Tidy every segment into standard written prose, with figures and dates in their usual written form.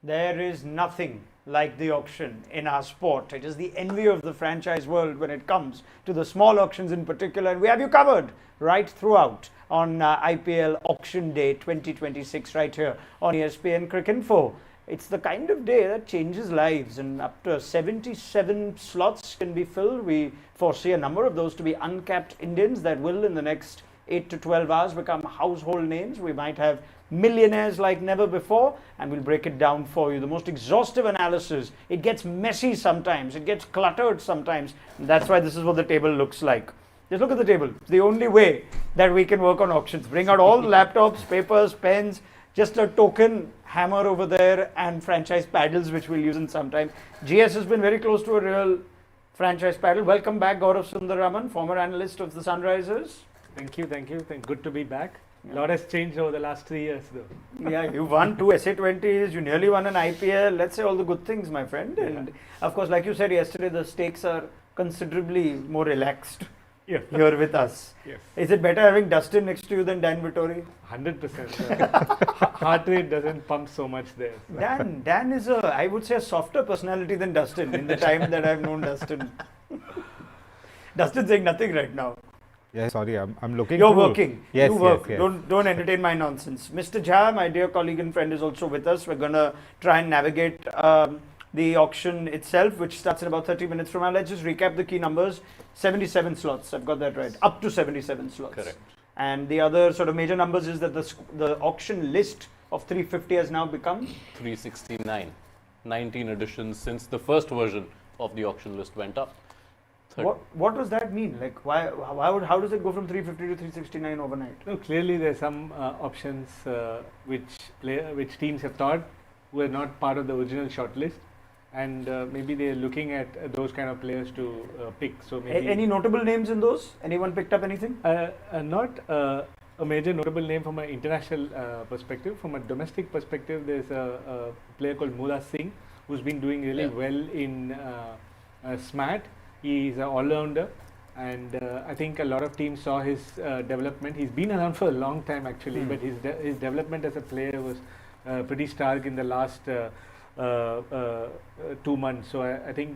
There is nothing like the auction in our sport. It is the envy of the franchise world when it comes to the small auctions in particular. And we have you covered right throughout on IPL Auction Day 2026 right here on ESPN Cricket Info. It's the kind of day that changes lives, and up to 77 slots can be filled. We foresee a number of those to be uncapped Indians that will in the next 8 to 12 hours become household names. We might have millionaires like never before, and we'll break it down for you. The most exhaustive analysis. It gets messy sometimes, it gets cluttered sometimes. And that's why this is what the table looks like. Just look at the table. It's the only way that we can work on auctions. Bring out all the laptops, papers, pens, just a token hammer over there, and franchise paddles, which we'll use in some time. GS has been very close to a real franchise paddle. Welcome back, Sundar Raman, former analyst of the Sunrisers. Thank you. Good to be back. A lot has changed over the last 3 years, though. Yeah, you won 2 SA20s, you nearly won an IPL. Let's say all the good things, my friend. And of course, like you said yesterday, the stakes are considerably more relaxed here with us. Yes. Is it better having Dustin next to you than Dan Vittori? 100%. Heart rate doesn't pump so much there. Dan is I would say, a softer personality than Dustin in the time that I've known Dustin. Dustin's saying nothing right now. Yeah, sorry, I'm looking. You're working. Yes, you work. Yes. Don't entertain my nonsense. Mr. Jha, my dear colleague and friend, is also with us. We're gonna try and navigate the auction itself, which starts in about 30 minutes from now. Let's just recap the key numbers. 77 slots. I've got that right. Up to 77 slots. Correct. And the other sort of major numbers is that the auction list of 350 has now become 369. 19 additions since the first version of the auction list went up. What does that mean? Like, how does it go from 350 to 369 overnight? No, clearly there's some options which teams have thought were not part of the original shortlist, and maybe they're looking at those kind of players to pick. So maybe any notable names in those? Anyone picked up anything? Not a major notable name from an international perspective. From a domestic perspective, there's a player called Mura Singh who's been doing really well in SMAT. He's an all-rounder, and I think a lot of teams saw his development. He's been around for a long time actually, but his development as a player was pretty stark in the last 2 months. So I think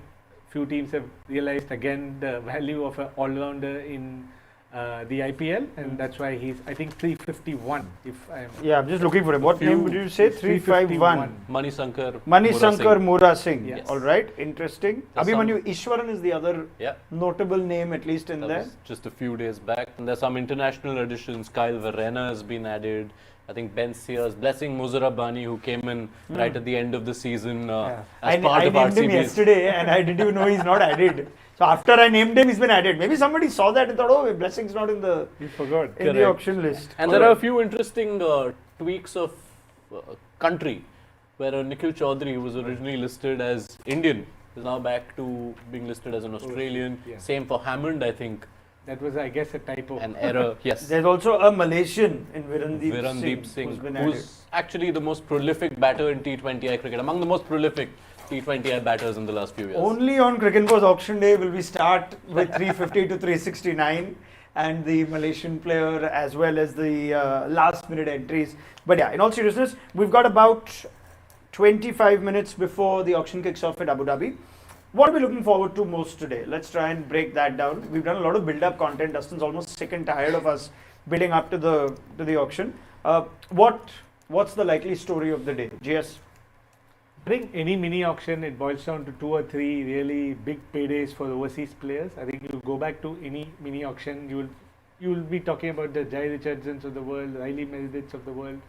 few teams have realized again the value of an all-rounder in the IPL, and that's why he's, I think, 351. I'm just looking for him. What name would you say? 351. Manisankar Mura Singh. Yes. All right, interesting. Abhimanyu Ishwaran is the other notable name, at least in that there. was just a few days back. And there's some international additions. Kyle Verreynne has been added. I think Ben Sears, Blessing Muzarabani, who came in right at the end of the season as part of I named him yesterday, and I didn't even know he's not added. So after I named him, he's been added. Maybe somebody saw that and thought, oh, Blessing's not in the the auction list. And there are a few interesting tweaks of country, where Nikhil Chaudhary, who was originally listed as Indian, is now back to being listed as an Australian. Same for Hammond, I think. That was, I guess, a typo. An error, yes. There's also a Malaysian in Virandeep Singh, who's who's actually the most prolific batter in T20I cricket, among the most prolific T20I batters in the last few years. Only on Cricket Info's auction day will we start with 350 to 369 and the Malaysian player as well as the last minute entries. But yeah, in all seriousness, we've got about 25 minutes before the auction kicks off at Abu Dhabi. What are we looking forward to most today? Let's try and break that down. We've done a lot of build-up content. Dustin's almost sick and tired of us building up to the auction. What's the likely story of the day? GS? I think any mini auction, it boils down to 2 or 3 really big paydays for overseas players. I think you go back to any mini auction, you will be talking about the Jai Richardsons of the world, Riley Merediths of the world,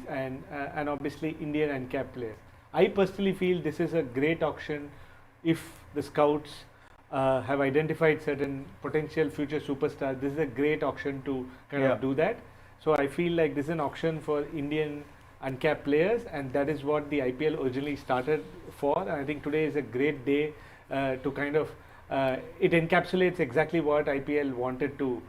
and obviously Indian Uncapped players. I personally feel this is a great auction if the scouts have identified certain potential future superstars. This is a great auction to kind of do that. So I feel like this is an auction for Indian uncapped players, and that is what the IPL originally started for. And I think today is a great day to kind of it encapsulates exactly what IPL wanted to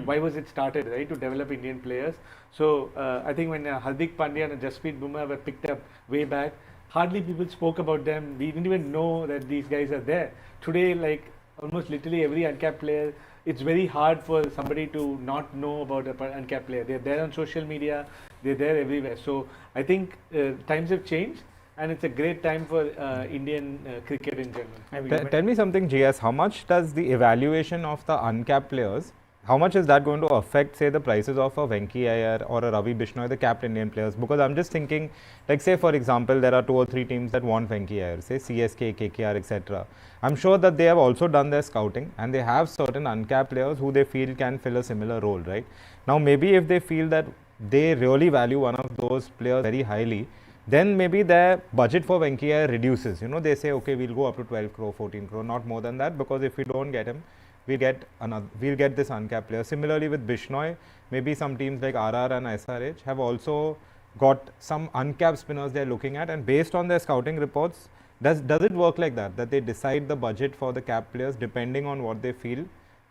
why was it started, right, to develop Indian players. So I think when Hardik Pandya and Jasprit Bumrah were picked up way back, hardly people spoke about them. We didn't even know that these guys are there. Today, like almost literally every uncapped player, it's very hard for somebody to not know about an uncapped player. They're there on social media, they're there everywhere. So I think times have changed. and it's a great time for Indian cricket in general. Tell me something, GS. How much does the evaluation of the uncapped players, how much is that going to affect, say, the prices of a Venki Iyer or a Ravi Bishnoi, the capped Indian players? Because I'm just thinking, like, say, for example, there are 2 or 3 teams that want Venki Iyer, say CSK, KKR, etc. I'm sure that they have also done their scouting and they have certain uncapped players who they feel can fill a similar role, right? Now, maybe if they feel that they really value one of those players very highly, then maybe their budget for Venki Iyer reduces. You know, they say, okay, we'll go up to 12 crore, 14 crore, not more than that, because if we don't get him, we'll get this uncapped player. Similarly with Bishnoi, maybe some teams like RR and SRH have also got some uncapped spinners they're looking at, and based on their scouting reports, does it work like that they decide the budget for the capped players depending on what they feel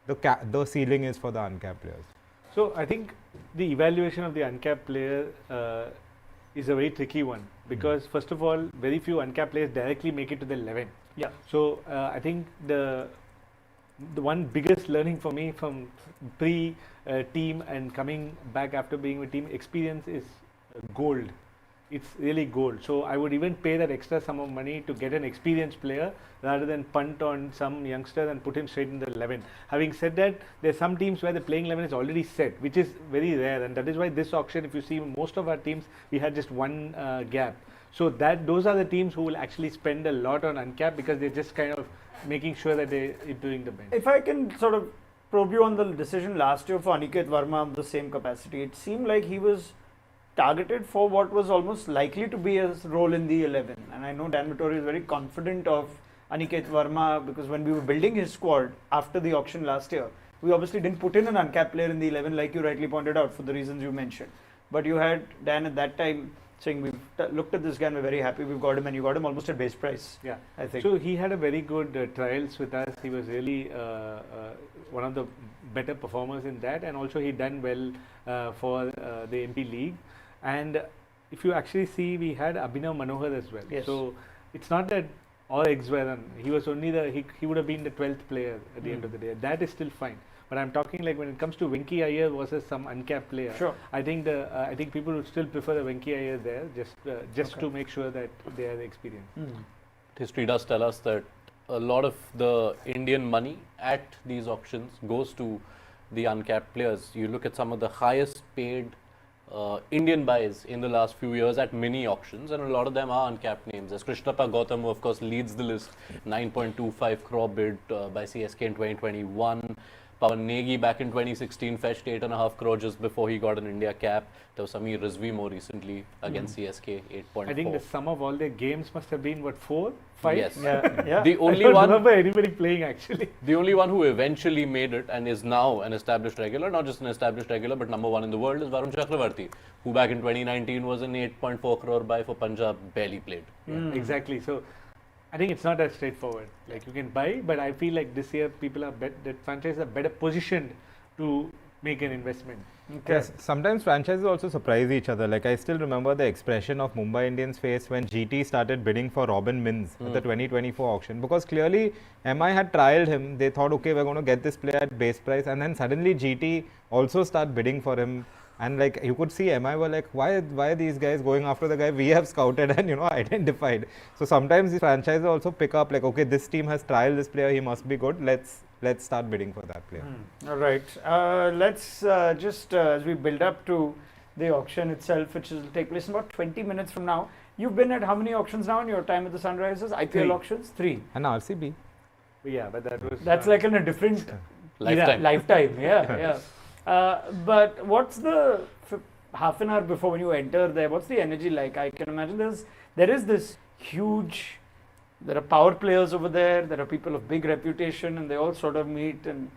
the ceiling is for the uncapped players? So I think the evaluation of the uncapped player is a very tricky one, because first of all, very few uncapped players directly make it to the 11. Yeah. So I think the one biggest learning for me from pre-team and coming back after being with team, experience is gold. It's really gold. So I would even pay that extra sum of money to get an experienced player rather than punt on some youngster and put him straight in the 11. Having said that, there are some teams where the playing 11 is already set, which is very rare, and that is why this auction, if you see most of our teams, we had just one gap. So those are the teams who will actually spend a lot on uncapped, because they're just kind of making sure that they're doing the bench. If I can sort of probe you on the decision last year for Aniket Verma of the same capacity, it seemed like he was targeted for what was almost likely to be his role in the 11. And I know Dan Vittori is very confident of Aniket Verma, because when we were building his squad after the auction last year, we obviously didn't put in an uncapped player in the 11, like you rightly pointed out, for the reasons you mentioned. But you had Dan at that time saying, we've looked at this guy and we're very happy we've got him, and you got him almost at base price. Yeah, I think. So he had a very good trials with us. He was really one of the better performers in that, and also he done well for the MP League. And if you actually see, we had Abhinav Manohar as well. Yes. So it's not that all eggs were on. He was only he would have been the 12th player at the end of the day. That is still fine. But I'm talking like when it comes to Venki Iyer versus some uncapped player. Sure. I think people would still prefer the Venki Iyer there, just to make sure that they are experienced. History does tell us that a lot of the Indian money at these auctions goes to the uncapped players. You look at some of the highest paid Indian buys in the last few years at mini auctions, and a lot of them are uncapped names. There's Krishnappa Gautam, who of course leads the list, 9.25 crore bid by CSK in 2021. Pawan Negi back in 2016 fetched 8.5 crore just before he got an India cap. There was Samir Rizvi more recently against CSK, 8.4. I think the sum of all their games must have been, what, 4, 5? Yes. Yeah. The only I don't one remember anybody playing actually. The only one who eventually made it and is now an established regular, not just an established regular, but number 1 in the world, is Varun Chakravarti, who back in 2019 was an 8.4 crore buy for Punjab, barely played. Yeah, exactly. So I think it's not that straightforward. Like you can buy, but I feel like this year people are that franchises are better positioned to make an investment. Okay. Yes, sometimes franchises also surprise each other. Like I still remember the expression of Mumbai Indians face when GT started bidding for Robin Mins at the 2024 auction, because clearly MI had trialed him. They thought, okay, we're going to get this player at base price, and then suddenly GT also start bidding for him. And like you could see MI were like, why are these guys going after the guy we have scouted and identified? So sometimes the franchises also pick up like, okay, this team has trialed this player, he must be good. Let's start bidding for that player. All right. Let's just as we build up to the auction itself, which will take place in about 20 minutes from now. You've been at how many auctions now in your time at the Sunrisers? IPL 3 auctions? 3. And RCB. Yeah, but That's like in a different Lifetime. Lifetime. Yeah. But what's the half an hour before when you enter there? What's the energy like? I can imagine there is this huge. There are power players over there. There are people of big reputation, and they all sort of meet. And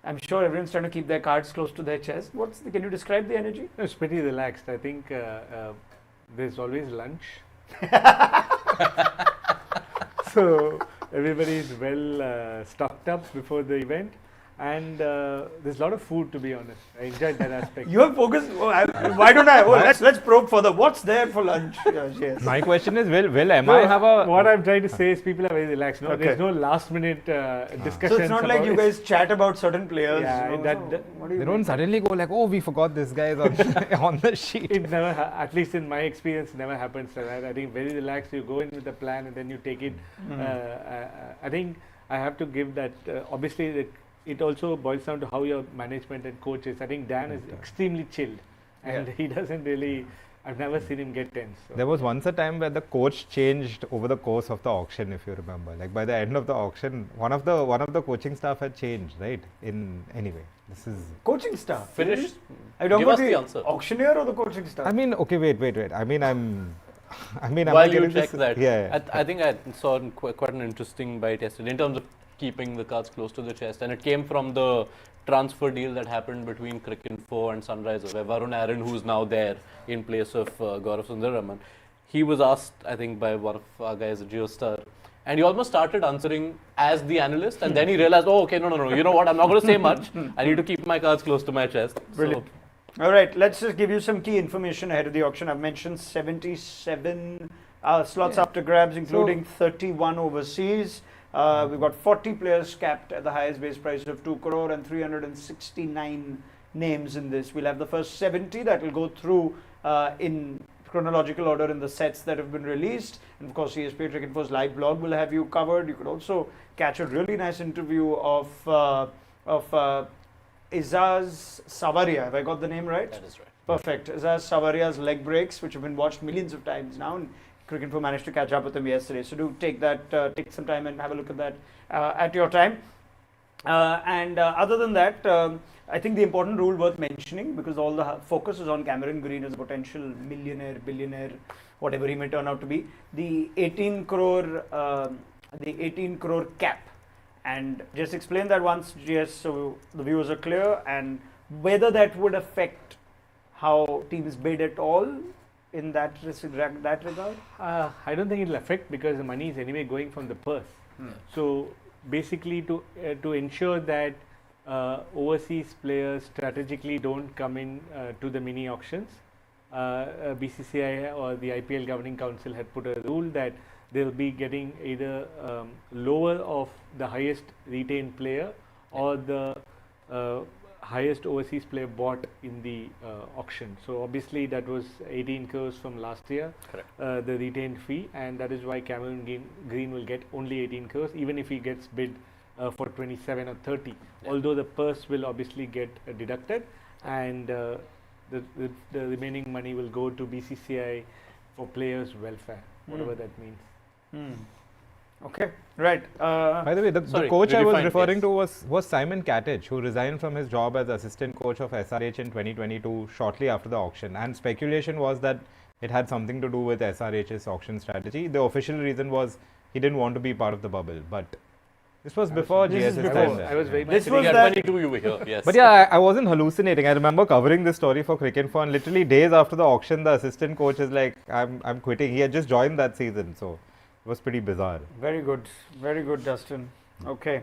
I'm sure everyone's trying to keep their cards close to their chest. Can you describe the energy? It's pretty relaxed. I think there's always lunch. So everybody is well stocked up before the event. And there's a lot of food, to be honest. I enjoyed that aspect. You are focused. Why don't I? Let's probe further. What's there for lunch? Yes. My question is, will MI have a... What I'm trying to say is people are very relaxed. No, Okay. there's no last minute discussions. So it's not like you guys chat about certain players. Yeah, what do you They don't suddenly go like, oh, we forgot this guy is on, on the sheet. It never, at least in my experience, never happens like that. I think very relaxed. You go in with a plan and then you take it. I think I have to give that. Obviously, it also boils down to how your management and coach is. I think Dan is extremely chilled, and he doesn't really. I've never seen him get tense. So. There was once a time where the coach changed over the course of the auction, if you remember. Like by the end of the auction, one of the coaching staff had changed, right? Anyway, this is coaching staff. Finished. I don't Give know us the answer. auctioneer or the coaching staff. I mean, okay, wait. I mean, am While I you getting check this? that, Yeah. I think I saw quite an interesting bite yesterday in terms of keeping the cards close to the chest, and it came from the transfer deal that happened between Cricket 4 and Sunrisers, where Varun Aaron, who's now there in place of Sundar Raman, he was asked, I think, by one of our guys at GeoStar, and he almost started answering as the analyst, and then he realized, oh, okay, no, you know what, I'm not going to say much. I need to keep my cards close to my chest. Brilliant. All right, let's just give you some key information ahead of the auction. I've mentioned 77 slots up to grabs, including 31 overseas. We've got 40 players capped at the highest base price of 2 crore and 369 names in this. We'll have the first 70 that will go through in chronological order in the sets that have been released. And of course, ESPN Cricket Force live blog will have you covered. You could also catch a really nice interview of Izaz Savaria. Have I got the name right? That is right. Perfect. Izaz Savaria's leg breaks, which have been watched millions of times now. And Cricket Info managed to catch up with him yesterday. So do take take some time and have a look at that at your time. Other than that, I think the important rule worth mentioning, because all the focus is on Cameron Green as a potential millionaire, billionaire, whatever he may turn out to be. The 18 crore cap. And just explain that once, GS, so the viewers are clear, and whether that would affect how teams bid at all in that regard. I don't think it will affect, because the money is anyway going from the purse. So basically, to ensure that overseas players strategically don't come in to the mini auctions, BCCI or the IPL governing council had put a rule that they'll be getting either lower of the highest retained player or the highest overseas player bought in the auction. So obviously that was 18 crores from last year, the retained fee, and that is why Cameron Green will get only 18 crores, even if he gets bid for 27 or 30. Although the purse will obviously get deducted, and the remaining money will go to BCCI for players' welfare, whatever that means. Okay, right. By the way, the coach I was referring to was Simon Catich, who resigned from his job as assistant coach of SRH in 2022 shortly after the auction. And speculation was that it had something to do with SRH's auction strategy. The official reason was he didn't want to be part of the bubble. But this was before GS's time. I was very much This was Yeah, that 22 you were here, yes. But yeah, I wasn't hallucinating. I remember covering this story for Cricket Info, and literally days after the auction, the assistant coach is like, I'm quitting. He had just joined that season, so it was pretty bizarre. Very good, Dustin. Okay,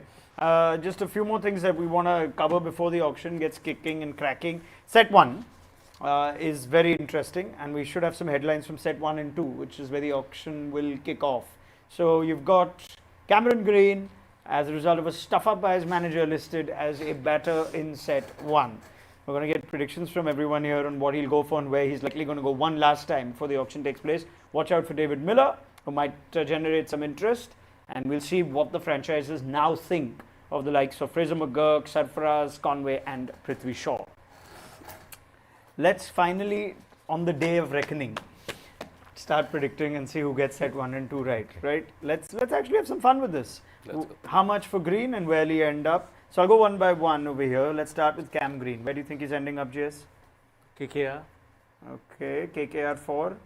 just a few more things that we want to cover before the auction gets kicking and cracking. Set 1 is very interesting, and we should have some headlines from set 1 and 2, which is where the auction will kick off. So you've got Cameron Green, as a result of a stuff up by his manager, listed as a batter in set 1. We're going to get predictions from everyone here on what he'll go for and where he's likely going to go one last time before the auction takes place. Watch out for David Miller, who might generate some interest, and we'll see what the franchises now think of the likes of Fraser McGurk, Sarfaraz, Conway and Prithvi Shaw. Let's finally, on the day of reckoning, start predicting and see who gets set 1 and 2 right? Let's actually have some fun with this. How much for Green and where will he end up? So I'll go one by one over here. Let's start with Cam Green. Where do you think he's ending up, JS? KKR. Okay, KKR for?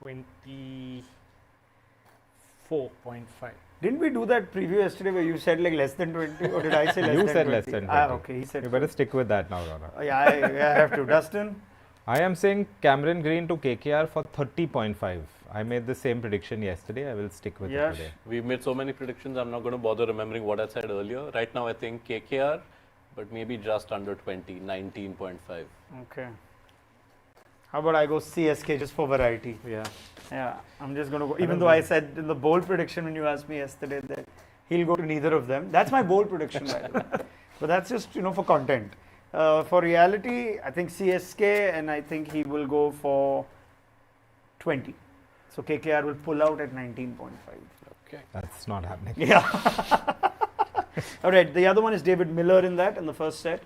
24.5. Didn't we do that preview yesterday where you said like less than 20, or did I say less than 20? You said less than 20. Okay, he said. You better stick with that now, Rana. Yeah, I have to. Dustin? I am saying Cameron Green to KKR for 30.5. I made the same prediction yesterday. I will stick with it Yes. today. We've made so many predictions, I'm not going to bother remembering what I said earlier. Right now, I think KKR, but maybe just under 20, 19.5. Okay. How about I go CSK just for variety? Yeah. Yeah, I'm just going to go. Even though I said in the bold prediction when you asked me yesterday that he'll go to neither of them. That's my bold prediction, by the way. But that's just, for content. For reality, I think CSK, and I think he will go for 20. So KKR will pull out at 19.5. Okay. That's not happening. Yeah. All right. The other one is David Miller in the first set.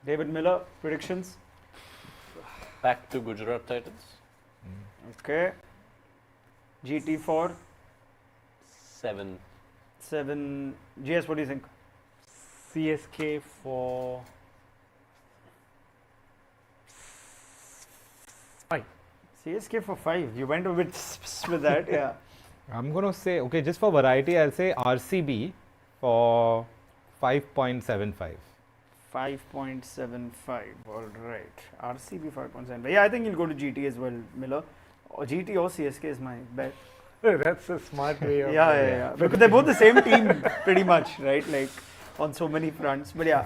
David Miller, predictions? Back to Gujarat Titans. Okay. GT4, 7. 7. GS, what do you think? CSK for 5. CSK for 5. You went a bit with that, yeah. I'm going to say, okay, just for variety, I'll say RCB for 5.75. 5.75. All right. RCB 5.75. Yeah, I think he'll go to GT as well, Miller. Or GT or CSK is my bet. That's a smart way of Yeah. Because they're both the same team, pretty much, right? Like on so many fronts. But yeah,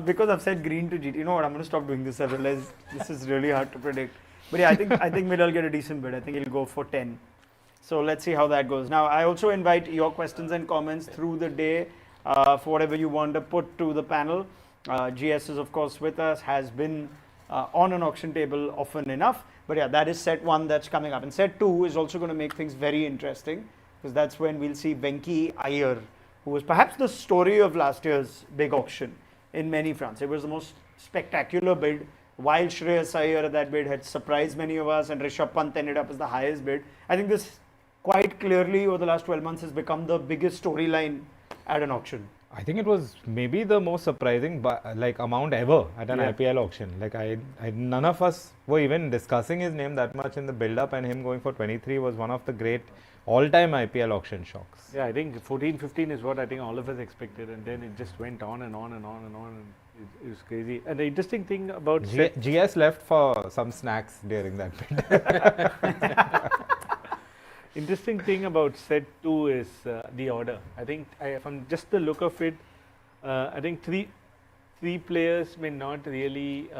because I've said green to GT. You know what? I'm going to stop doing this. I realize this is really hard to predict. But yeah, I think Miller will get a decent bid. I think he'll go for 10. So let's see how that goes. Now, I also invite your questions and comments through the day for whatever you want to put to the panel. GS is, of course, with us, has been on an auction table often enough. But yeah, that is set 1 that's coming up. And set 2 is also going to make things very interesting because that's when we'll see Venki Iyer, who was perhaps the story of last year's big auction in many fronts. It was the most spectacular bid. While Shreyas Iyer at that bid had surprised many of us and Rishabh Pant ended up as the highest bid, I think this quite clearly over the last 12 months has become the biggest storyline at an auction. I think it was maybe the most surprising amount ever at an Yeah. IPL auction. None of us were even discussing his name that much in the build-up, and him going for 23 was one of the great all-time IPL auction shocks. Yeah, I think 14, 15 is what I think all of us expected, and then it just went on and on and on and on, and it was crazy. And the interesting thing about GS left for some snacks during that bid. Interesting thing about set 2 is the order. I think from just the look of it, I think three players may not really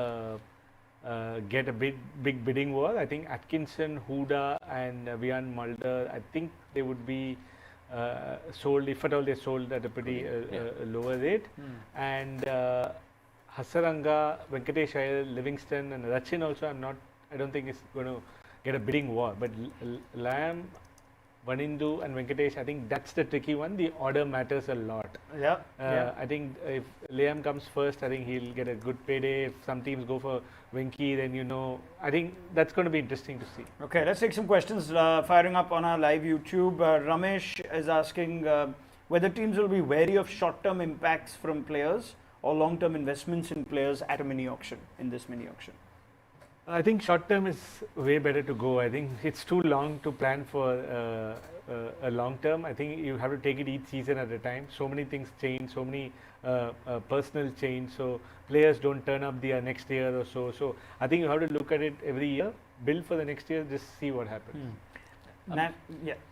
get a big bidding war. I think Atkinson, Huda and Vian Mulder, I think they would be sold, if at all they're sold at a pretty lower rate. And Hasaranga, Venkatesh Iyer, Livingston and Rachin also I don't think is going to get a bidding war. But Lam, Vanindu and Venkatesh, I think that's the tricky one. The order matters a lot. Yeah. I think if Liam comes first, I think he'll get a good payday. If some teams go for Venki, then I think that's going to be interesting to see. Okay, let's take some questions firing up on our live YouTube. Ramesh is asking whether teams will be wary of short-term impacts from players or long-term investments in players at a mini auction, in this mini auction. I think short term is way better to go. I think it's too long to plan for a long term. I think you have to take it each season at a time. So many things change, so many personal change. So players don't turn up the next year or so. So I think you have to look at it every year, build for the next year, just see what happens.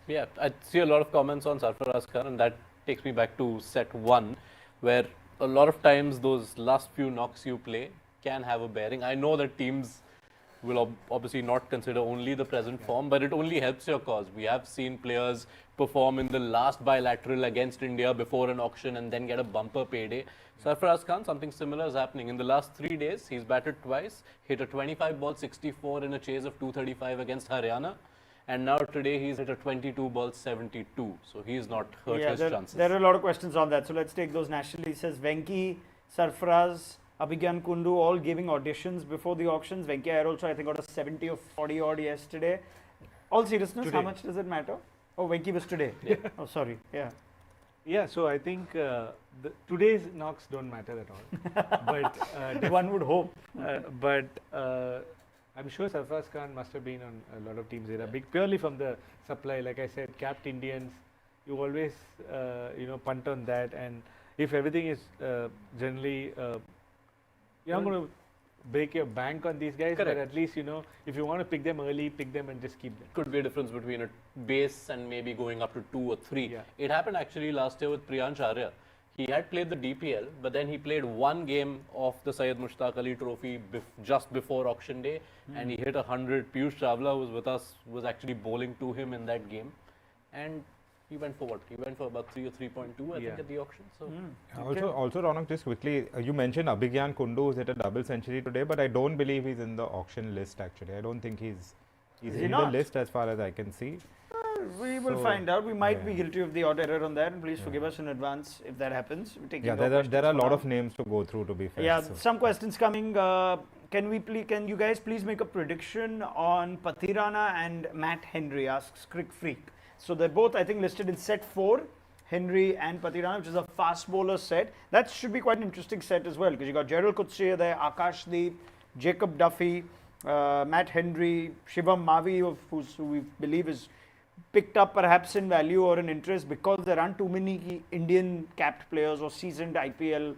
Yeah, I see a lot of comments on Sarfaraz Khan, and that takes me back to set 1, where a lot of times those last few knocks you play can have a bearing. I know that teams will obviously not consider only the present form, but it only helps your cause. We have seen players perform in the last bilateral against India before an auction and then get a bumper payday. Sarfaraz Khan, something similar is happening. In the last 3 days, he's batted twice, hit a 25 ball 64 in a chase of 235 against Haryana, and now today he's hit a 22 ball 72. So he's not hurt his chances. There are a lot of questions on that. So let's take those nationally. He says Venki, Sarfaraz, Abhigyan Kundu all giving auditions before the auctions. Venki Iyer also, I think, got a 70 or 40 odd yesterday. All seriousness, Today. how much does it matter? Oh, Venki was today. Yeah. Oh, sorry. Yeah. Yeah, so I think today's knocks don't matter at all. But one would hope. But I'm sure Sarfaraz Khan must have been on a lot of teams there. Purely from the supply, like I said, capped Indians, you always punt on that. And if everything is generally, you're not going to break your bank on these guys, Correct. but at least, if you want to pick them early, pick them and just keep them. Could be a difference between a base and maybe going up to 2 or 3. Yeah. It happened actually last year with Priyansh Arya. He had played the DPL, but then he played one game of the Syed Mushtaq Ali Trophy just before auction day, and he hit 100. Piyush Chawla, who was with us, was actually bowling to him in that game, and he went for what? He went for about 3 or 3.2, I think, at the auction. So Also, Ronak, just quickly, you mentioned Abhigyan Kundu who's hit a double century today, but I don't believe he's in the auction list. Actually, I don't think he's Is he in the not? list as far as I can see. We will So, find out. We might be yeah. guilty of the odd error on that, and please forgive us in advance if that happens. We're taking Yeah, no there are a questions lot for of names to go through, to be fair. Yeah, so. some questions coming. Can you guys please make a prediction on Pathirana and Matt Henry? Asks Crick Freak. So they're both, I think, listed in set 4, Henry and Pathirana, which is a fast bowler set. That should be quite an interesting set as well, because you got Gerald Kutsia there, Akash Deep, Jacob Duffy, Matt Henry, Shivam Mavi, who we believe is picked up perhaps in value or in interest because there aren't too many Indian capped players or seasoned IPL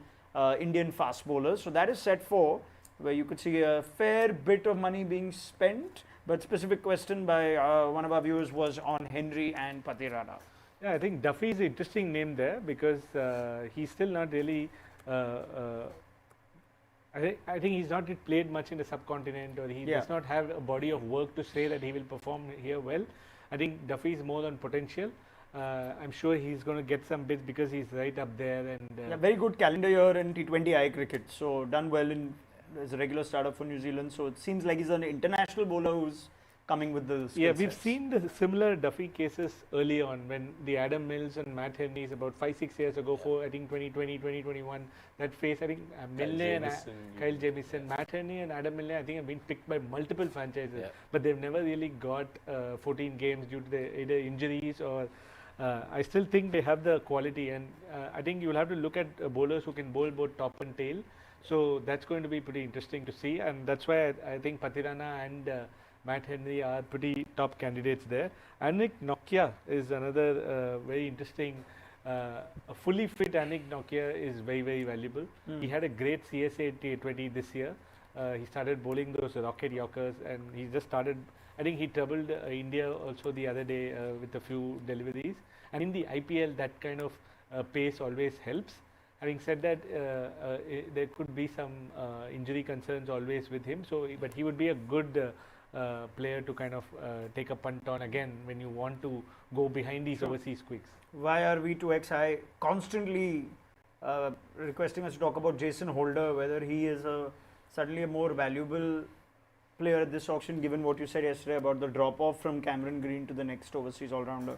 Indian fast bowlers. So that is set 4, where you could see a fair bit of money being spent. But specific question by one of our viewers was on Henry and Pathirana. Yeah, I think Duffy is an interesting name there because he's still not really. I think he's not yet played much in the subcontinent, or he does not have a body of work to say that he will perform here well. I think Duffy is more on potential. I'm sure he's going to get some bits because he's right up there. And very good calendar year in T20I cricket. So done well as a regular starter for New Zealand. So it seems like he's an international bowler who's coming with the skill we've sets. seen the similar Duffy cases early on when the Adam Mills and Matt Henry about 5-6 years ago, for I think 2020, 2021, that phase, I think Milne and Kyle Jamieson, Matt Henry and Adam Milne, I think have been picked by multiple franchises, but they've never really got 14 games due to either injuries or I still think they have the quality, and I think you'll have to look at bowlers who can bowl both top and tail. So that's going to be pretty interesting to see, and that's why I think Pathirana and Matt Henry are pretty top candidates there. Anik Nokia is another very interesting. A fully fit Anik Nokia is very, very valuable. He had a great CSA T20 this year. He started bowling those rocket yorkers, and he just started. I think he troubled India also the other day with a few deliveries. And in the IPL, that kind of pace always helps. Having said that, there could be some injury concerns always with him. So, but he would be a good player to kind of take a punt on again when you want to go behind these overseas quicks. Why are we 2XI constantly requesting us to talk about Jason Holder, whether he is suddenly a more valuable player at this auction, given what you said yesterday about the drop-off from Cameron Green to the next overseas all-rounder?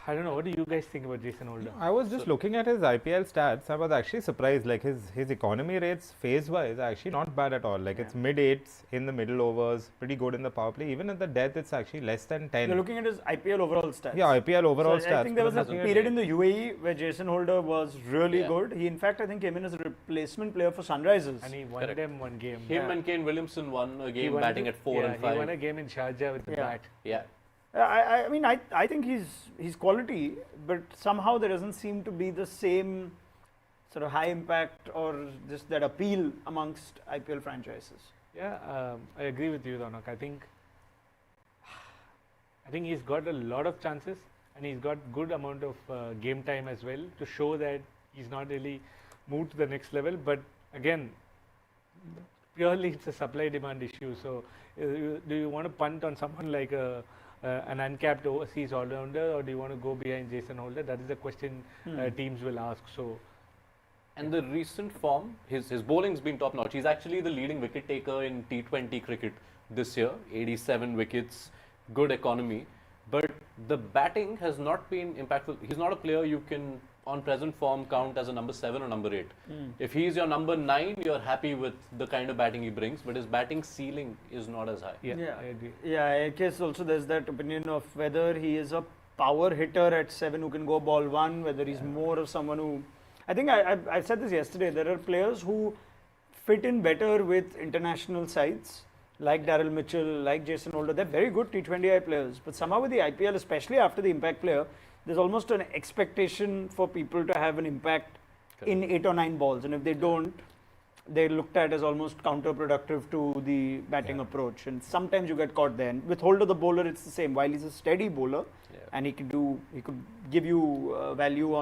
I don't know. What do you guys think about Jason Holder? I was just looking at his IPL stats. I was actually surprised. Like his economy rates phase-wise are actually not bad at all. Like it's mid-8s in the middle overs, pretty good in the power play. Even at the death, it's actually less than 10. You're looking at his IPL overall stats. Yeah, IPL overall so stats. I think there was a period in the UAE where Jason Holder was really good. He, in fact, I think came in as a replacement player for Sunrisers. And he won them one game. Him and Kane Williamson won a game batting at 4 and 5. He won a game in Sharjah with the bat. Yeah. I mean, I think he's quality, but somehow there doesn't seem to be the same sort of high impact or just that appeal amongst IPL franchises. Yeah, I agree with you, Ronak. I think he's got a lot of chances, and he's got good amount of game time as well to show that he's not really moved to the next level. But again, purely it's a supply demand issue. So do you want to punt on someone like an uncapped overseas all-rounder, or do you want to go behind Jason Holder? That is the question teams will ask. So, and the recent form, his bowling's been top notch. He's actually the leading wicket taker in T20 cricket this year, 87 wickets, good economy. But the batting has not been impactful. He's not a player you can, on present form, count as a number 7 or number 8. If he's your number 9, you're happy with the kind of batting he brings, but his batting ceiling is not as high. I agree. Yeah, I guess also there's that opinion of whether he is a power hitter at 7 who can go ball 1, whether he's more of someone who... I think I said this yesterday, there are players who fit in better with international sides, like Daryl Mitchell, like Jason Holder. They're very good T20I players, but somehow with the IPL, especially after the impact player, there's almost an expectation for people to have an impact in 8 or 9 balls, and if they don't, they're looked at as almost counterproductive to the batting approach, and sometimes you get caught there. And with Holder, the bowler, it's the same. While he's a steady bowler, and he could give you value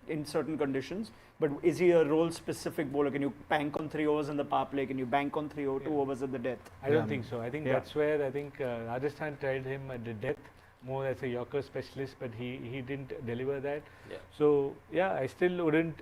in certain conditions. But is he a role-specific bowler? Can you bank on 3 overs in the power play? Can you bank on 2 overs at the death? I don't think so. I think that's where I think Rajasthan tried him at the death more as a Yorker specialist, but he didn't deliver that. So yeah, I still wouldn't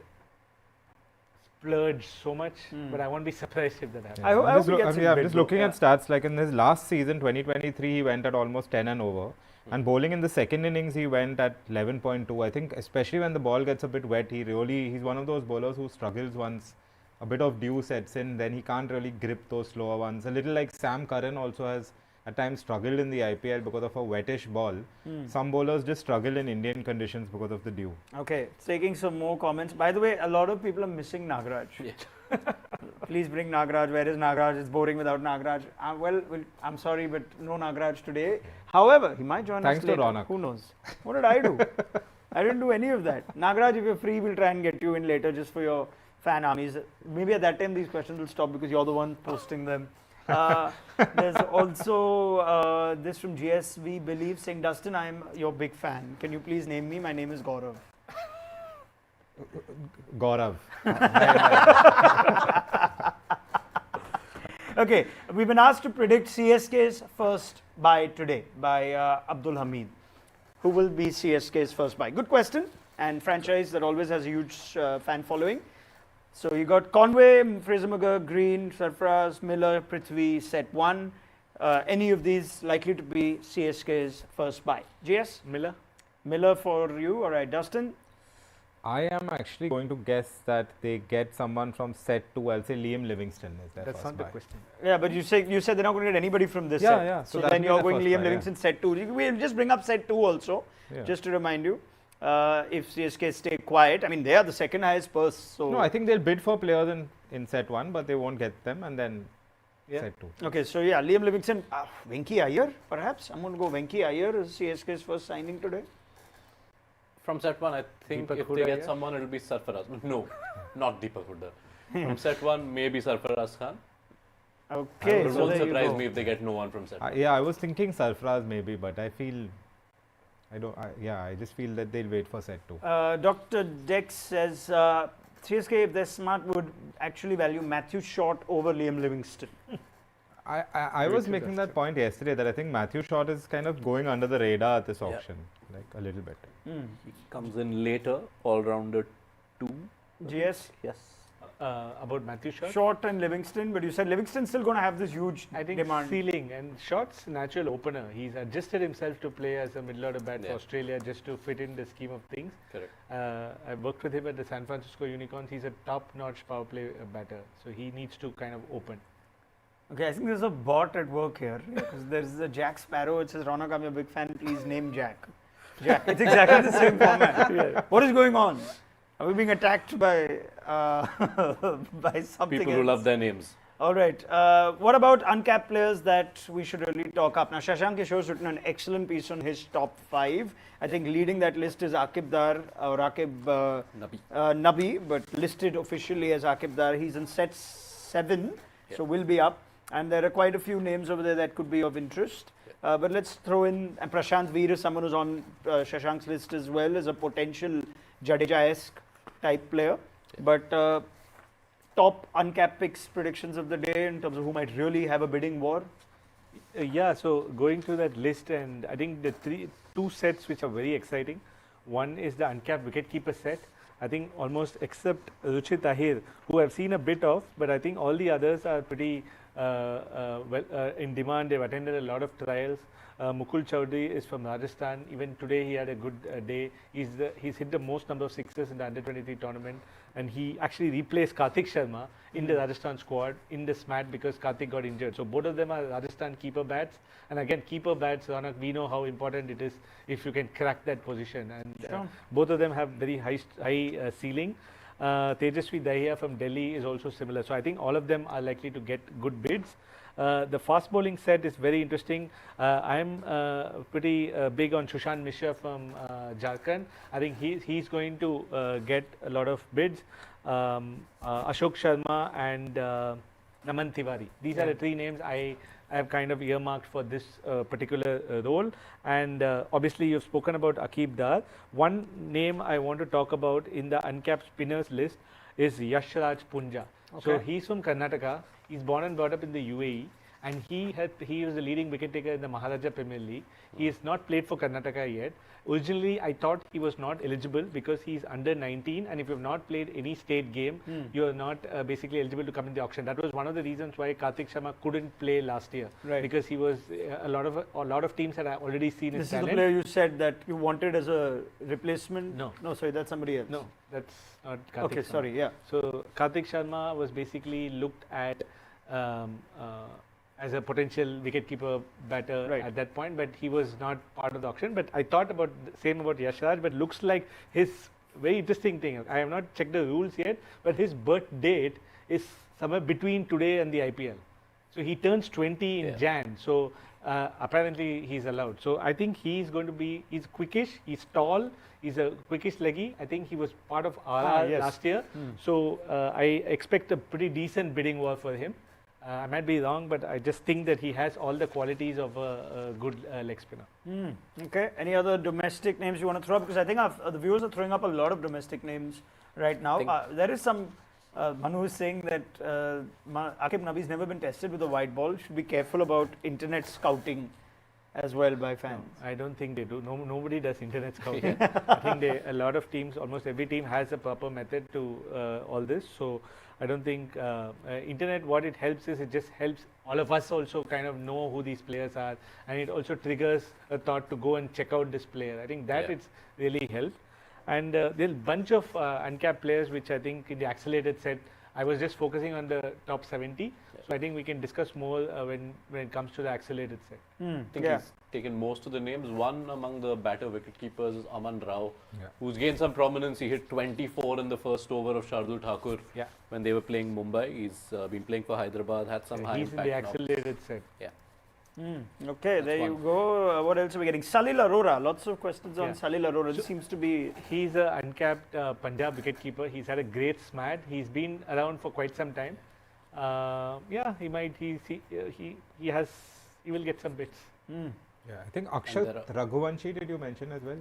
splurge so much, but I won't be surprised if that happens. I hope he gets I'm just looking at stats. Like in his last season, 2023, he went at almost 10 and over. And bowling in the second innings, he went at 11.2. I think, especially when the ball gets a bit wet, he's one of those bowlers who struggles once a bit of dew sets in. Then he can't really grip those slower ones. A little like Sam Curran also has at times struggled in the IPL because of a wettish ball. Some bowlers just struggle in Indian conditions because of the dew. Okay, taking some more comments. By the way, a lot of people are missing Nagaraj. Please bring Nagaraj. Where is Nagaraj? It's boring without Nagaraj. Well, I'm sorry, but no Nagaraj today. However, he might join us later. Thanks to Ronak. Who knows? What did I do? I didn't do any of that. Nagaraj, if you're free, we'll try and get you in later just for your fan armies. Maybe at that time these questions will stop because you're the one posting them. There's also this from GSV Believe saying, Dustin, I'm your big fan. Can you please name me? My name is Gaurav. Gaurav. Okay, we've been asked to predict CSK's first buy today by Abdul Hamid. Who will be CSK's first buy? Good question, and franchise that always has a huge fan following. So you got Conway, Fraser McGurk, Green, Sarfaraz, Miller, Prithvi, set 1. Any of these likely to be CSK's first buy? GS? Miller for you. All right, Dustin? I am actually going to guess that they get someone from set 2. I'll say Liam Livingston is their That's first not the buy. question. Yeah, but you said they're not going to get anybody from this set. Yeah. So that'll then be you're the going first Liam buy, Livingston set 2. We'll just bring up set 2 also, just to remind you. If CSK stay quiet, I mean, they are the second highest purse. So No, I think they'll bid for players in set 1, but they won't get them, and then set 2. Okay, so yeah, Liam Livingston, Venki Iyer, perhaps. I'm going to go Venki Iyer as CSK's first signing today. From set 1, I think Deepak if Hooda, they get someone, it'll be Sarfaraz. No, not Deepak Hooda. From set 1, maybe Sarfaraz Khan. Okay, It so won't there you surprise go. me if they get no one from set 1. Yeah, I was thinking Sarfaraz maybe, but I just feel that they'll wait for set 2. Dr. Dex says CSK, if they're smart, would actually value Matthew Short over Liam Livingston. I was making that point yesterday that I think Matthew Short is kind of going under the radar at this auction, like a little bit. He comes in later, all-rounder 2. GS? Yes. About Matthew Short? Short and Livingston, but you said Livingston's still going to have this huge I think demand. ceiling, and Short's natural opener. He's adjusted himself to play as a middle order bat for Australia just to fit in the scheme of things. Correct. I worked with him at the San Francisco Unicorns. He's a top-notch power play batter, so he needs to kind of open. Okay, I think there's a bot at work here because there's a Jack Sparrow. It says, Ronak, I'm a big fan. Please name Jack. Jack. It's exactly the same format. What is going on? Are we being attacked by by something People who else? love their names. All right. What about uncapped players that we should really talk up? Now, Shashank Kishore's written an excellent piece on his top 5. I think leading that list is Aqib Dar or Aqib Nabi, but listed officially as Aqib Dar. He's in set 7, so will be up. And there are quite a few names over there that could be of interest. But let's throw in Prashant Veer is someone who's on Shashank's list as well as a potential Jadeja-esque type player. But top uncapped picks, predictions of the day in terms of who might really have a bidding war? Yeah, so going through that list, and I think the two sets which are very exciting. One is the uncapped wicketkeeper set. I think almost except Ruchit Ahir, who I've seen a bit of, but I think all the others are pretty in demand. They've attended a lot of trials. Mukul Chowdhury is from Rajasthan. Even today he had a good day. He's hit the most number of sixes in the under-23 tournament, and he actually replaced Karthik Sharma in the Rajasthan squad in the SMAT because Karthik got injured. So both of them are Rajasthan keeper bats, and again keeper bats, Ronak, we know how important it is if you can crack that position, and both of them have very high ceiling. Tejasvi Dahiya from Delhi is also similar. So I think all of them are likely to get good bids. The fast bowling set is very interesting. I'm pretty big on Sushant Mishra from Jharkhand. I think he's going to get a lot of bids. Ashok Sharma and Naman Tiwari. These are the three names I have kind of earmarked for this particular role. And obviously, you've spoken about Akib Dar. One name I want to talk about in the uncapped spinners list is Yashraj Punja. So he's from Karnataka. He's born and brought up in the UAE. And he was the leading wicket taker in the Maharaja Premier League. He has not played for Karnataka yet. Originally, I thought he was not eligible because he's under 19, and if you have not played any state game, you are not basically eligible to come in the auction. That was one of the reasons why Kartik Sharma couldn't play last year, because he was a lot of teams had already seen his talent. This is the player you said that you wanted as a replacement. No, sorry, that's somebody else. No, that's not Kartik. Okay, sorry, yeah. So Kartik Sharma was basically looked at as a potential wicketkeeper batter at that point, but he was not part of the auction. But I thought about the same about Yashraj, but looks like his very interesting thing. I have not checked the rules yet, but his birth date is somewhere between today and the IPL. So he turns 20 in Jan. So apparently he's allowed. So I think he's going to be, he's quickish, he's tall, he's a quickish leggy. I think he was part of RR last year. So I expect a pretty decent bidding war for him. I might be wrong, but I just think that he has all the qualities of a good leg spinner. Okay. Any other domestic names you want to throw up? Because I think the viewers are throwing up a lot of domestic names right now. There is some, Manu is saying that Akib Nabi's never been tested with a white ball. Should be careful about internet scouting as well by fans. No, I don't think they do. Nobody does internet scouting. I think a lot of teams, almost every team has a proper method to all this. So I don't think internet, what it helps is it just helps all of us also kind of know who these players are, and it also triggers a thought to go and check out this player. I think that it's really helped. And there's a bunch of uncapped players which I think in the accelerated set, I was just focusing on the top 70. So I think we can discuss more when it comes to the accelerated set. I think he's taken most of the names. One among the batter wicketkeepers is Aman Rao, who's gained some prominence. He hit 24 in the first over of Shardul Thakur when they were playing Mumbai. He's been playing for Hyderabad, had some high impact. He's in the accelerated set. Okay, there you go. What else are we getting? Salil Arora. Lots of questions on Salil Arora. This seems to be... He's an uncapped Punjab wicketkeeper. He's had a great SMAD. He's been around for quite some time. He might. He will get some bits. I think Akshat Raghuvanshi, did you mention as well?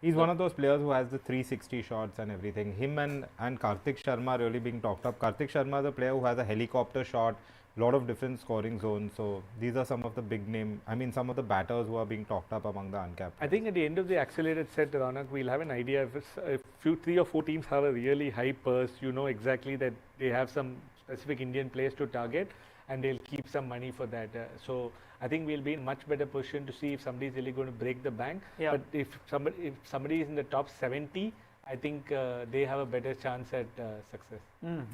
He's one of those players who has the 360 shots and everything. Him and Kartik Sharma really being talked up. Kartik Sharma is a player who has a helicopter shot, lot of different scoring zones. So these are some of the big name, some of the batters who are being talked up among the uncapped. I think at the end of the accelerated set, Ronak, we'll have an idea if 3 or 4 teams have a really high purse, you know exactly that they have some specific Indian players to target, and they'll keep some money for that. So I think we'll be in much better position to see if somebody is really going to break the bank. But if somebody is in the top 70, I think they have a better chance at success.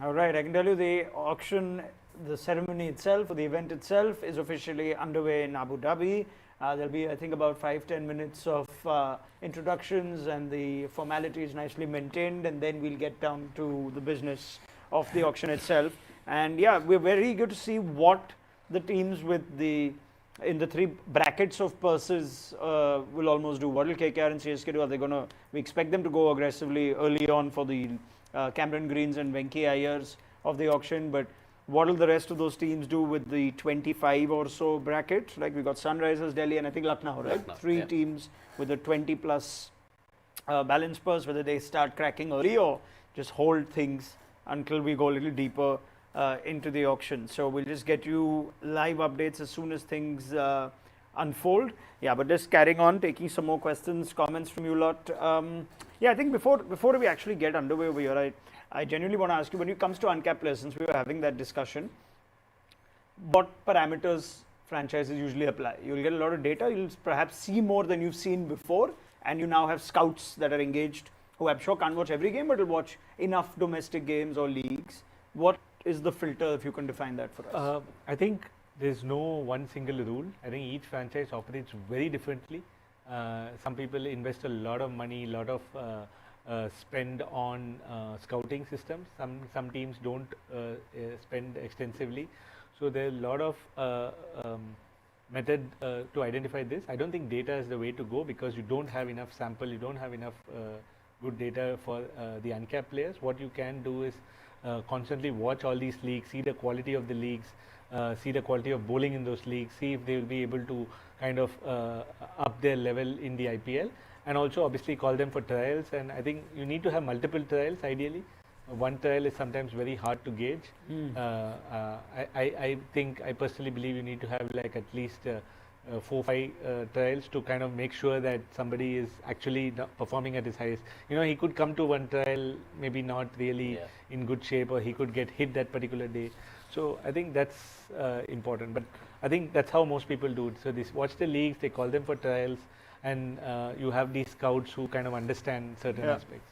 All right, I can tell you the auction, the ceremony itself, or the event itself is officially underway in Abu Dhabi. There'll be, I think, about 5-10 minutes of introductions, and the formalities nicely maintained, and then we'll get down to the business of the auction itself. And we're very eager to see what the teams in the 3 brackets of purses will almost do. What will KKR and CSK do? Are they we expect them to go aggressively early on for the Cameron Greens and Venki Iyers of the auction, but what will the rest of those teams do with the 25 or so bracket? Like we got Sunrisers, Delhi, and I think Lucknow, right? Lucknow, 3 teams with a 20 plus balance purse, whether they start cracking early or just hold things until we go a little deeper into the auction. So we'll just get you live updates as soon as things unfold. But just carrying on, taking some more questions, comments from you lot. I think before we actually get underway over here, I genuinely want to ask you, when it comes to uncapped players, since we were having that discussion, what parameters franchises usually apply? You'll get a lot of data, you'll perhaps see more than you've seen before, and you now have scouts that are engaged who I'm sure can't watch every game, but will watch enough domestic games or leagues. What is the filter, if you can define that for us? I think there's no one single rule. I think each franchise operates very differently. Some people invest a lot of money, lot of spend on scouting systems. Some teams don't spend extensively. So there are a lot of method to identify this. I don't think data is the way to go, because you don't have enough sample, you don't have enough good data for the uncapped players. What you can do is constantly watch all these leagues, see the quality of the leagues, see the quality of bowling in those leagues, see if they will be able to kind of up their level in the IPL, and also obviously call them for trials. And I think you need to have multiple trials ideally. One trial is sometimes very hard to gauge. I think, I personally believe you need to have like at least 4-5 trials to kind of make sure that somebody is actually performing at his highest. You know, he could come to one trial maybe not really in good shape, or he could get hit that particular day. So I think that's important. But I think that's how most people do it. So this watch the leagues, they call them for trials, and you have these scouts who kind of understand certain aspects.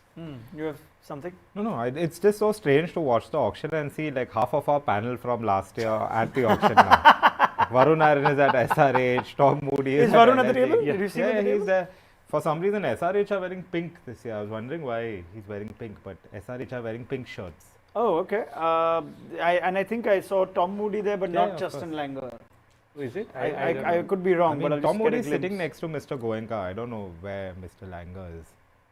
You have something? No, it's just so strange to watch the auction and see like half of our panel from last year at the auction now. Varun Aaron is at SRH, Tom Moody is Varun at the table? Yeah. Did you see yeah, him he's there. For some reason, SRH are wearing pink this year. I was wondering why he's wearing pink, but SRH are wearing pink shirts. Oh, okay. I think I saw Tom Moody there, but not Justin Langer. Is it? I could be wrong, but I'll Tom just Moody get is a sitting glimpse. next to Mr. Goenka. I don't know where Mr. Langer is.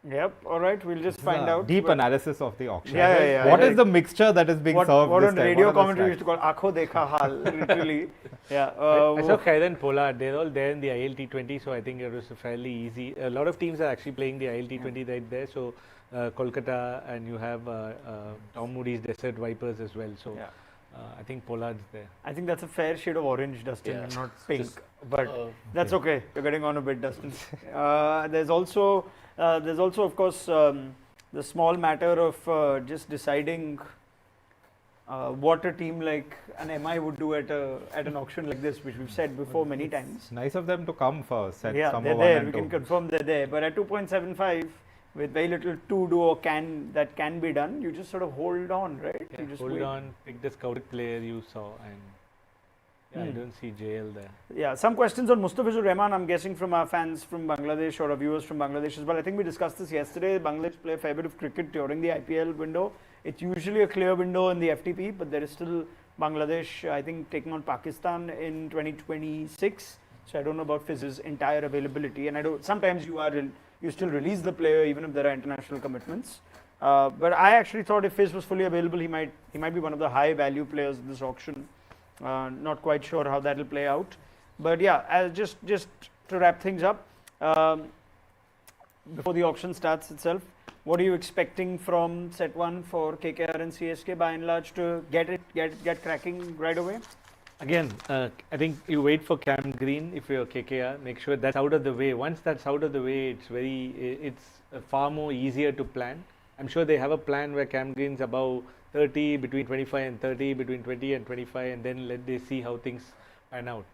Yep. All right. We'll just find out. Deep analysis of the auction. Yeah. What is the mixture that is being served what this on time? radio commentary used to call Aakho Dekha Hal, literally. Yeah. I saw Khairan Pollard. They're all there in the ILT20, so I think it was fairly easy. A lot of teams are actually playing the ILT20 right there. So Kolkata, and you have Tom Moody's Desert Vipers as well. So I think Pollard's there. I think that's a fair shade of orange, Dustin, and not pink. But that's okay. You're getting on a bit, Dustin. There's also, of course, the small matter of just deciding what a team like an MI would do at an auction like this, which we've said before many times. It's nice of them to come first. At Yeah, number they're one there. and We two. can confirm they're there. But at 2.75, with very little to do or that can be done, you just sort of hold on, right? Yeah, you just hold wait. on, pick the scouted player you saw, and I don't see JL there. Yeah, some questions on Mustafizur Rahman, I'm guessing from our fans from Bangladesh or our viewers from Bangladesh as well. I think we discussed this yesterday. Bangladesh play a fair bit of cricket during the IPL window. It's usually a clear window in the FTP, but there is still Bangladesh, I think, taking on Pakistan in 2026. So I don't know about Fizz's entire availability. And I don't. Sometimes you still release the player even if there are international commitments. But I actually thought if Fizz was fully available, he might be one of the high value players in this auction. Not quite sure how that will play out. But yeah, just to wrap things up, before the auction starts itself, what are you expecting from set 1 for KKR and CSK by and large to get cracking right away? Again, I think you wait for Cam Green if you're KKR. Make sure that's out of the way. Once that's out of the way, it's far more easier to plan. I'm sure they have a plan where Cam Green's above 30, between 25 and 30, between 20 and 25, and then let they see how things pan out.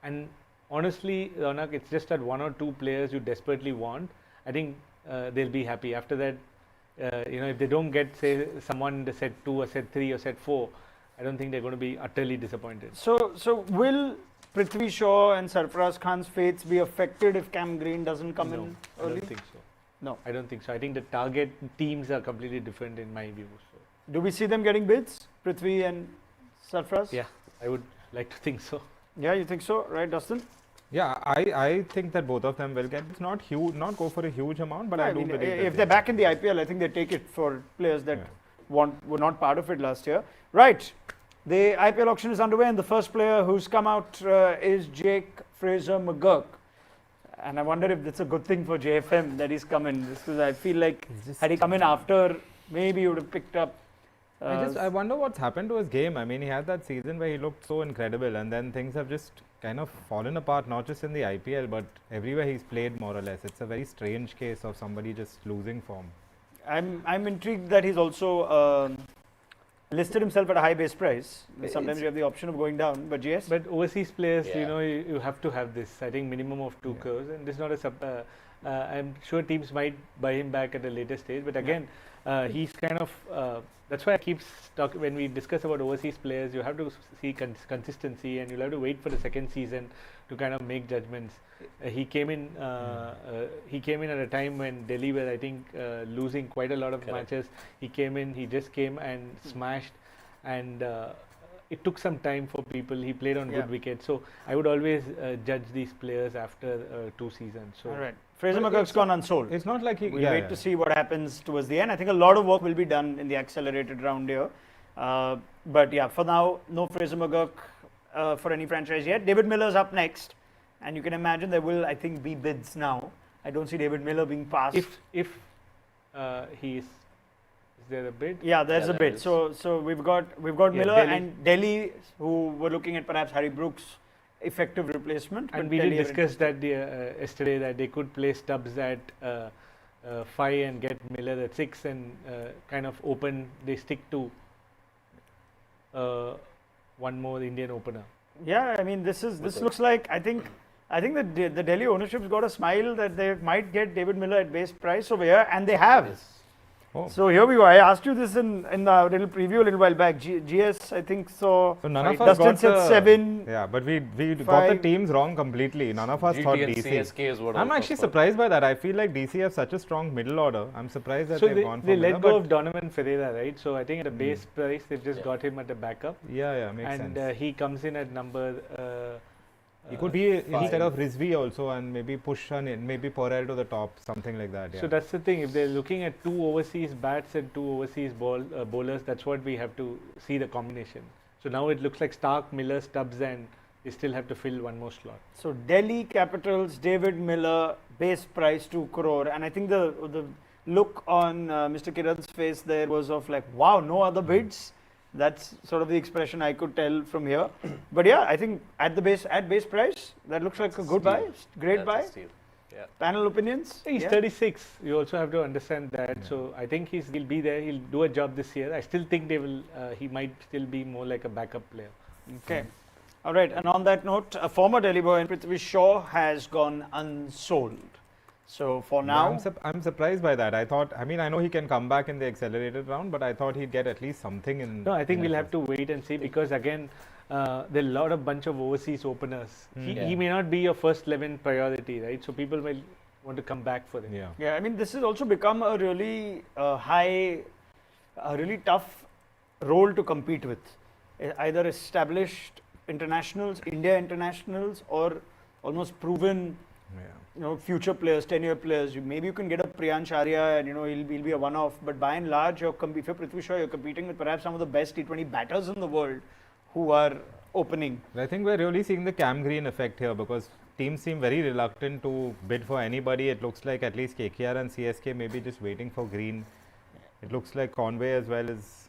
And honestly, Ronak, it's just that one or two players you desperately want. I think they'll be happy. After that, if they don't get, say, someone in the set 2 or set 3 or set 4, I don't think they're going to be utterly disappointed. So will Prithvi Shaw and Sarfaraz Khan's fates be affected if Cam Green doesn't come in early? I don't think so. No. I don't think so. I think the target teams are completely different in my view. So. Do we see them getting bids, Prithvi and Sarfaraz? Yeah, I would like to think so. Yeah, you think so, right, Dustin? Yeah, I think that both of them will get. It's not huge, not go for a huge amount, but I do believe if they're back in the IPL, I think they take it for players that were not part of it last year. Right, the IPL auction is underway, and the first player who's come out is Jake Fraser McGurk. And I wonder if that's a good thing for JFM that he's come in, because I feel like had he come in after, maybe he would have picked up. I wonder what's happened to his game. I mean, he had that season where he looked so incredible, and then things have just kind of fallen apart, not just in the IPL, but everywhere he's played, more or less. It's a very strange case of somebody just losing form. I'm intrigued that he's also listed himself at a high base price. Sometimes you have the option of going down, but yes. But overseas players, you have to have this. I think minimum of 2 crores, and this is not a I'm sure teams might buy him back at a later stage. But again, he's kind of. That's why I keep stuck when we discuss about overseas players. You have to see consistency, and you'll have to wait for the second season to kind of make judgments. He came in. He came in at a time when Delhi were, I think, losing quite a lot of matches. He came in. He just came and smashed, and it took some time for people. He played on Yeah. good wickets. So I would always judge these players after 2 seasons. So All right. Fraser But McGurk's it's gone unsold. It's not like he. We'll yeah, wait yeah. to see what happens towards the end. I think a lot of work will be done in the accelerated round here. But yeah, for now, no Fraser McGurk for any franchise yet. David Miller's up next. And you can imagine there will, I think, be bids now. I don't see David Miller being passed. if he is there a bid? Yeah, there's Yeah, a there bid. is. So we've got Yeah, Miller Delhi. and Delhi, who were looking at perhaps Harry Brooks' effective replacement. And but we Delhi did are discuss that yesterday, that they could play Stubbs at 5 and get Miller at 6 and kind of open. They stick to one more Indian opener. Yeah, I mean, this looks like, I think that the Delhi ownership's got a smile that they might get David Miller at base price over here, and they have. Yes. Oh. So here we go. I asked you this in the little preview a little while back. GS, I think so. So none of us Dustin got said the, 7. Yeah, but we got the five. teams wrong completely. None of us thought GT and DC. CSK is what I I'm was actually for. surprised by that. I feel like DC have such a strong middle order. I'm surprised that So they've gone for they Miller, let go but of Donovan Ferreira, right? So I think at a base price, they've just Yeah. got him at the backup. yeah, makes And sense. he comes in at number. He could be 5. instead of Rizvi also, and maybe push on in, maybe Porel to the top, something like that. Yeah. So that's the thing. If they're looking at 2 overseas bats and 2 overseas bowlers, that's what we have to see the combination. So now it looks like Stark, Miller, Stubbs, and they still have to fill one more slot. So Delhi Capitals, David Miller, base price 2 crore. And I think the look on Mr. Kiran's face there was of like, wow, no other bids. That's sort of the expression I could tell from here. But yeah, I think at base price, that looks like a good buy. Great That's a buy. steal. Yeah. Panel opinions? He's Yeah. 36. You also have to understand that. So I think he'll be there. He'll do a job this year. I still think they will. He might still be more like a backup player. Okay. All right. And on that note, a former Delhi boy, Prithvi Shaw, has gone unsold. So for Yeah, now, I'm surprised by that. I mean, I know he can come back in the accelerated round, but I thought he'd get at least something in. No, I think in we'll the have to wait and see, because again, there are a lot of bunch of overseas openers. Yeah. He may not be your first 11 priority, right? So people will want to come back for him. Yeah. yeah, I mean, this has also become a really a really tough role to compete with. Either established internationals, India internationals, or almost proven, Yeah. future players, 10-year players. Maybe you can get a Priyansh Arya and, he'll be a one-off. But by and large, if you're Prithvi Shaw, you're competing with perhaps some of the best T20 batters in the world who are opening. I think we're really seeing the Cam Green effect here, because teams seem very reluctant to bid for anybody. It looks like at least KKR and CSK may be just waiting for Green. It looks like Conway as well is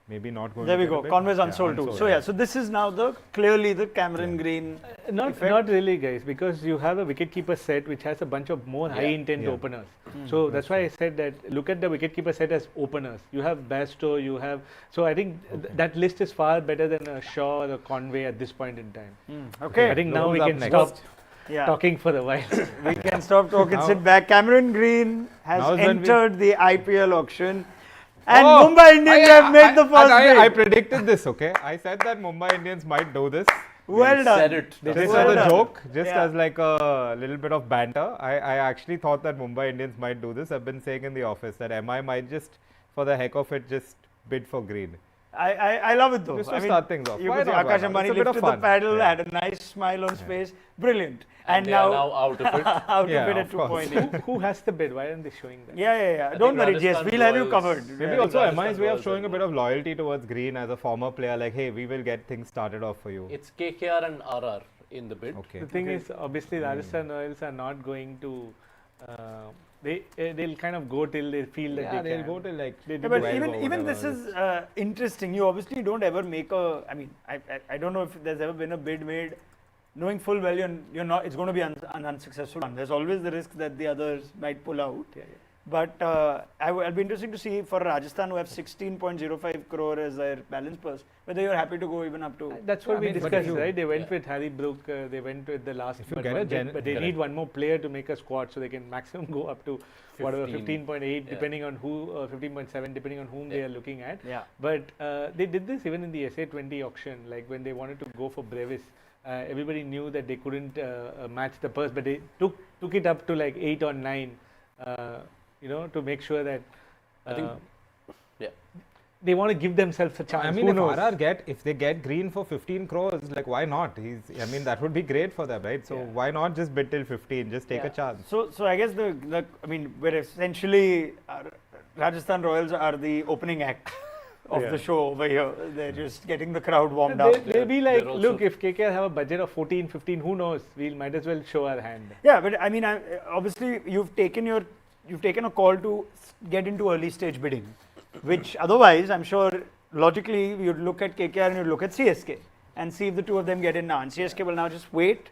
maybe not going There to we get a go. bid. Conway's Yeah, unsold too. unsold, So yeah, so this is now clearly the Cameron Green. Not Effect? really, guys, because you have a wicketkeeper set which has a bunch of more high intent Yeah. openers. So that's why I said that look at the wicketkeeper set as openers. You have Bairstow, you have. So I think that list is far better than a Shaw or a Conway at this point in time. Okay. I think now Who's we up can next? stop Yeah. talking for a while. We can stop talking, Now- sit back. Cameron Green has Now is when we- entered the IPL auction. And Oh, Mumbai Indians have made the first I bid. predicted this, okay? I said that Mumbai Indians might do this. Well done. Said it. They Just Well as a done. joke, just Yeah. as like a little bit of banter, I actually thought that Mumbai Indians might do this. I've been saying in the office that MI might just, for the heck of it, just bid for Green. I love it though. Just I to mean, start things off. You Why could see not? Why Akash not? Ambani It's a bit of lifted the fun. paddle, Yeah. had a nice smile on his face. Brilliant. And they are now out of it. out Yeah, of it at of course. 2.8. Who has the bid? Why aren't they showing that? Yeah. I Don't think worry, JS. Rajasthan We'll have you Royals- covered. Maybe Yeah. also Rajasthan MI's way of Royals showing a and bit of loyalty towards Green as a former player, like, hey, we will get things started off for you. It's KKR and RR in the bid. Okay. The thing is, obviously, Rajasthan Royals are not going to. They'll kind of go till they feel that Yeah, they they'll can. go to like. They Yeah, do but 12 even or even whatever this it is interesting. You obviously don't ever make a. I mean, I don't know if there's ever been a bid made, knowing full well you're not. It's going to be an unsuccessful one. There's always the risk that the others might pull out. Yeah. But I'll be interesting to see for Rajasthan, who have 16.05 crore as their balance purse, whether you're happy to go even up to. That's what Yeah, I we mean, but if discussed, you- right? They went Yeah. with Harry Brook. They went with the last. If you but get one a bid, but they correct. need one more player to make a squad, so they can maximum go up to whatever 15. 15.8, Yeah. depending on who, 15.7, depending on whom they Yeah. are looking at. Yeah. But they did this even in the SA20 auction, like when they wanted to go for Brevis. Everybody knew that they couldn't match the purse, but they took it up to like 8 or 9, to make sure that. I think- yeah. they want to give themselves a chance. I mean, Who if knows? if they get Green for 15 crores, like why not? I mean, that would be great for them, right? So why not just bid till 15? Just take a chance. So I guess I mean, we're essentially Rajasthan Royals are the opening act of the show over here. They're just getting the crowd warmed up. They'll be like, look, if KKR have a budget of 14, 15, who knows? We might as well show our hand. Yeah, but I mean, obviously you've taken a call to get into early stage bidding, which otherwise I'm sure logically you'd look at KKR and you'd look at CSK and see if the two of them get in now. And CSK will now just wait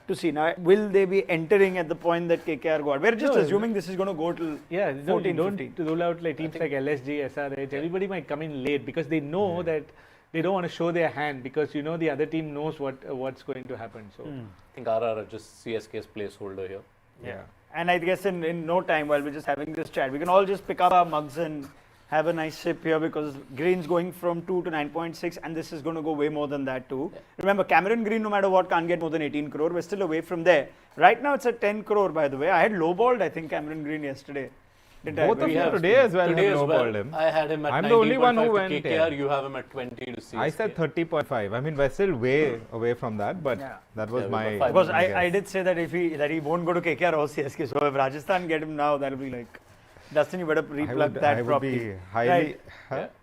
to see. Now, will they be entering at the point that KKR got? We're just assuming this is going to go till 14, don't 15. rule out like teams like LSG, SRH. Everybody might come in late because they know that they don't want to show their hand because the other team knows what's going to happen. So I think RR are just CSK's placeholder here. Yeah. And I guess in no time, while we're just having this chat, we can all just pick up our mugs and have a nice sip here because Green's going from 2 to 9.6 and this is going to go way more than that too. Yeah. Remember, Cameron Green, no matter what, can't get more than 18 crore. We're still away from there. Right now, it's at 10 crore, by the way. I had lowballed, I think, Cameron Green yesterday. Both of you today as well today have as lowballed well. him. I had him at I'm the only one who 19.5 went to KKR. You have him at 20 to CSK. I said 30.5. I mean, we're still way away from that, but that was my... Because I did say that he won't go to KKR or CSK. So if Rajasthan get him now, that'll be like... Dustin, you better replug that properly. Right.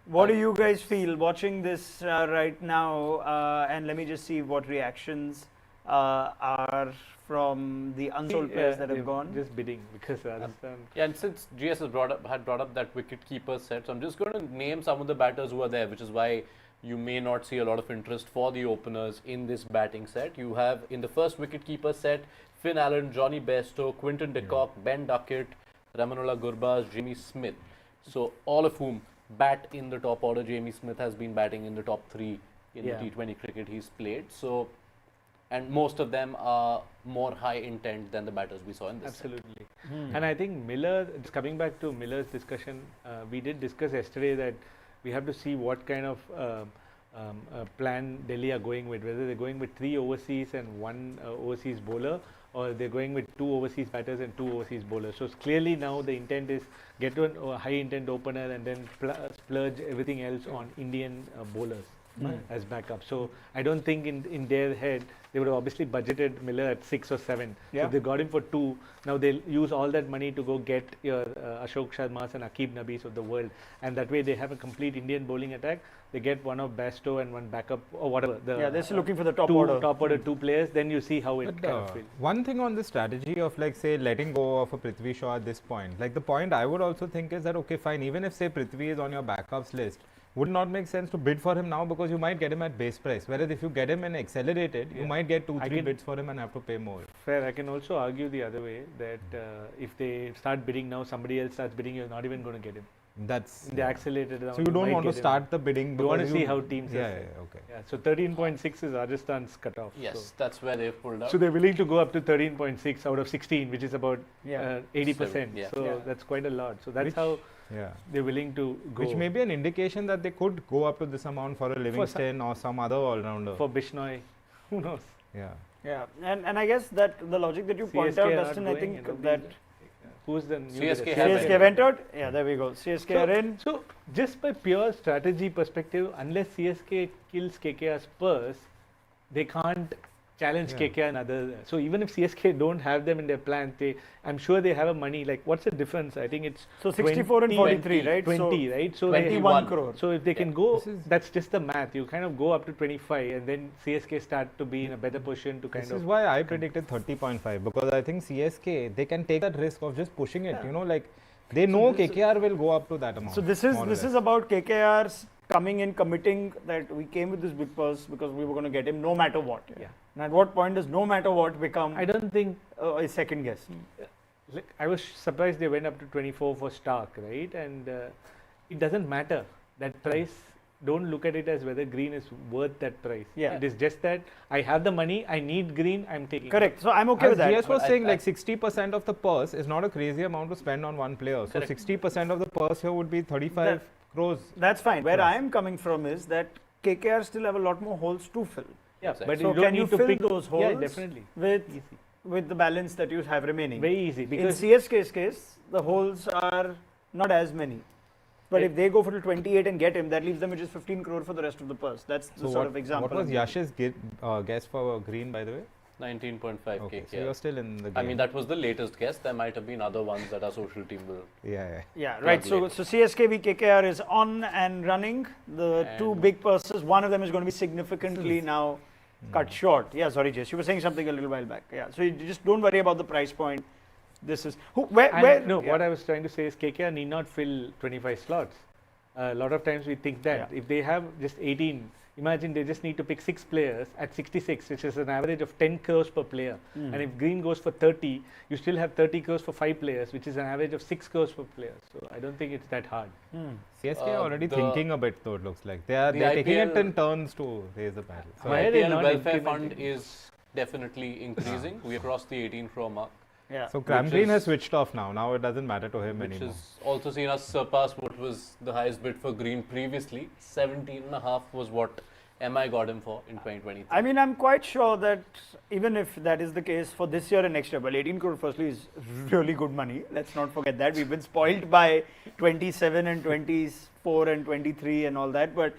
What do you guys feel watching this right now? And let me just see what reactions are from the unsold players that have gone. Just bidding because Rajasthan. And since GS has brought up that wicket keeper set, so I'm just going to name some of the batters who are there, which is why you may not see a lot of interest for the openers in this batting set. You have in the first wicket keeper set, Finn Allen, Johnny Bairstow, Quinton de Kock, Ben Duckett, Ramanullah Gurbaz, Jamie Smith. So all of whom bat in the top order. Jamie Smith has been batting in the top 3 in the T20 cricket he's played. So, and most of them are more high intent than the batters we saw in this. Absolutely. And I think Miller, just coming back to Miller's discussion, we did discuss yesterday that we have to see what kind of plan Delhi are going with, whether they're going with 3 overseas and 1 overseas bowler, or they're going with 2 overseas batters and 2 overseas bowlers. So clearly now the intent is get to a high intent opener and then splurge everything else on Indian bowlers as backup. So I don't think in their head they would have obviously budgeted Miller at 6 or 7. So if they got him for 2, now they'll use all that money to go get your Ashok Sharmas and Aqib Nabis of the world, and that way they have a complete Indian bowling attack. They get one of Bairstow and 1 backup or whatever. They're still looking for the top order. 2 players. Then you see how it kind of feels. One thing on the strategy of like say letting go of a Prithvi Shaw at this point, like the point I would also think is that okay fine, even if say Prithvi is on your backups list, would not make sense to bid for him now because you might get him at base price. Whereas if you get him in accelerated, you might get 2-3 bids for him and have to pay more. Fair. I can also argue the other way that if they start bidding now, somebody else starts bidding, you're not even going to get him. That's in the accelerated round. So you don't want to start the bidding. You want to see how teams. Okay. Yeah. So 13.6 is Rajasthan's cutoff. Yes, so that's where they've pulled out. So they're willing to go up to 13.6 out of 16, which is about 80%. So that's quite a lot. So that's how they're willing to go. Which may be an indication that they could go up to this amount for a Livingston or some other all-rounder. For Bishnoi, who knows? Yeah, and I guess that the logic that you point out, Dustin, I think that... Who's the new CSK have entered? Yeah, there we go. CSK are in. So, just by pure strategy perspective, unless CSK kills KKR's purse, they can't challenge KKR and others. So, even if CSK don't have them in their plan, I'm sure they have a money. Like, what's the difference? I think it's 64 and 43, right? 20, right? So 21 crore. So, if they can go, that's just the math. You kind of go up to 25 and then CSK start to be in a better position to This is why I predicted 30.5 because I think CSK, they can take that risk of just pushing it. You know, like they know KKR will go up to that amount. So, this is about KKR's coming in, committing that we came with this big purse because we were going to get him no matter what. And at what point does no matter what become? I don't think a second guess. Like, I was surprised they went up to 24 for Stark, right? And it doesn't matter that price. Don't look at it as whether Green is worth that price. It is just that I have the money, I need Green, I'm taking. Correct. So I'm okay with that. GS was saying like 60% of the purse is not a crazy amount to spend on one player. So 60% of the purse here would be 35 crores. That's fine. Where I am coming from is that KKR still have a lot more holes to fill. But so can you fill those holes? Yeah, definitely. With the balance that you have remaining. Very easy. Because in CSK's case, the holes are not as many. But if they go for the 28 and get him, that leaves them with just 15 crore for the rest of the purse. That's the So sort of example. what was Yash's guess for Green, by the way? 19.5 Okay, KKR. so you're still in the game. I mean, that was the latest guess. There might have been other ones that our social team will. Yeah, right. So CSK v KKR is on and running. The two big purses, one of them is going to be significantly now cut short. Yeah, sorry, Jess, you were saying something a little while back. Yeah, so you just don't worry about the price point. This is what I was trying to say is KKR need not fill 25 slots. A lot of times we think that if they have just 18, imagine they just need to pick 6 players at 66, which is an average of 10 crores per player. And if Green goes for 30, you still have 30 crores for 5 players, which is an average of 6 crores per player. So I don't think it's that hard. CSK are already thinking a bit, though, it looks like. They're taking it in turns to raise the battle. So IPL welfare fund is definitely increasing. We crossed the 18 crore mark. Yeah. So Green has switched off now. Now it doesn't matter to him anymore. Which has also seen us surpass what was the highest bid for Green previously. 17.5 was what MI got him for in 2023. I mean, I'm quite sure that even if that is the case for this year and next year, well, 18 crore firstly is really good money. Let's not forget that. We've been spoiled by 27 and 24 and 23 and all that. But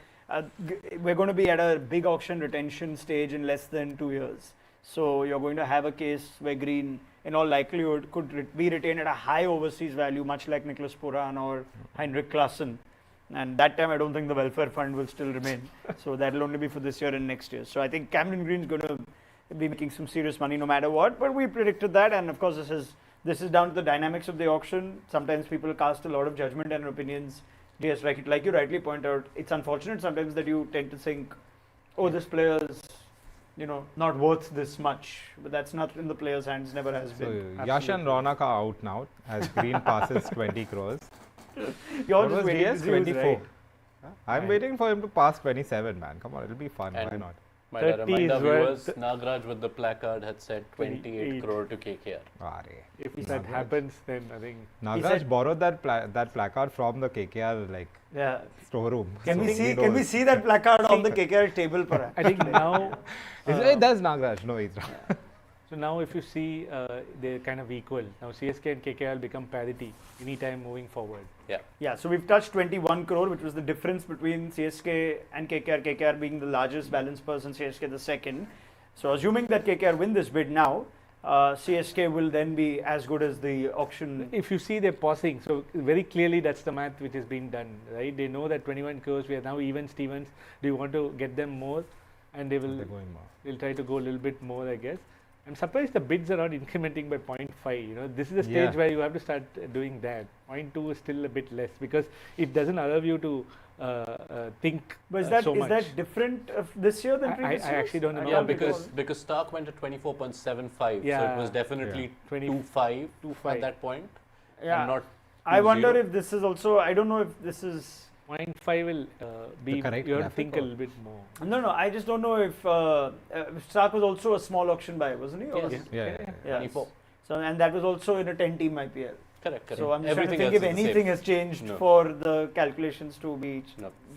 we're going to be at a big auction retention stage in less than 2 years. So you're going to have a case where Green, in all likelihood, could be retained at a high overseas value, much like Nicholas Puran or Heinrich Klaassen. And that time, I don't think the welfare fund will still remain. So that will only be for this year and next year. So I think Cameron Green is going to be making some serious money no matter what. But we predicted that, and of course, this is down to the dynamics of the auction. Sometimes people cast a lot of judgment and opinions. Yes, like you rightly point out, it's unfortunate sometimes that you tend to think, oh, this player is, not worth this much. But that's not in the player's hands, never has been. So Yash and Ronak are out now as Green passes 20 crores. You're what just was waiting DS? to see who's 24. right. I'm waiting for him to pass 27, man. Come on, it'll be fun. And Why not? Might I 30 remind our is where viewers, Nagraj with the placard had said 28 crore to KKR. If that happens, then I think Nagraj borrowed that placard from the KKR storeroom. Can we see that placard on the KKR table, perhaps? I think now That's Nagraj. No, he's not. So now if you see, they're kind of equal. Now CSK and KKR will become parity anytime moving forward. Yeah, so we've touched 21 crore, which was the difference between CSK and KKR, KKR being the largest balance person, CSK the second. So assuming that KKR win this bid now, CSK will then be as good as the auction. If you see they're pausing, so very clearly that's the math which is being done, right? They know that 21 crores, we are now even Stevens. Do you want to get them more? And they'll try to go a little bit more, I guess. I'm surprised the bids are not incrementing by 0.5. This is the stage where you have to start doing that. 0.2 is still a bit less because it doesn't allow you to think but is that so much. Is that different this year than previous years? I actually don't know. Yeah, because Stark went to 24.75, so it was definitely 2.5 at that point. Yeah, not I wonder if this is also, I don't know if this is 0.5 will be, you have to think a little bit more. No, I just don't know if Stark was also a small auction buy, wasn't he? Or Yeah. 24. So, and that was also in a 10-team IPL. Correct. So I'm just trying to think if anything has changed for the calculations to be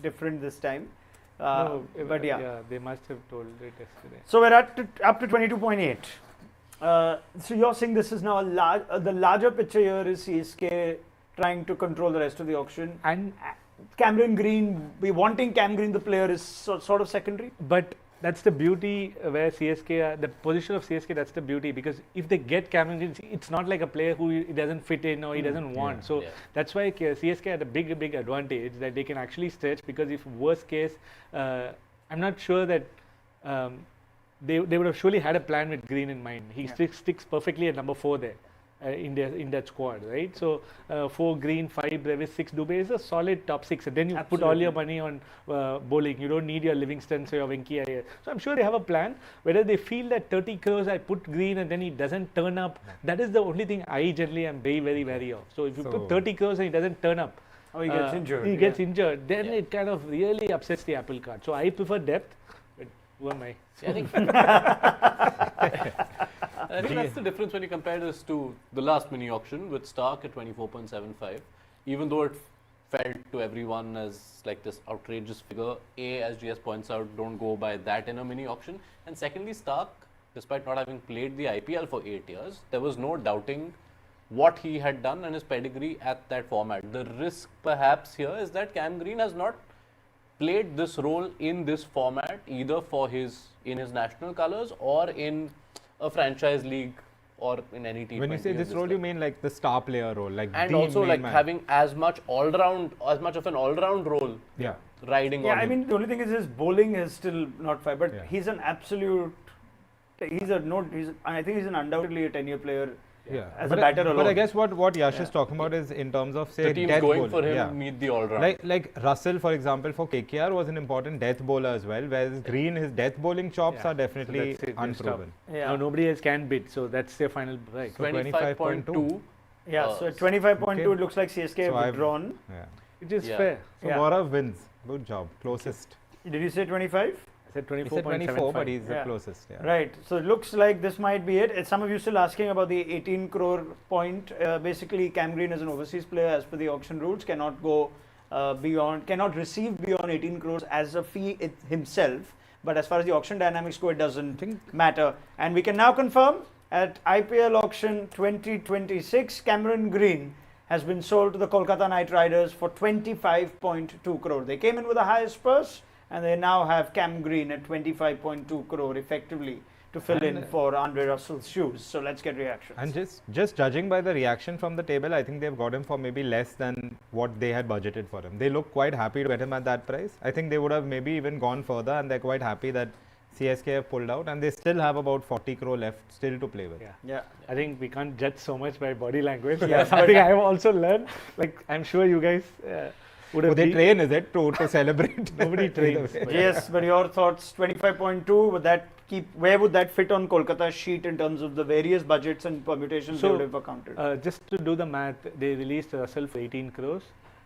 different this time. But they must have told it yesterday. So we're up to 22.8. So you're saying this is now the larger picture here is CSK trying to control the rest of the auction, and Cameron Green, wanting Cam Green the player is sort of secondary. But that's the beauty where CSK, the position of CSK, that's the beauty, because if they get Cameron Green, it's not like a player who he doesn't fit in or he doesn't want. So that's why CSK had a big advantage that they can actually stretch, because if worst case, I'm not sure that they would have surely had a plan with Green in mind. He sticks perfectly at number 4 there. In that squad, right? So 4 Green, 5 Brevis, 6 Dubey is a solid top 6, and then you put all your money on bowling. You don't need your Livingston, so your Venki Iyer. So I'm sure they have a plan. Whether they feel that 30 crores I put Green and then he doesn't turn up, that is the only thing I generally am very, very wary of. So if you put 30 crores and he doesn't turn up, he gets injured. He gets injured. Then it kind of really upsets the apple cart. So I prefer depth. But who am I? I think that's the difference when you compare this to the last mini auction with Stark at 24.75. Even though it felt to everyone as like this outrageous figure, as GS points out, don't go by that in a mini auction. And secondly, Stark, despite not having played the IPL for 8 years, there was no doubting what he had done and his pedigree at that format. The risk perhaps here is that Cam Green has not played this role in this format either in his national colours or in a franchise league or in any T20. When you say this role, you mean like the star player role, like and the also main like man. having as much of an all-round role Yeah. riding Yeah, on I him. mean, the only thing is his bowling is still not fine, but Yeah. he's an absolute. I think he's an undoubtedly a 10-year player. Yeah. As a batter But I alone. guess what Yash Yeah. is talking about is in terms of say The team's death going bowling. for him Yeah. need the all-round. Like Russell, for example, for KKR was an important death bowler as well, whereas Green, his death bowling chops Yeah. are definitely So that's it, they unproven. Yeah. Now nobody else can bid, so that's their final price. So 25.2. Yeah, so at 25.2, Okay. it looks like CSK So have I've- withdrawn. Yeah. It is Yeah. fair. So Yeah. Gaurav wins. Good job. Closest. Did you say 25? I said He said 24, but 24.75. he's the Yeah. closest. Yeah. Right. So it looks like this might be it. Some of you still asking about the 18 crore point. Basically, Cam Green as an overseas player, as per the auction rules, cannot go cannot receive beyond 18 crores as a fee himself. But as far as the auction dynamics go, it doesn't matter. And we can now confirm at IPL auction 2026, Cameron Green has been sold to the Kolkata Knight Riders for 25.2 crore. They came in with the highest purse, and they now have Cam Green at 25.2 crore effectively to fill in for Andre Russell's shoes. So let's get reactions. And just judging by the reaction from the table, I think they've got him for maybe less than what they had budgeted for him. They look quite happy to get him at that price. I think they would have maybe even gone further, and they're quite happy that CSK have pulled out, and they still have about 40 crore left still to play with. Yeah. Yeah. I think we can't judge so much by body language. Yeah, That's something I have also learned. Like, I'm sure you guys would have Would they been- train, is it, to celebrate? Nobody Either trains. way. But Yes, but your thoughts, 25.2, where would that fit on Kolkata's sheet in terms of the various budgets and permutations they So, would have accounted? just to do the math, they released Russell for 18 crores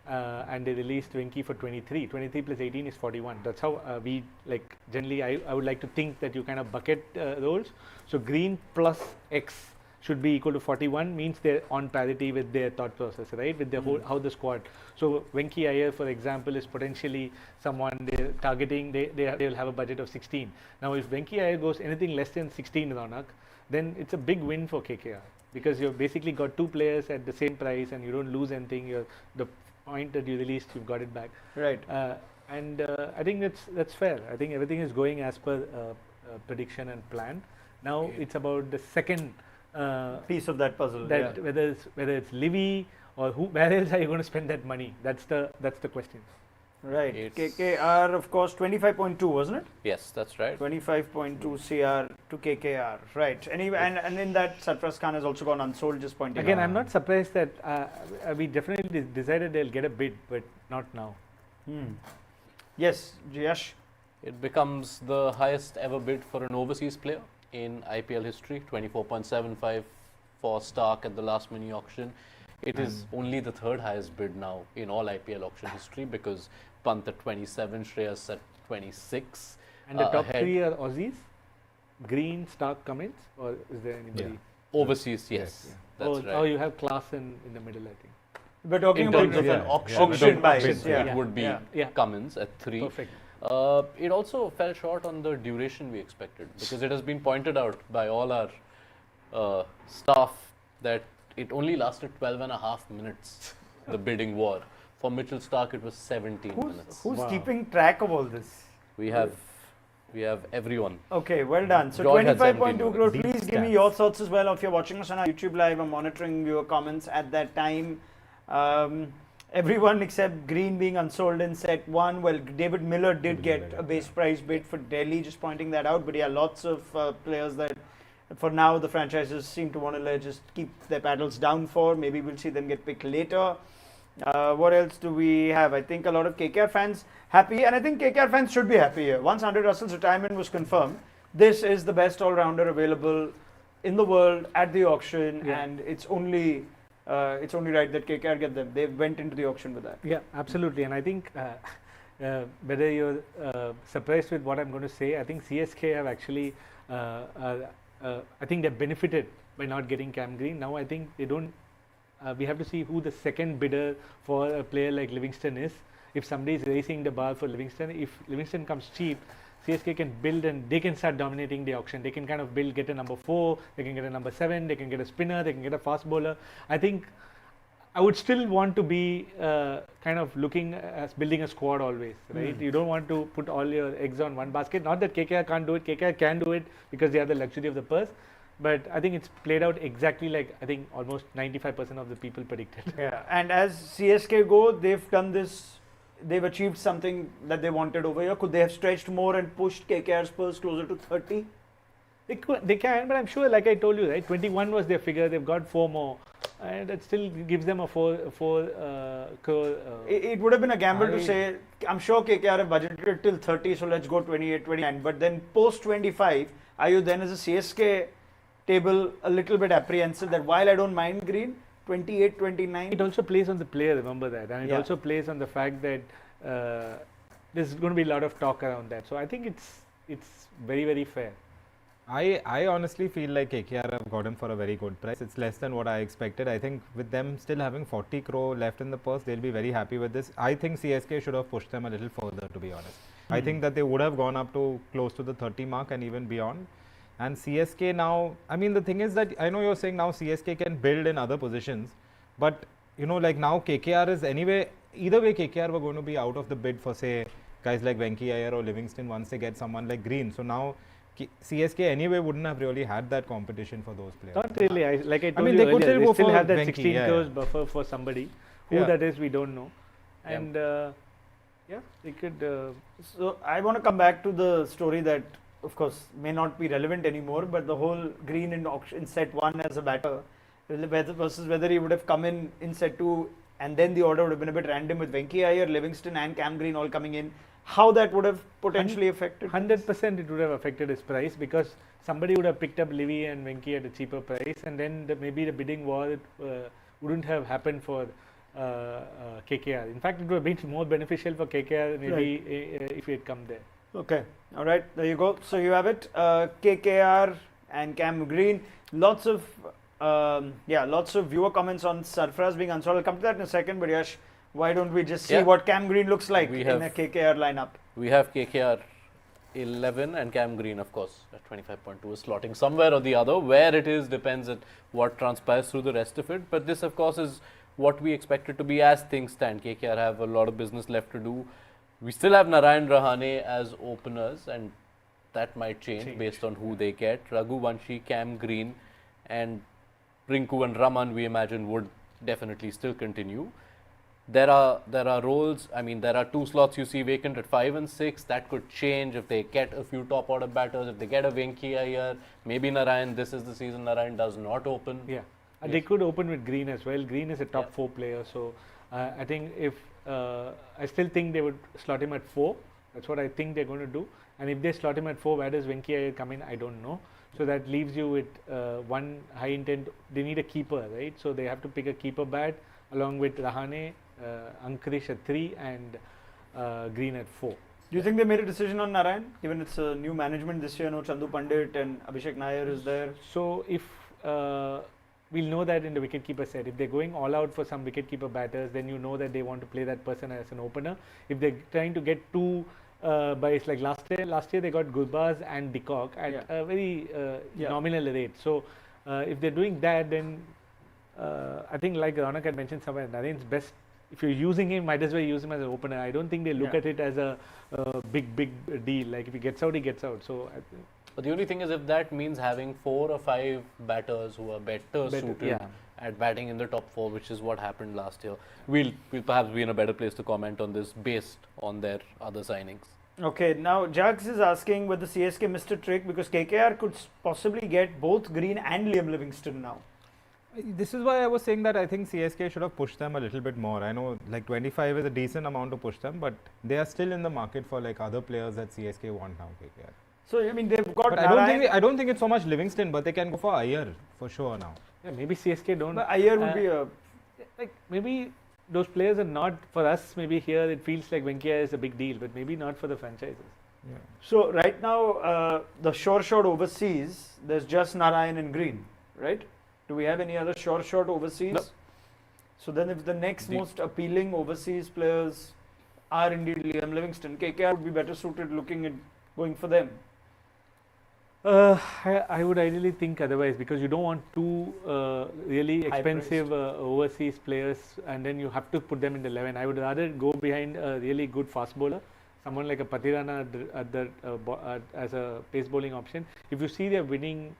and they released Venki for 23. 23 plus 18 is 41. That's how we, like, generally I would like to think that you kind of bucket those. So Green plus X should be equal to 41, means they're on parity with their thought process, right? With the whole, how the squad. So Venki Iyer, for example, is potentially someone they're targeting, they'll have a budget of 16. Now if Venki Iyer goes anything less than 16, Ronak, then it's a big win for KKR, because you've basically got two players at the same price and you don't lose anything. The point that you released, you've got it back. Right. And I think that's fair. I think everything is going as per prediction and plan. Now it's about the second Piece of that puzzle. that yeah. whether it's Livy or where else are you going to spend that money? That's the question. Right. It's- KKR, of course, 25.2, wasn't it? Yes, that's right. 25.2 CR to KKR. Right. Anyway, and in that, Sarfraz Khan has also gone unsold, just pointing Again, out. I'm not surprised that we definitely decided they'll get a bid, but not now. Yes, Yash. It becomes the highest ever bid for an overseas player in IPL history, 24.75 for Stark at the last mini auction. It is only the third highest bid now in all IPL auction history, because Pant at 27, Shreyas at 26. And the top ahead. three are Aussies, Green, Stark, Cummins, or is there anybody? Overseas, yes. That's right. Oh, you have Class in the middle, I think. We're talking In about terms of an auction, auction buys. bids, Yeah. it would be Yeah. Cummins at 3. Perfect. It also fell short on the duration we expected, because it has been pointed out by all our staff that it only lasted 12 and a half minutes, the bidding war. For Mitchell Stark, it was 17 minutes. Who's Wow. keeping track of all this? We have everyone. Okay, well done. So George had 25.2 crore. 17 Please give me stats. your thoughts as well. If you're watching us on our YouTube live, I'm monitoring your comments at that time. Everyone except Green being unsold in set 1. Well, David Miller did get a base price bid for Delhi, just pointing that out. But yeah, lots of players that for now the franchises seem to want to just keep their paddles down for. Maybe we'll see them get picked later. What else do we have? I think a lot of KKR fans happy, and I think KKR fans should be happy here. Once Andre Russell's retirement was confirmed, this is the best all-rounder available in the world at the auction, Yeah. and it's only right that KKR get them. They went into the auction with that. Yeah, absolutely. And I think whether you're surprised with what I'm going to say, I think CSK have actually, I think they've benefited by not getting Cam Green. Now I think they don't. We have to see who the second bidder for a player like Livingston is. if somebody is raising the bar for Livingston, if Livingston comes cheap, CSK can build and they can start dominating the auction. They can kind of build, get a number 4, they can get a number 7, they can get a spinner, they can get a fast bowler. I think I would still want to be kind of looking as building a squad always, right? You don't want to put all your eggs on one basket. Not that KKR can't do it. KKR can do it because they have the luxury of the purse. But I think it's played out exactly like I think almost 95% of the people predicted. Yeah, and as CSK go, they've done this. They've achieved something that they wanted over here. Could they have stretched more and pushed KKR's purse closer to 30? They can, but I'm sure, like I told you, right? 21 was their figure. They've got 4 more, and that still gives them a 4 crore. It would have been a gamble to say, I'm sure KKR have budgeted till 30, so let's go 28, 29. But then post 25, are you then as a CSK table a little bit apprehensive that while I don't mind green, 28, 29? It also plays on the player, remember that. And it also plays on the fact that there's going to be a lot of talk around that. So I think it's very, very fair. I honestly feel like KKR have got him for a very good price. It's less than what I expected. I think with them still having 40 crore left in the purse, they'll be very happy with this. I think CSK should have pushed them a little further, to be honest. I think that they would have gone up to close to the 30 mark and even beyond. And CSK now, I mean, the thing is that I know you're saying now CSK can build in other positions, but you know, like now KKR is anyway, either way KKR were going to be out of the bid for, say, guys like Venki Iyer or Livingston once they get someone like Green. So now CSK anyway wouldn't have really had that competition for those players. Not really. Like I told you they earlier, they still have that Venki, 16 crores buffer for somebody. Who that is, we don't know. And they could. So I want to come back to the story that, of course, may not be relevant anymore, but the whole Green in auction in set 1 as a batter versus whether he would have come in set 2 and then the order would have been a bit random with Venki Iyer, Livingston and Cam Green all coming in. How that would have potentially affected? 100% it would have affected his price because somebody would have picked up Livy and Venki at a cheaper price, and then maybe the bidding war wouldn't have happened for KKR. In fact, it would have been more beneficial for KKR maybe if he had come there. Okay, all right, there you go. So you have it, KKR and Cam Green. Lots of viewer comments on Sarfaraz being unsold. I'll come to that in a second, but Yash, why don't we just see what Cam Green looks like in a KKR lineup? We have KKR 11 and Cam Green, of course, at 25.2 is slotting somewhere or the other. Where it is depends on what transpires through the rest of it. But this, of course, is what we expect it to be as things stand. KKR have a lot of business left to do. We still have Narayan Rahane as openers, and that might change based on who they get. Raghuvanshi, Cam Green, and Rinku and Raman, we imagine, would definitely still continue. There are roles, I mean, there are 2 slots you see vacant at 5 and 6. That could change if they get a few top order batters, if they get a Venki Iyer, maybe Narayan. This is the season Narayan does not open. Yeah, and they could open with Green as well. Green is a top 4 player, so I think if I still think they would slot him at 4. That's what I think they're going to do. And if they slot him at 4, where does Venki Iyer come in? I don't know. So that leaves you with one high intent. They need a keeper, right? So they have to pick a keeper bat along with Rahane, Ankrish at 3 and Green at 4. Do you think they made a decision on Narayan, given it's a new management this year? No, Chandu Pandit and Abhishek Nair is there. So if we'll know that in the wicketkeeper set. If they're going all out for some wicketkeeper batters, then you know that they want to play that person as an opener. If they're trying to get 2 buys like last year they got Gurbaz and Decock at a very nominal rate. So if they're doing that, then I think like Ronak had mentioned somewhere, Narayan's best. If you're using him, might as well use him as an opener. I don't think they look at it as a big deal. Like if he gets out, he gets out. So. But the only thing is, if that means having 4 or 5 batters who are better suited at batting in the top 4, which is what happened last year, we'll perhaps be in a better place to comment on this based on their other signings. Okay, now Jags is asking whether CSK missed a trick because KKR could possibly get both Green and Liam Livingston now. This is why I was saying that I think CSK should have pushed them a little bit more. I know like 25 is a decent amount to push them, but they are still in the market for like other players that CSK want now, KKR. So I mean they've got. But I don't think it's so much Livingston, but they can go for Iyer for sure now. Yeah, maybe CSK don't. But Iyer would be a like maybe those players are not for us. Maybe here it feels like Venki Iyer is a big deal, but maybe not for the franchises. Yeah. So right now the sure shot overseas, there's just Narayan and Green, right? Do we have any other sure shot overseas? No. So then if the next most appealing overseas players are indeed Liam Livingston. KKR would be better suited looking at going for them. I would ideally think otherwise, because you don't want two really expensive overseas players and then you have to put them in the 11. I would rather go behind a really good fast bowler, someone like a Patirana as a pace bowling option. If you see their winning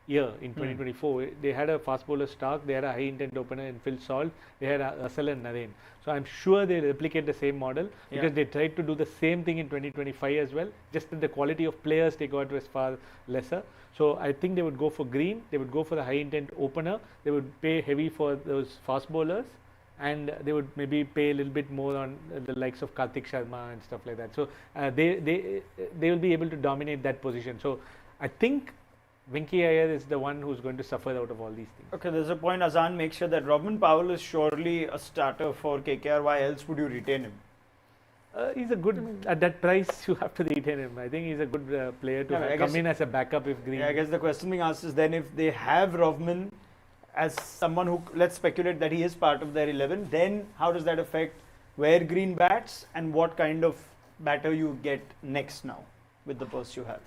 year in 2024, they had a fast bowler Stark, they had a high intent opener in Phil Salt, they had Russell and Narine. So I'm sure they replicate the same model, because they tried to do the same thing in 2025 as well, just that the quality of players they got was far lesser. So I think they would go for Green, they would go for the high intent opener, they would pay heavy for those fast bowlers, and they would maybe pay a little bit more on the likes of Karthik Sharma and stuff like that. So they will be able to dominate that position. So I think Venki Iyer is the one who's going to suffer out of all these things. Okay, there's a point Azan makes sure that Robin Powell is surely a starter for KKR. Why else would you retain him? He's a good, at that price you have to retain him. I think he's a good player to come in as a backup if Green. Yeah, I guess the question being asked is then if they have Rovman as someone who, let's speculate that he is part of their 11, then how does that affect where Green bats and what kind of batter you get next now with the purse you have?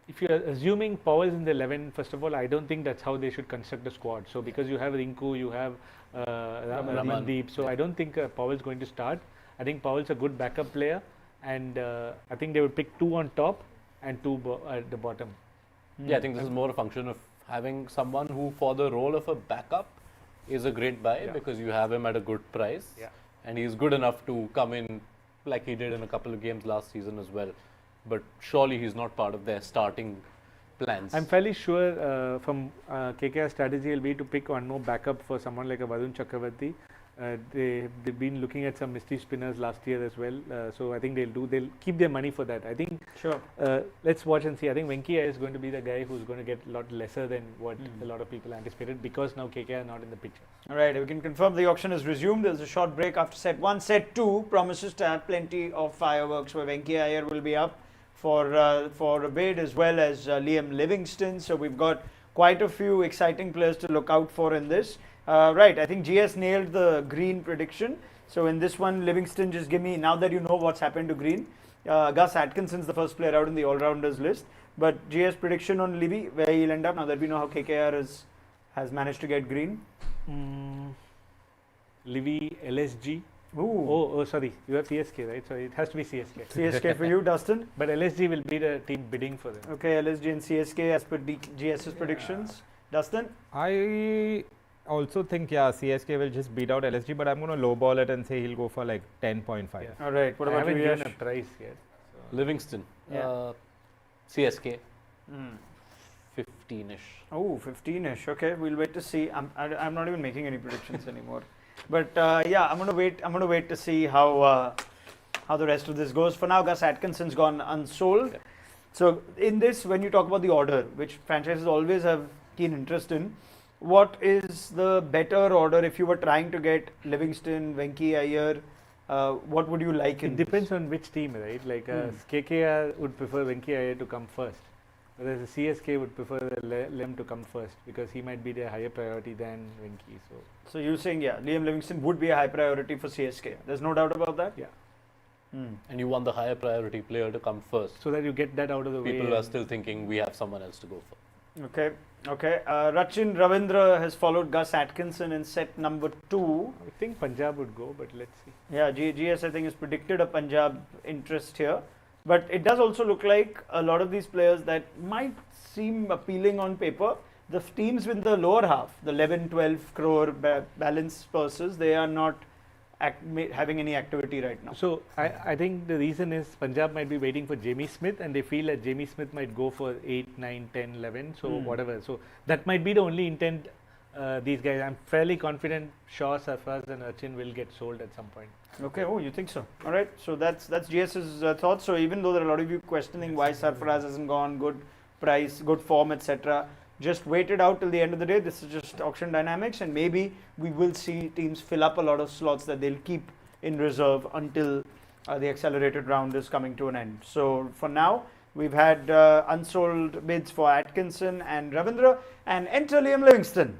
If you are assuming Powell's in the 11, first of all, I don't think that's how they should construct the squad. So because you have Rinku, you have Ramandeep, so I don't think Powell's going to start. I think Powell's a good backup player, and I think they would pick 2 on top and 2 at the bottom. Yeah, I think this is more a function of having someone who, for the role of a backup, is a great buy because you have him at a good price, and he's good enough to come in like he did in a couple of games last season as well. But surely he's not part of their starting plans. I'm fairly sure from KKR strategy will be to pick one more backup for someone like a Varun Chakravarti. They've been looking at some mystery spinners last year as well. So I think they'll keep their money for that. I think let's watch and see. I think Venki Iyer is going to be the guy who's going to get a lot lesser than what a lot of people anticipated, because now KKR are not in the picture. All right, we can confirm the auction is resumed. There's a short break after set 1. Set 2 promises to have plenty of fireworks where Venki Iyer will be up for a bid, as well as Liam Livingston. So we've got quite a few exciting players to look out for in this. Right, I think GS nailed the Green prediction. So in this one, Livingston, just give me, now that you know what's happened to Green, Gus Atkinson's the first player out in the all-rounders list. But GS prediction on Livy, where he'll end up, now that we know how KKR has managed to get Green. Livy, LSG. Ooh. Oh, sorry. You have CSK, right? So it has to be CSK. CSK for you, Dustin? But LSG will be the team bidding for them. Okay, LSG and CSK as per GS's predictions. Dustin? I also think, CSK will just beat out LSG, but I'm going to lowball it and say he'll go for like 10.5. Yeah. All right. What about you, I haven't given a Yash? price yet. So. Livingston, CSK, 15-ish. Oh, 15-ish. Okay, we'll wait to see. I'm not even making any predictions anymore. But I'm gonna wait. I'm gonna wait to see how the rest of this goes. For now, Gus Atkinson's gone unsold. Yep. So in this, when you talk about the order, which franchises always have keen interest in, what is the better order if you were trying to get Livingston, Venki Iyer? What would you like? It depends on which team, right? Like KKR would prefer Venki Iyer to come first, whereas the CSK would prefer Lem to come first, because he might be their higher priority than Venki. So you're saying, Liam Livingston would be a high priority for CSK. There's no doubt about that? Yeah. And you want the higher priority player to come first. So that you get that out of the way. People are still thinking we have someone else to go for. Okay. Rachin Ravindra has followed Gus Atkinson in set number 2. I think Punjab would go, but let's see. Yeah, GS I think has predicted a Punjab interest here. But it does also look like a lot of these players that might seem appealing on paper, the teams with the lower half, the 11, 12 crore balance purses, they are not having any activity right now. So I think the reason is Punjab might be waiting for Jamie Smith, and they feel that Jamie Smith might go for 8, 9, 10, 11, so whatever. So that might be the only intent. These guys, I'm fairly confident Shaw, Sarfraz and Rachin will get sold at some point. Okay, you think so? All right, so that's GS's thoughts. So even though there are a lot of you questioning why Sarfraz hasn't gone, good price, good form, etc., just wait it out till the end of the day. This is just auction dynamics, and maybe we will see teams fill up a lot of slots that they'll keep in reserve until the accelerated round is coming to an end. So for now, we've had unsold bids for Atkinson and Ravindra, and enter Liam Livingston.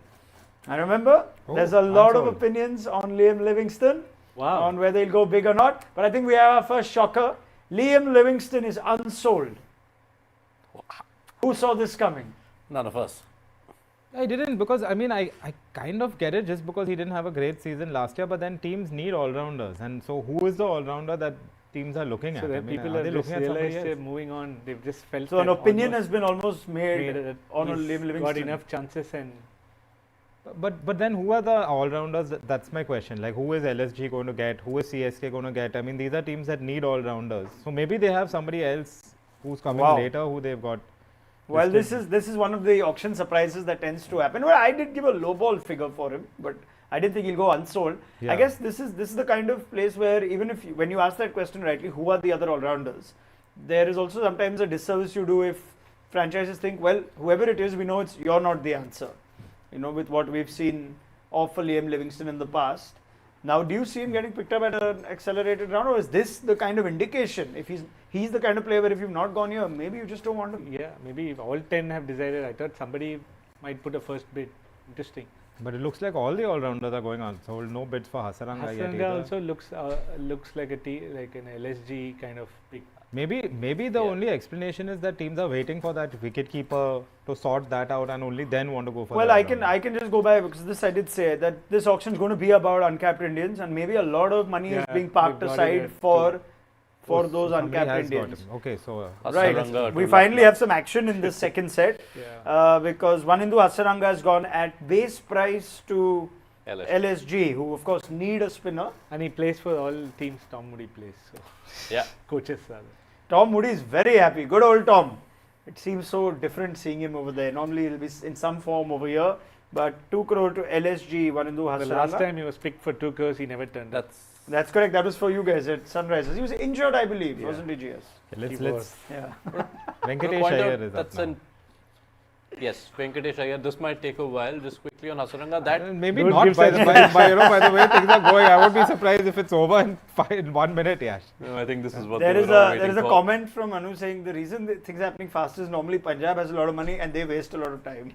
I remember there's a lot of opinions on Liam Livingston. Wow. on whether he'll go big or not. But I think we have our first shocker. Liam Livingston is unsold. Who saw this coming? None of us. I didn't, because I mean I kind of get it, just because he didn't have a great season last year, but then teams need all-rounders, and so who is the all-rounder that teams are looking So at? I that mean, people are have they just looking at somebody realized they're else? moving on. They've just felt So an that opinion almost has been almost made that on he's Liam Livingston. got enough chances, and But then who are the all-rounders? That's my question. Like, who is LSG going to get? Who is CSK going to get? I mean, these are teams that need all-rounders. So maybe they have somebody else who's coming Wow. later who they've got. Well, listed. this is one of the auction surprises that tends to happen. Well, I did give a low ball figure for him, but I didn't think he'll go unsold. Yeah. I guess this is the kind of place where even if when you ask that question rightly, who are the other all-rounders? There is also sometimes a disservice you do if franchises think, well, whoever it is, we know you're not the answer. You know, with what we've seen of Liam Livingston in the past. Now, do you see him getting picked up at an accelerated round, or is this the kind of indication? If he's the kind of player where if you've not gone here, maybe you just don't want him. yeah, maybe if all 10 have decided. I thought somebody might put a first bid. Interesting. But it looks like all the all-rounders are going unsold. No bids for Hasaranga yet Hasaranga either. also looks like like an LSG kind of pick. Maybe the only explanation is that teams are waiting for that wicket-keeper to sort that out and only then want to go for Well, the I all-rounder. can just go by because this I did say that this auction is going to be about uncapped Indians, and maybe a lot of money is Yeah, being parked we've got aside it for Oh, those somebody uncapped has got Indians. him. Okay, so Right, Hasaranga we to finally Lucknow. have some action in this second set Yeah. because Vanindu Hasaranga has gone at base price to LSG. LSG, who of course need a spinner. And he plays for all teams Tom Moody plays. So Yeah. coaches rather. Tom Moody is very happy. Good old Tom. It seems so different seeing him over there. Normally he'll be in some form over here, but 2 crore to LSG, Vanindu The last Hasaranga. time he was picked for 2 crores, he never turned up. That's correct. That was for you guys at Sunrisers. He was injured, I believe, Yeah. wasn't he, GS? let's He was. Yeah. Venkatesh Point out Iyer is up that's now. Yes, Venkatesh Iyer. This might take a while. Just quickly on Hasaranga. That Maybe Don't not give by such the, by the way things are going. I would be surprised if it's over in 1 minute, Yash. no, I think this is what There they is were all a waiting for. comment from Anu saying the reason that things are happening fast is normally Punjab has a lot of money and they waste a lot of time.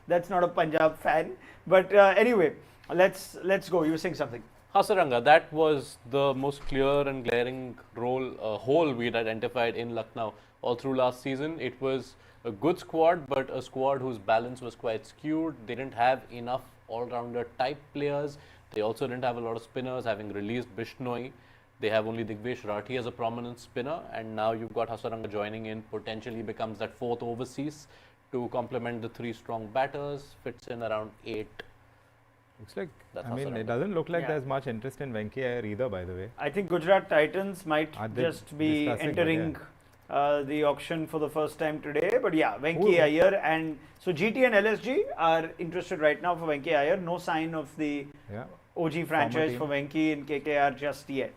That's not a Punjab fan, but anyway, let's go. You were saying something. Hasaranga, that was the most clear and glaring hole we'd identified in Lucknow all through last season. It was a good squad, but a squad whose balance was quite skewed. They didn't have enough all-rounder type players. They also didn't have a lot of spinners, having released Bishnoi. They have only Digvesh Rathi as a prominent spinner, and now you've got Hasaranga joining in, potentially becomes that fourth overseas to complement the 3 strong batters, fits in around 8. Looks like, That's I mean, Hasaranga. it doesn't look like Yeah. there's much interest in Venki Iyer either, by the way. I think Gujarat Titans might Are they just be discussing, but entering the auction for the first time today. But yeah, Venki Who- Iyer and so GT and LSG are interested right now for Venki Iyer. No sign of the Yeah. OG franchise team. for Venki in KKR just yet.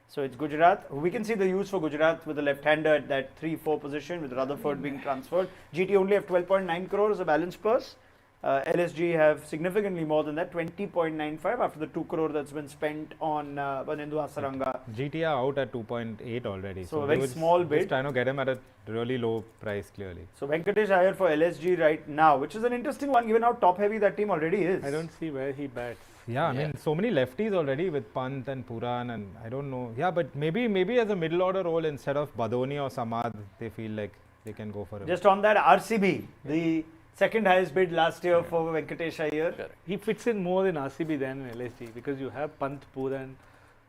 So it's Gujarat. We can see the use for Gujarat with the left-hander at that 3-4 position with Rutherford being transferred. GT only have 12.9 crore as a balance purse. LSG have significantly more than that, 20.95 after the 2 crore that's been spent on Vanindu Hasaranga. GT are out at 2.8 already. So a they very were small just bid. trying to get him at a really low price, clearly. So Venkatesh Iyer for LSG right now, which is an interesting one given how top-heavy that team already is. I don't see where he bats. Yeah, I mean, so many lefties already with Pant and Puran, and I don't know. Yeah, but maybe as a middle order role instead of Badoni or Samad, they feel like they can go for it. Just on that, RCB, the second highest bid last year for Venkatesh Iyer. Correct. He fits in more in RCB than in LSG because you have Pant, Puran,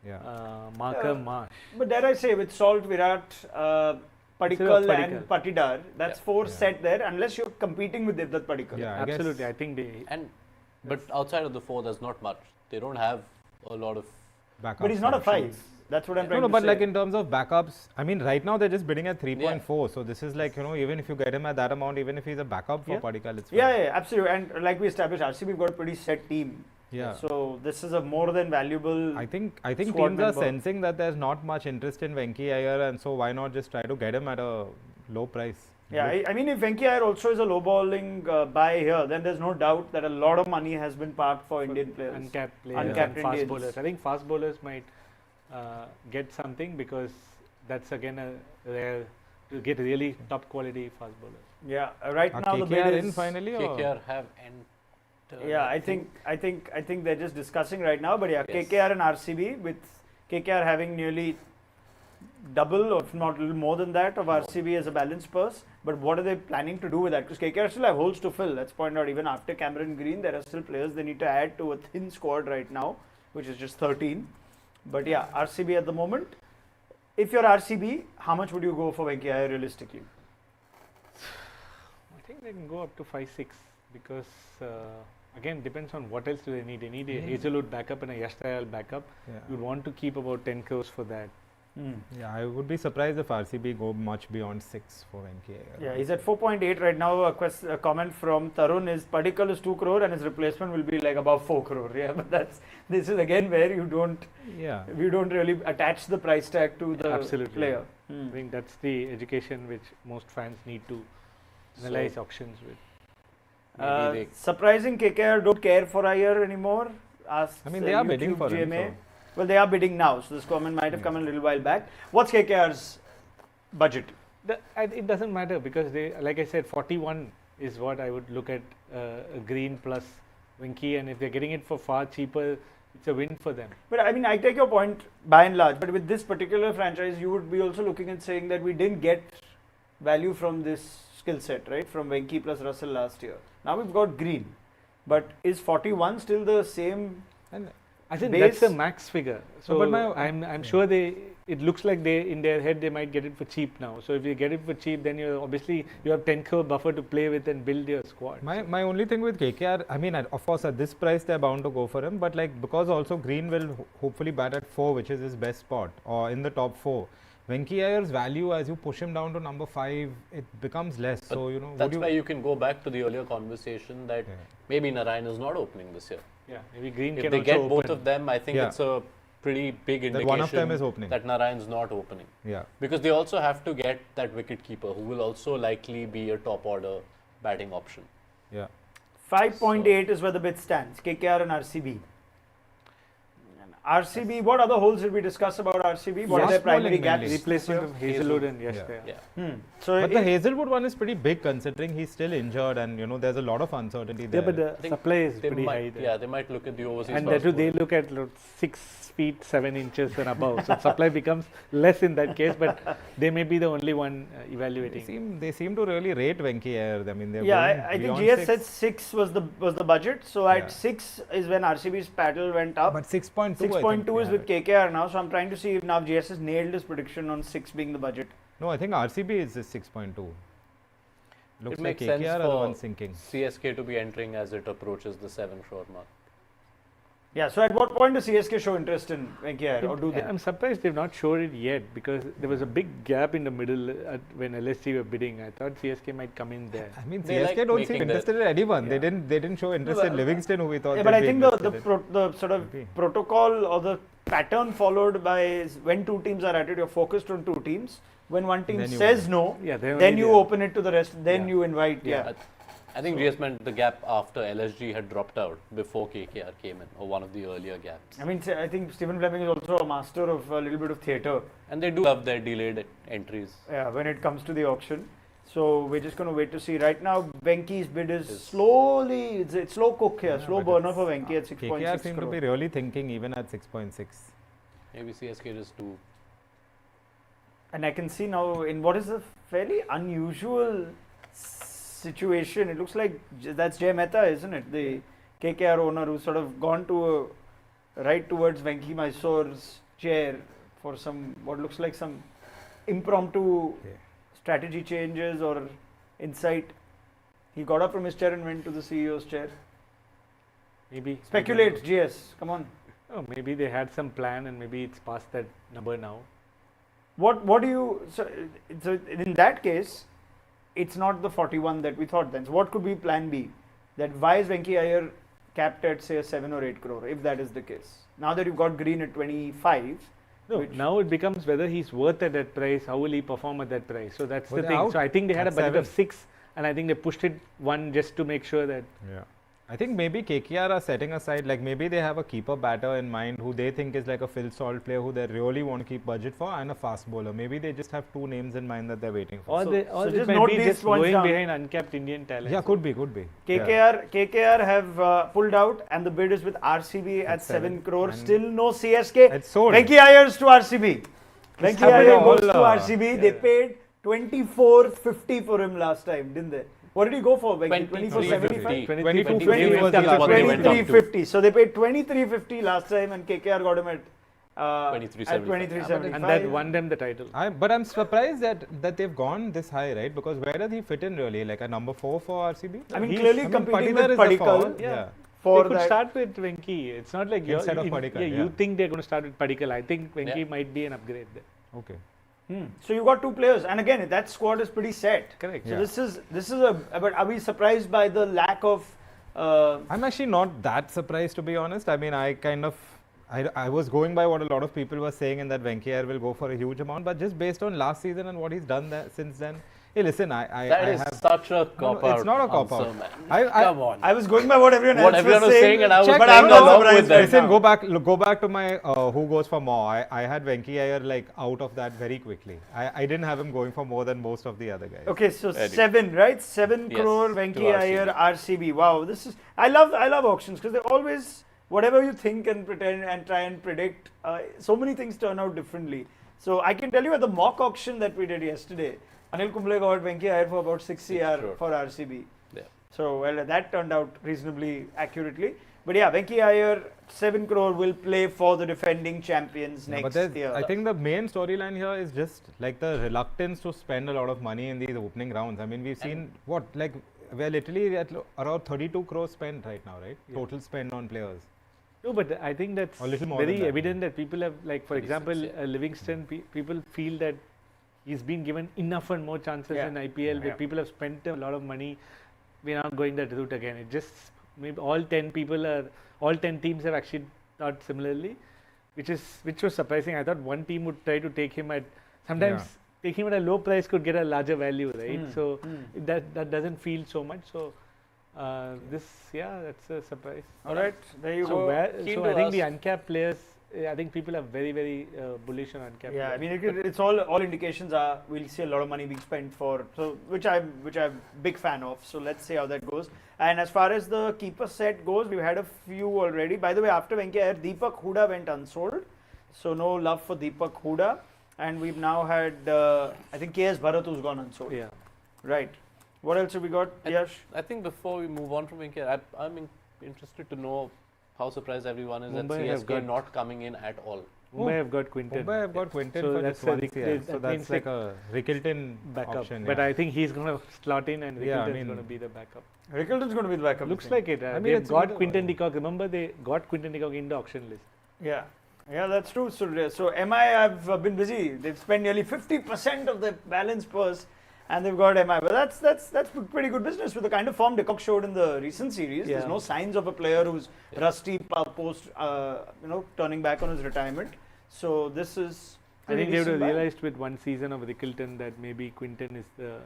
Yeah. Marker, Yeah. Marsh. But dare I say, with Salt, Virat, Padikkal Padikkal. and Patidar, that's Yeah. 4 Yeah. set there, unless you're competing with Devdutt Padikkal. Yeah, I guess- Absolutely, I think they. But outside of the 4, there's not much. They don't have a lot of. Backups But he's not a options. 5. That's what I'm No, trying no, to but say. like in terms of backups, I mean, right now they're just bidding at 3.4. So this is like, even if you get him at that amount, even if he's a backup for Yeah. Padikkal, it's fine. Yeah, absolutely. And like we established, RCB have got a pretty set team. Yeah. So this is a more than valuable. I think squad teams are member. sensing that there's not much interest in Venki Iyer, and so why not just try to get him at a low price? Yeah, I mean, if Venki Iyer also is a low-balling buy here, then there's no doubt that a lot of money has been parked for Indian players. Uncapped players Uncapped and fast Indians. bowlers. I think fast bowlers might get something because that's again a rare to get really top quality fast bowlers. Yeah, right Are now the KKR bid in is finally? Or? KKR have Yeah, I think they're just discussing right now. But yeah, Yes. KKR and RCB, with KKR having nearly double, or if not a little more than that, of RCB as a balance purse. But what are they planning to do with that? Because KKR still have holes to fill. Let's point out, even after Cameron Green, there are still players they need to add to a thin squad right now, which is just 13. But yeah, RCB at the moment. If you're RCB, how much would you go for Venki Iyer realistically? I think they can go up to 5-6 because again depends on what else do they need. They need a Hazlewood backup and a Yash Dayal backup. Yeah. You'd want to keep about 10 crores for that. Yeah, I would be surprised if RCB go much beyond 6 for Venki Iyer. Yeah, he's at 4.8 right now. A comment from Tarun is Padikkal is 2 crore and his replacement will be like above 4 crore. Yeah, but this is again where you don't really attach the price tag to the Absolutely. player. I think that's the education which most fans need to analyze auctions with. Surprising, KKR don't care for Iyer anymore. Ask, I mean, they are bidding for him. GMA. So. Well, they are bidding now, so this comment might have come a little while back. What's KKR's budget? It doesn't matter because they, like I said, 41 is what I would look at a Green plus Venki, and if they're getting it for far cheaper, it's a win for them. But I mean, I take your point by and large, but with this particular franchise, you would be also looking at saying that we didn't get value from this skill set, right? From Venki plus Russell last year. Now we've got Green, but is 41 still the same? And I think base? that's the max figure. So but I'm sure it looks like in their head they might get it for cheap now. So if you get it for cheap, then you have 10 crore buffer to play with and build your squad. My only thing with KKR, I mean, of course at this price they're bound to go for him, but like because also Green will hopefully bat at 4, which is his best spot, or in the top 4. Venki Iyer's value, as you push him down to number 5, it becomes less. But so that's why you can go back to the earlier conversation that maybe Narayan is not opening this year. Yeah, maybe Green If can they also get open. both of them, I think it's a pretty big indication that one of them is opening. that Narayan's not opening. Yeah. Because they also have to get that wicket keeper who will also likely be a top order batting option. Yeah. 5.8 is where the bid stands. KKR and RCB. RCB, what other holes did we discuss about RCB? What are their primary gaps? Replacement of Hazlewood and Yash Dayal. Yeah. So But the Hazlewood one is pretty big considering he's still injured and there's a lot of uncertainty there. Yeah, but the supply is They pretty might, high there. yeah, they might look at the overseas. And that too, they look at 6 feet 7 inches and above. So supply becomes less in that case, but they may be the only one evaluating. They seem to really rate Venki Iyer. I mean, I think GS said 6 was the budget. So at 6 is when RCB's paddle went up. But 6.2 6.2 is with KKR now. So I'm trying to see if now GS has nailed his prediction on 6 being the budget. No, I think RCB is 6.2. Looks It like makes sense KKR are the for ones sinking. CSK to be entering as it approaches the 7 crore mark. Yeah, so at what point does CSK show interest in Venki Iyer, or do they? I'm surprised they've not showed it yet because there was a big gap in the middle when LSG were bidding. I thought CSK might come in there. I mean, They CSK like don't seem making interested in anyone. They didn't show interest in Livingston, who we thought. Yeah, but I they'd be think interested in. the sort of protocol or the pattern followed by is when 2 teams are at it, you're focused on 2 teams. When one team Then you says no, Yeah, then you open it to the rest. Then you invite. I think GS meant the gap after LSG had dropped out before KKR came in, or one of the earlier gaps. I mean, I think Stephen Fleming is also a master of a little bit of theatre. And they do have their delayed entries. Yeah, when it comes to the auction. So we're just going to wait to see. Right now, Venki's bid is slowly, it's slow cook here, slow burner for Venki at 6.6 KKR seem to be really thinking even at 6.6. Maybe CSK just do. And I can see now in what is a fairly unusual situation. It looks like that's Jay Mehta, isn't it? The KKR owner who's sort of gone to right towards Venki Mysore's chair for some what looks like some impromptu strategy changes or insight. He got up from his chair and went to the CEO's chair. Maybe. Speculate, GS. Come on. Oh, maybe they had some plan and maybe it's past that number now. What do you so in that case? It's not the 41 that we thought then. So what could be plan B? That why is Venki Iyer capped at say a 7 or 8 crore if that is the case? Now that you've got Green at 25. No, now it becomes whether he's worth at that price, how will he perform at that price. So that's the thing. Out So I think they had a at budget 7. of 6 and I think they pushed it 1 just to make sure that. Yeah. I think maybe KKR are setting aside, like maybe they have a keeper batter in mind who they think is like a Phil Salt player who they really want to keep budget for, and a fast bowler. Maybe they just have two names in mind that they're waiting for. Or just it note might be these just points going down. behind uncapped Indian talent. Yeah, could be. KKR have pulled out, and the bid is with RCB at 7 crore. And Still no CSK. it's sold. Venki Iyer's to RCB. Venki happened Iyer all, goes to RCB. They paid 24.50 for him last time, didn't they? What did he go for, Venki? 24.75? 22.50 was the last one they went up to. 23.50. So they paid 23.50 last time, and KKR got him at 23.75. And that won them the title. But I'm surprised that they've gone this high, right? Because where does he fit in really? Like a number 4 for RCB? I mean, clearly competing Padikkar with is the fall. Padikkar. Yeah. For They could that. start with Venki. It's not like Instead of Padikkar, you yeah. think they're going to start with Padikkar. I think Venki Yeah. might be an upgrade there. Okay. So you got two players, and again, that squad is pretty set. Correct. So Yeah. this is a. But are we surprised by the lack of? I'm actually not that surprised, to be honest. I mean, I was going by what a lot of people were saying, and that Venki Iyer will go for a huge amount. But just based on last season and what he's done since then, hey, listen, That I is have. such a cop out. It's not a cop answer, out. man. Come on. I was going by what everyone What else everyone was was saying, and I was but playing I'm not along surprised with them. right Listen, now. go back to my who goes for more. I had Venki Iyer like out of that very quickly. I didn't have him going for more than most of the other guys. Okay, so Very. 7, right? 7 Yes, crore, to Venki RCB. Iyer, RCB. Wow, this is. I love auctions because they always, whatever you think and pretend and try and predict, so many things turn out differently. So I can tell you at the mock auction that we did yesterday, Anil Kumble got Venki Iyer for about 6 CR crore. for RCB. Yeah. So well, that turned out reasonably accurately. But yeah, Venki Iyer, 7 crore will play for the defending champions Yeah, next but year. I think the main storyline here is just like the reluctance to spend a lot of money in these opening rounds. I mean, we've seen we're literally at around 32 crores spent right now, right? Yeah. Total spend on players. No, but I think that's Or little more very than that. evident that people have, like, for 36, example, yeah. Livingston, people feel that he's been given enough and more chances Yeah. in IPL, Yeah. where people have spent a lot of money. We're not going that route again. It just, maybe all 10 teams have actually thought similarly, which was surprising. I thought one team would try to take him at, sometimes take him at a low price could get a larger value, right? So that doesn't feel so much. So that's a surprise. All right, there you So, go. Keen so to I think the ask- uncapped players, I think people are very, very bullish on uncapped. Yeah, I players. mean, it's all indications are we'll see a lot of money being spent for, so which I'm big fan of. So let's see how that goes. And as far as the keeper set goes, we've had a few already. By the way, after Venki Iyer, Deepak Huda went unsold, so no love for Deepak Huda. And we've now had I think KS Bharat who's gone unsold. Yeah. Right. What else have we got, Yash? I think before we move on from Venki, I'm interested to know how surprised everyone is Mumbai at have CSK got- not coming in at all. Mumbai have got Quinton. Mumbai have got Quinton So for that's just 1 a CR. that So means that's like a Rickleton backup. option. But yeah. I think he's going to slot in and Yeah, I Rickleton's mean- going to be the backup. Rickleton's going to be the backup. Looks you think? like it. I mean, They've it's got good, Quinton de Kock. Remember, they got Quinton de Kock in the auction list. Yeah. Yeah, that's true. So MI have been busy. They've spent nearly 50% of their balance purse, and they've got MI. But that's pretty good business with the kind of form de Kock showed in the recent series. Yeah. There's no signs of a player who's rusty post, turning back on his retirement. So this is. I think they would decent have buy. realized with one season of Rickleton that maybe Quinton is the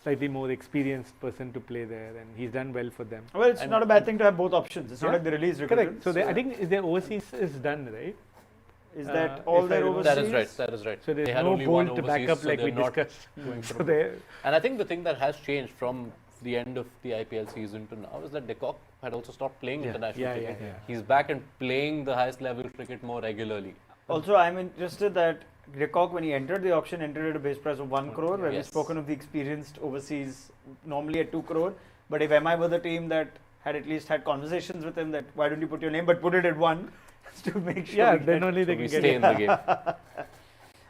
slightly more experienced person to play there, and he's done well for them. Well, it's And- not a bad thing to have both options. It's not Yeah. like they release Rickleton. Correct. So I think their overseas is done, right? is that if all I their remember- overseas? That is right. That is right. So there's They had no only one goal to overseas, back up so like we they're not discussed. going So through. they And I think the thing that has changed from the end of the IPL season to now is that de Kock had also stopped playing international cricket. yeah. He's back and playing the highest level cricket more regularly. Also, I'm interested that de Kock, when he entered the auction, entered at a base price of 1 crore, where we've Yes. spoken of the experienced overseas normally at 2 crore. But if MI were the team that had at least had conversations with him that why don't you put your name, but put it at 1 to make sure. yeah, we then get- only they So we can stay get in it. the game.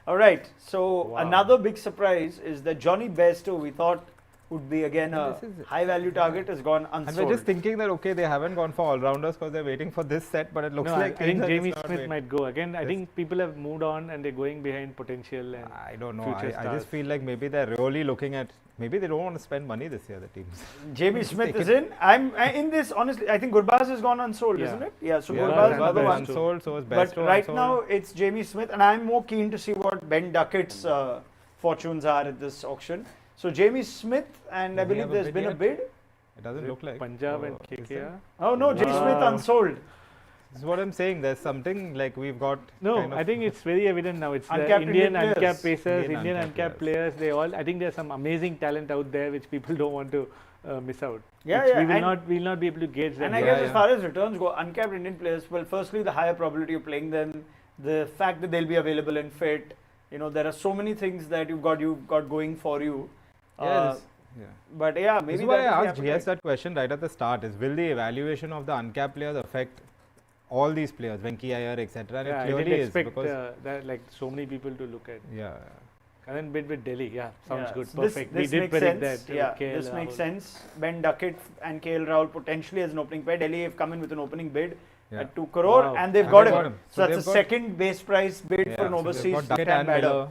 All right. So Wow. another big surprise is that Johnny Bairstow, we thought would be again a This is- high value target, has gone And unsold. we're just thinking that, okay, they haven't gone for all-rounders because they're waiting for this set, but it looks No, like I think things are Jamie just not Smith waiting. might go again. I Yes. think people have moved on and they're going behind potential. And I don't know. future I stars. just feel like maybe they're really looking at, maybe they don't want to spend money this year, the teams. Jamie Smith is in. I'm in this, honestly, I think Gurbaz has gone unsold, Yeah. isn't it? Yeah, so Yeah, Gurbaz is and another Bairstow. one. unsold, so is But Bairstow right unsold. now it's Jamie Smith, and I'm more keen to see what Ben Duckett's fortunes are at this auction. So Jamie Smith, and I Do we believe have a there's bid been a yet? bid. It doesn't look like. Punjab and is it? KKR. Oh no, Jay Smith unsold. This is what I'm saying. There's something like we've got. No, kind of I think it's very evident now. It's the Uncapped Indian Indian uncapped players. pacers, Indian Indian uncapped uncapped players. They all. I think there's some amazing talent out there which people don't want to miss out. Yeah, Which yeah. We will not be able to gauge them. And I Yeah, guess yeah. as far as returns go, uncapped Indian players, well, firstly, the higher probability of playing them, the fact that they'll be available and fit, there are so many things that you've got going for you. Yeah. Yeah. But yeah, This maybe is why that I is asked the GS appetite. that question right at the start: is will the evaluation of the uncapped players affect all these players, Venki Iyer, etc.? And Yeah, it I clearly didn't is expect because that like so many people to look at. yeah. Current bid with Delhi, yeah, sounds Yeah, good, so this- perfect. this We did makes predict sense. that. Yeah, KL this makes Rahul. sense. Ben Duckett and KL Rahul potentially as an opening pair. Delhi have come in with an opening bid Yeah. at 2 crore Wow. and they've And got they've him. got him. So that's they've a got- second base price bid yeah, for an so they've overseas got Duckett stand and batter. Miller.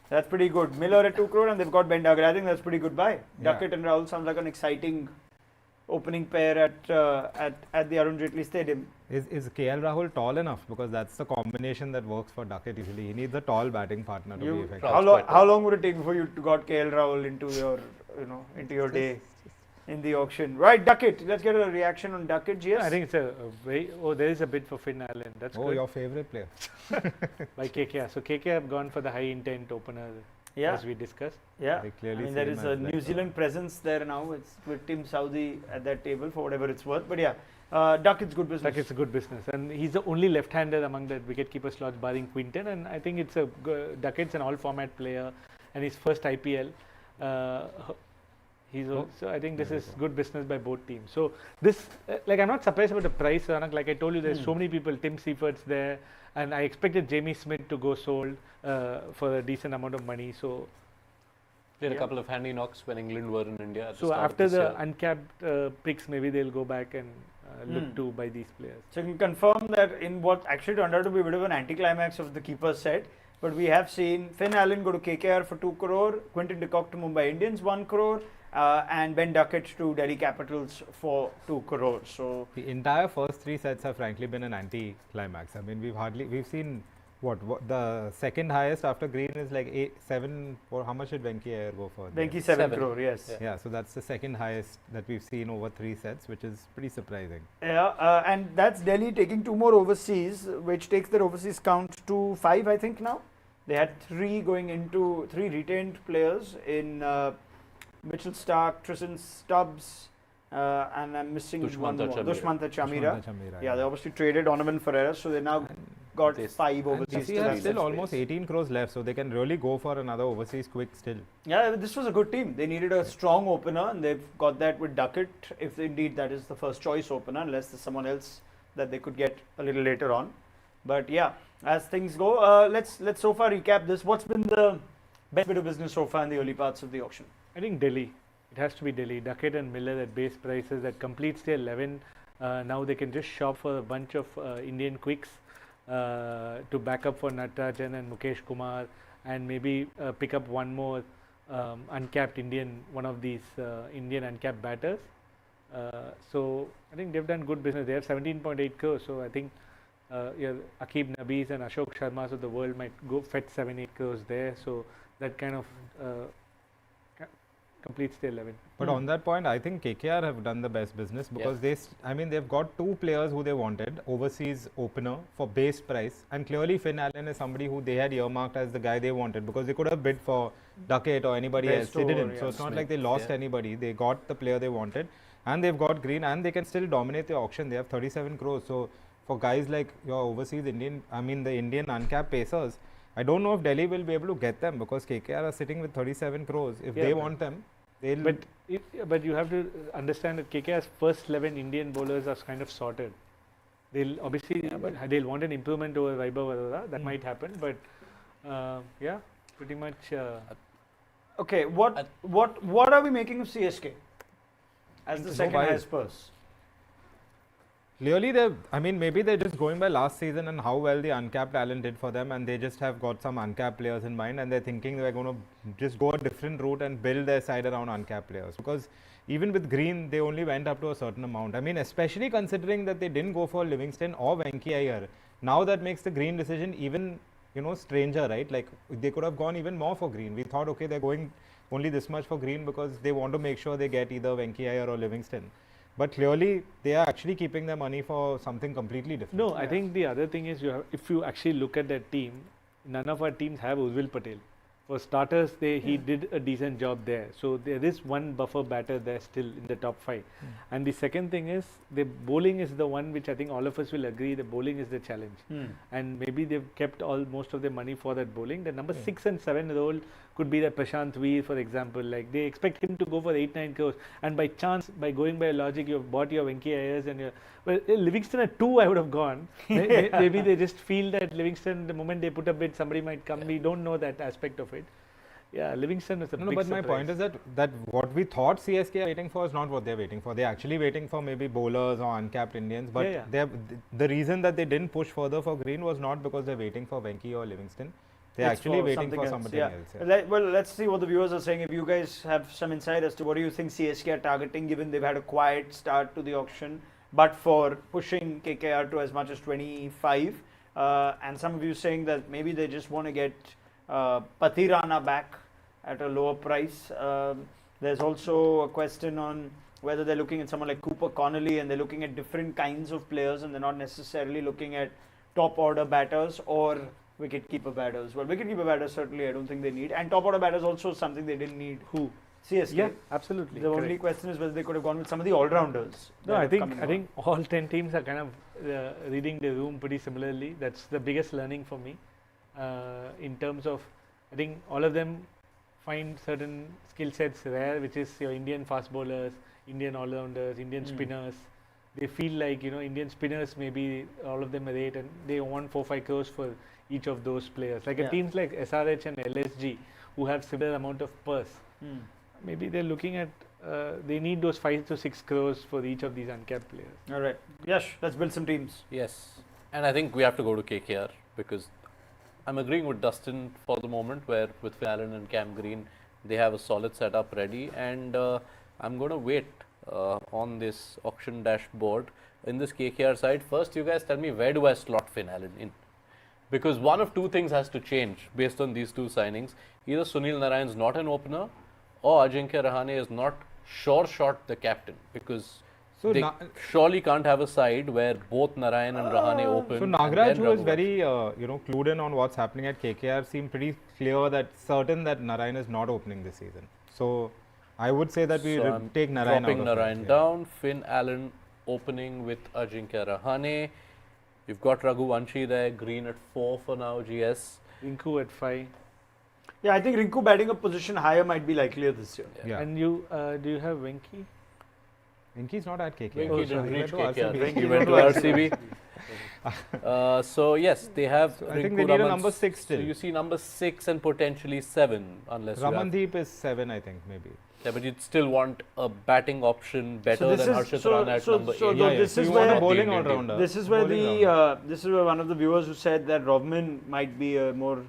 That's pretty good. Miller at 2 crore and they've got Ben Duckett. I think that's pretty good buy. Yeah. Duckett and Rahul sounds like an exciting opening pair at the Arun Jaitley Stadium. Is KL Rahul tall enough? Because that's the combination that works for Duckett usually. He needs a tall batting partner to be effective. Proud. How long would it take before you got KL Rahul into your day in the auction? Right, Duckett. Let's get a reaction on Duckett. GS. I think it's a very. Oh, there is a bid for Finn Allen. That's Oh, good your favorite player. by KKR. So KKR have gone for the high intent opener, yeah, as we discussed. yeah. They clearly There same is as a that, New Zealand presence there now. It's with Tim Saudi at that table for whatever it's worth. But yeah, Duckett's good business. It's a good business, and he's the only left-hander among the wicketkeeper slots, barring Quinton. And I think it's Duckett's an all-format player, and his first IPL. He's also. I think this is good business by both teams. So this, I'm not surprised about the price, Ranak. Like I told you, there's so many people. Tim Seifert's there, and I expected Jamie Smith to go sold for a decent amount of money. So. Did a Yeah. couple of handy knocks when England were in India. At the So start of after this the year. uncapped picks, maybe they'll go back and look to buy these players. So you can confirm that in what actually turned out to be a bit of an anticlimax of the keeper's set. But we have seen Finn Allen go to KKR for 2 crore, Quinton de Kock to Mumbai Indians 1 crore, and Ben Duckett to Delhi Capitals for 2 crore. So The entire first three sets have frankly been an anti-climax. I mean, we've seen what the second highest after Green is like 7. Or how much did Venki Iyer go for? there? Venki 7 7. crore, yes. Yeah. Yeah, so that's the second highest that we've seen over 3 sets, which is pretty surprising. Yeah, and that's Delhi taking 2 more overseas, which takes their overseas count to 5, I think now. They had 3 retained players in Mitchell Stark, Tristan Stubbs, and I'm missing one more. Dushmantha Dushmantha Chamira. Dushmantha Chamira, Yeah, they obviously traded Donovan Ferreira, so they now got They 5 And overseas. DC to has have still that almost space. 18 crores left, so they can really go for another overseas quick still. Yeah, this was a good team. They needed a strong opener, and they've got that with Duckett. If indeed that is the first choice opener, unless there's someone else that they could get a little later on. But yeah, as things go, let's so far recap this. What's been the best bit of business so far in the early parts of the auction? I think Delhi. It has to be Delhi. Duckett and Miller at base prices that completes their 11. Now they can just shop for a bunch of Indian quicks to back up for Natarajan and Mukesh Kumar, and maybe pick up one more uncapped one of these Indian uncapped batters. So I think they've done good business. They have 17.8 crores. So I think Akib Nabis and Ashok Sharmas of the world might go fetch 7-8 crores there. So that kind of completes the 11. But on that point, I think KKR have done the best business because they've got 2 players who they wanted, overseas opener for base price, and clearly Finn Allen is somebody who they had earmarked as the guy they wanted because they could have bid for Duckett or anybody else. They Bestow, didn't. yeah, So it's not Smith, like they lost yeah. anybody. They got the player they wanted, and they've got Green, and they can still dominate the auction. They have 37 crores. So for guys like your overseas the Indian uncapped pacers, I don't know if Delhi will be able to get them because KKR are sitting with 37 crores. If Yeah, they but- want them, they'll. But you have to understand that KKR's first 11 Indian bowlers are kind of sorted. They'll obviously they'll want an improvement over Vaibhav Arora. That might happen, but yeah, pretty much. Okay, what are we making of CSK as the So second why- highest purse? Clearly, maybe they're just going by last season and how well the uncapped talent did for them, and they just have got some uncapped players in mind, and they're thinking they're going to just go a different route and build their side around uncapped players. Because even with Green, they only went up to a certain amount. I mean, especially considering that they didn't go for Livingston or Venki Iyer. Now that makes the Green decision even stranger, right? Like they could have gone even more for Green. We thought, okay, they're going only this much for Green because they want to make sure they get either Venki Iyer or Livingston. But clearly, they are actually keeping their money for something completely different. No, I think the other thing is if you actually look at that team, none of our teams have Uzvil Patel. For starters, he did a decent job there. So there is one buffer batter there still in the top 5. And the second thing is the bowling is the one which I think all of us will agree the bowling is the challenge. And maybe they've kept most of their money for that bowling. The number 6 and 7 role could be that Prashant Veer, for example. Like they expect him to go for 8-9 crores. And by chance, by going by logic, you've bought your Venki Ayers and Livingston at 2, I would have gone. Maybe they just feel that Livingston, the moment they put a bid, somebody might come. We don't know that aspect of it. Yeah, Livingston is a big but surprise. my point is that what we thought CSK are waiting for is not what they're waiting for. They're actually waiting for maybe bowlers or uncapped Indians. But the reason that they didn't push further for Green was not because they're waiting for Venki or Livingston. They're actually waiting for something else. Well, let's see what the viewers are saying. If you guys have some insight as to what do you think CSK are targeting, given they've had a quiet start to the auction, but for pushing KKR to as much as 25, and some of you saying that maybe they just want to get Pathirana back at a lower price. There's also a question on whether they're looking at someone like Cooper Connolly and they're looking at different kinds of players and they're not necessarily looking at top order batters or wicket-keeper batters. Well, wicket-keeper batters certainly I don't think they need, and top order batters also something they didn't need. Who? CSK. Yeah, absolutely. The only question is whether they could have gone with some of the all-rounders. No, I think all 10 teams are kind of reading the room pretty similarly. That's the biggest learning for me. In terms of, I think all of them find certain skill sets rare, which is your Indian fast bowlers, Indian all-rounders, Indian spinners. They feel like, Indian spinners, maybe all of them are 8 and they want 4-5 crores for each of those players. Like teams like SRH and LSG who have similar amount of purse. Maybe they're looking at, they need those 5 to 6 crores for each of these uncapped players. All right. Yash, let's build some teams. Yes. And I think we have to go to KKR because I'm agreeing with Dustin for the moment where with Finn Allen and Cam Green, they have a solid setup ready. And I'm going to wait on this auction dashboard in this KKR side. First, you guys tell me, where do I slot Finn Allen in? Because one of two things has to change based on these two signings. Either Sunil Narayan is not an opener or Ajinkya Rahane is not sure shot the captain, because they surely can't have a side where both Narayan and Rahane open. So Nagaraj, who is very clued in on what's happening at KKR, seemed pretty clear that certain that Narayan is not opening this season. So I would say that we take Narayan dropping out Narayan down, Finn Allen opening with Ajinkya Rahane. You've got Raghu Vanshi there, Green at 4 for now, GS. Rinku at 5. Yeah, I think Rinku batting a position higher might be likelier this year. Yeah. And you, do you have Venki? Venki's not at KKR. Venki didn't reach KKR. Venki He went to RCB. So yes, they have. I think they need a number 6 still. So you see number 6 and potentially 7, unless Ramandeep is 7, I think, maybe. Yeah, but you'd still want a batting option better than Harshit Rana at number 8. This is you where want a bowling all-rounder. This is where this is where one of the viewers who said that Rovman might be a more.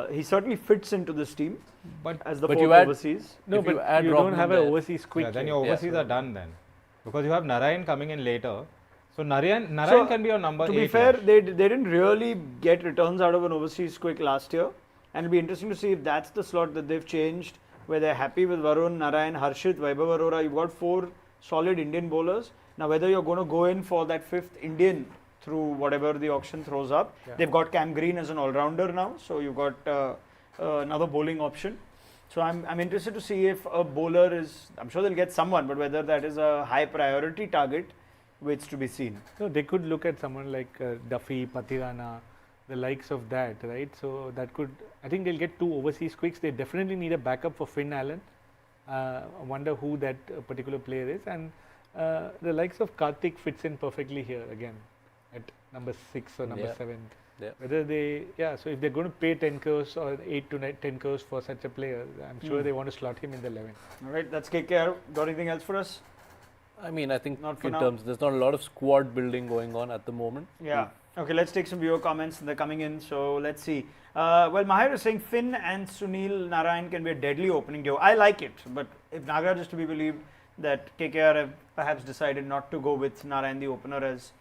He certainly fits into this team, but as the but fourth you add, overseas. No, but you don't have an overseas quick. Yeah, then your overseas are done then, because you have Narayan coming in later. So Narayan can be your number 8. To be fair, they didn't really get returns out of an overseas quick last year, and it'll be interesting to see if that's the slot that they've changed, where they're happy with Varun, Narayan, Harshit, Vaibhav Arora. You've got 4 solid Indian bowlers. Now, whether you're going to go in for that 5th Indian through whatever the auction throws up, they've got Cam Green as an all-rounder now, so you've got another bowling option. So I'm interested to see if a bowler is, I'm sure they'll get someone, but whether that is a high priority target, waits to be seen. No, they could look at someone like Duffy, Pathirana, the likes of that, right? So that could, I think they'll get 2 overseas quicks. They definitely need a backup for Finn Allen. I wonder who that particular player is. And the likes of Karthik fits in perfectly here again at number 6 or number 7. Yeah. Whether they, so if they're going to pay 10 crores or 8 to 10 crores for such a player, I'm sure they want to slot him in the 11. All right, that's KKR. Got anything else for us? I mean, I think Not for in now. terms, there's not a lot of squad building going on at the moment. Yeah. Okay, let's take some viewer comments. They're coming in, so let's see. Well, Mahir is saying Finn and Sunil Narayan can be a deadly opening duo. I like it, but if Nagaraj is to be believed, that KKR have perhaps decided not to go with Narayan the opener as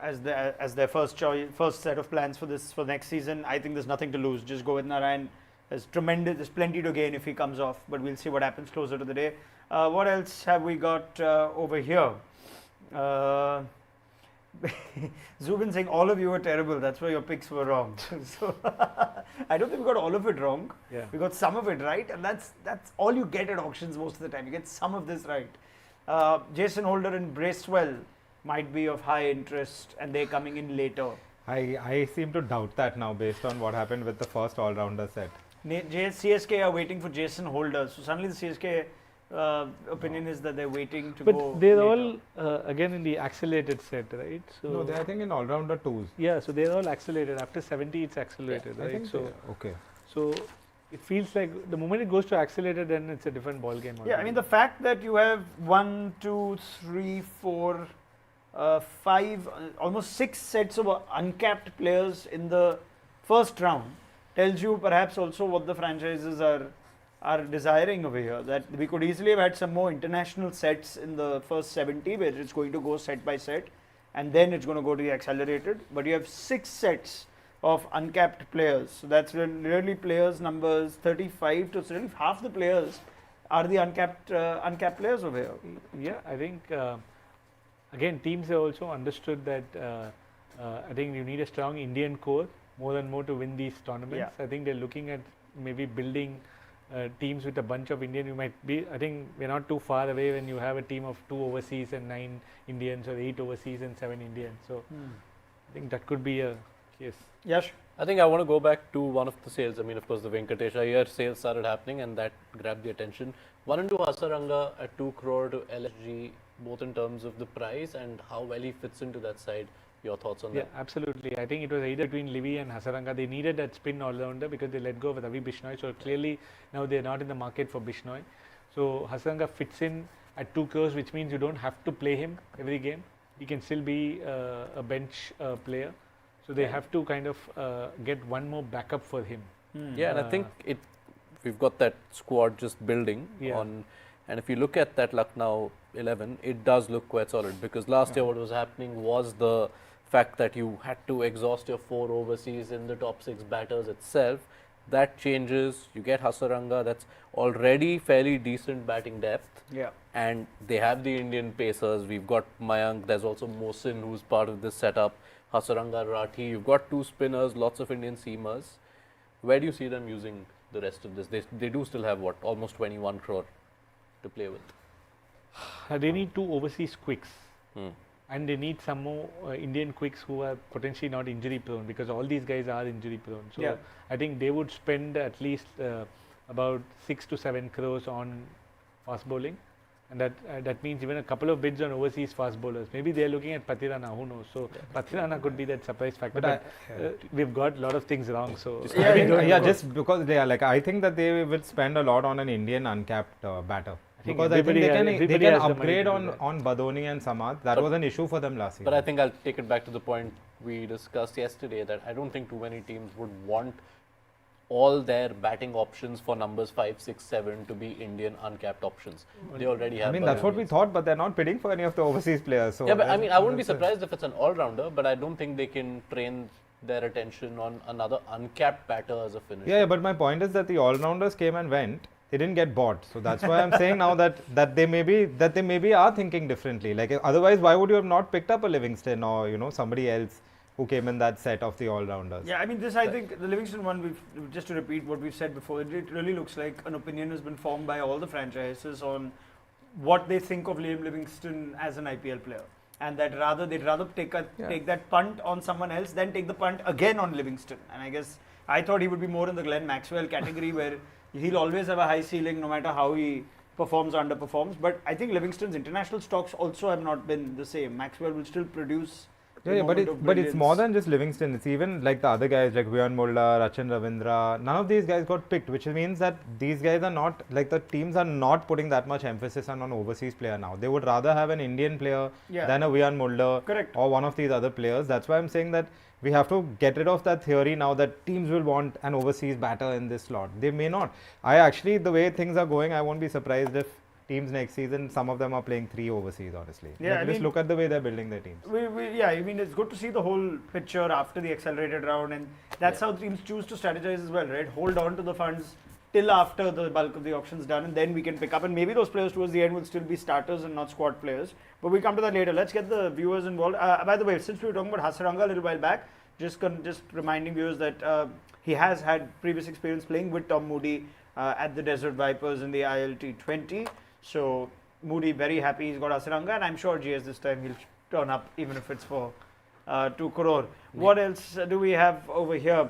as their first choice, first set of plans for next season. I think there's nothing to lose. Just go with Narayan. There's plenty to gain if he comes off, but we'll see what happens closer to the day. What else have we got over here? Zubin saying all of you were terrible. That's why your picks were wrong. So I don't think we got all of it wrong. Yeah. We got some of it right, and that's all you get at auctions most of the time. You get some of this right. Jason Holder and Bracewell might be of high interest, and they're coming in later. I seem to doubt that now based on what happened with the first all-rounder set. CSK are waiting for Jason Holder. So suddenly the CSK opinion is that they're waiting to but go. But they're later. all again in the accelerated set, right? So No, I think in all-rounder 2s. yeah, so they're all accelerated. After 70, it's accelerated, I right? think So okay. so it feels like the moment it goes to accelerated, then it's a different ball game. Yeah, I mean the fact that you have 1, 2, 3, 4, 5, almost 6 sets of uncapped players in the first round tells you perhaps also what the franchises are desiring over here. That we could easily have had some more international sets in the first 70, where it's going to go set by set, and then it's going to go to the accelerated. But you have 6 sets of uncapped players. So that's really players numbers 35 to really half the players are the uncapped players over here. Yeah, I think again teams have also understood that I think you need a strong Indian core more and more to win these tournaments. Yeah. I think they're looking at maybe building teams with a bunch of Indian. You might be, I think we're not too far away when you have a team of 2 overseas and 9 Indians, or 8 overseas and 7 Indians. So I think that could be a case. Yash? I think I want to go back to one of the sales. I mean, of course, the Venkatesh Iyer sales started happening, and that grabbed the attention. 1 and 2 Hasaranga at 2 crore to LSG, both in terms of the price and how well he fits into that side. Your thoughts on Yeah, that? absolutely. I think it was either between Livy and Hasaranga. They needed that spin all-rounder because they let go of Ravi Bishnoi. So clearly now they're not in the market for Bishnoi. So Hasaranga fits in at 2 crores, which means you don't have to play him every game. He can still be a bench player. So they have to kind of get one more backup for him. Yeah, and I think we've got that squad just building on. And if you look at that Lucknow 11, it does look quite solid, because last year what was happening was the fact that you had to exhaust your 4 overseas in the top 6 batters itself. That changes. You get Hasaranga, that's already fairly decent batting depth. Yeah. And they have the Indian pacers. We've got Mayank, there's also Mohsin who's part of this setup. Hasaranga, Rathi, you've got 2 spinners, lots of Indian seamers. Where do you see them using the rest of this? They do still have what, almost 21 crore to play with. They need 2 overseas quicks. And they need some more Indian quicks who are potentially not injury prone, because all these guys are injury prone. So I think they would spend at least about 6 to 7 crores on fast bowling. And that means even a couple of bids on overseas fast bowlers. Maybe they're looking at Pathirana, who knows? So Pathirana could be that surprise factor. But we've got a lot of things wrong. So just because they are like, I think that they will spend a lot on an Indian uncapped batter. Because I think they can upgrade on Badoni and Samath. That was an issue for them last season. But I think I'll take it back to the point we discussed yesterday, that I don't think too many teams would want all their batting options for numbers 5, 6, 7 to be Indian uncapped options. They already have. I mean, that's what we thought, but they're not bidding for any of the overseas players. So yeah, but I mean, I wouldn't be surprised if it's an all-rounder, but I don't think they can train their attention on another uncapped batter as a finisher. Yeah, but my point is that the all-rounders came and went. They didn't get bought, so that's why I'm saying now that they maybe are thinking differently. Like otherwise, why would you have not picked up a Livingston or somebody else who came in that set of the all-rounders? Yeah, I mean I think the Livingston one, just to repeat what we've said before, it really looks like an opinion has been formed by all the franchises on what they think of Liam Livingston as an IPL player, and that they'd rather take that punt on someone else than take the punt again on Livingston. And I guess I thought he would be more in the Glenn Maxwell category where he'll always have a high ceiling no matter how he performs or underperforms. But I think Livingston's international stocks also have not been the same. Maxwell will still produce. But it's more than just Livingston. It's even like the other guys like Vian Mullah, Rachan Ravindra. None of these guys got picked, which means that these guys are not, like the teams are not putting that much emphasis on an overseas player now. They would rather have an Indian player than a Vian Mullah or one of these other players. That's why I'm saying that we have to get rid of that theory now that teams will want an overseas batter in this slot. They may not. The way things are going, I won't be surprised if teams next season, some of them are playing 3 overseas, honestly. Yeah, I just mean, look at the way they're building their teams. Yeah, I mean, it's good to see the whole picture after the accelerated round, and that's how teams choose to strategize as well, right? Hold on to the funds till after the bulk of the auction's done, and then we can pick up. And maybe those players towards the end will still be starters and not squad players. But we'll come to that later. Let's get the viewers involved. By the way, since we were talking about Hasaranga a little while back, just reminding viewers that he has had previous experience playing with Tom Moody at the Desert Vipers in the ILT20. So Moody very happy he's got Hasaranga, and I'm sure GS this time he'll turn up even if it's for 2 crore. What else do we have over here?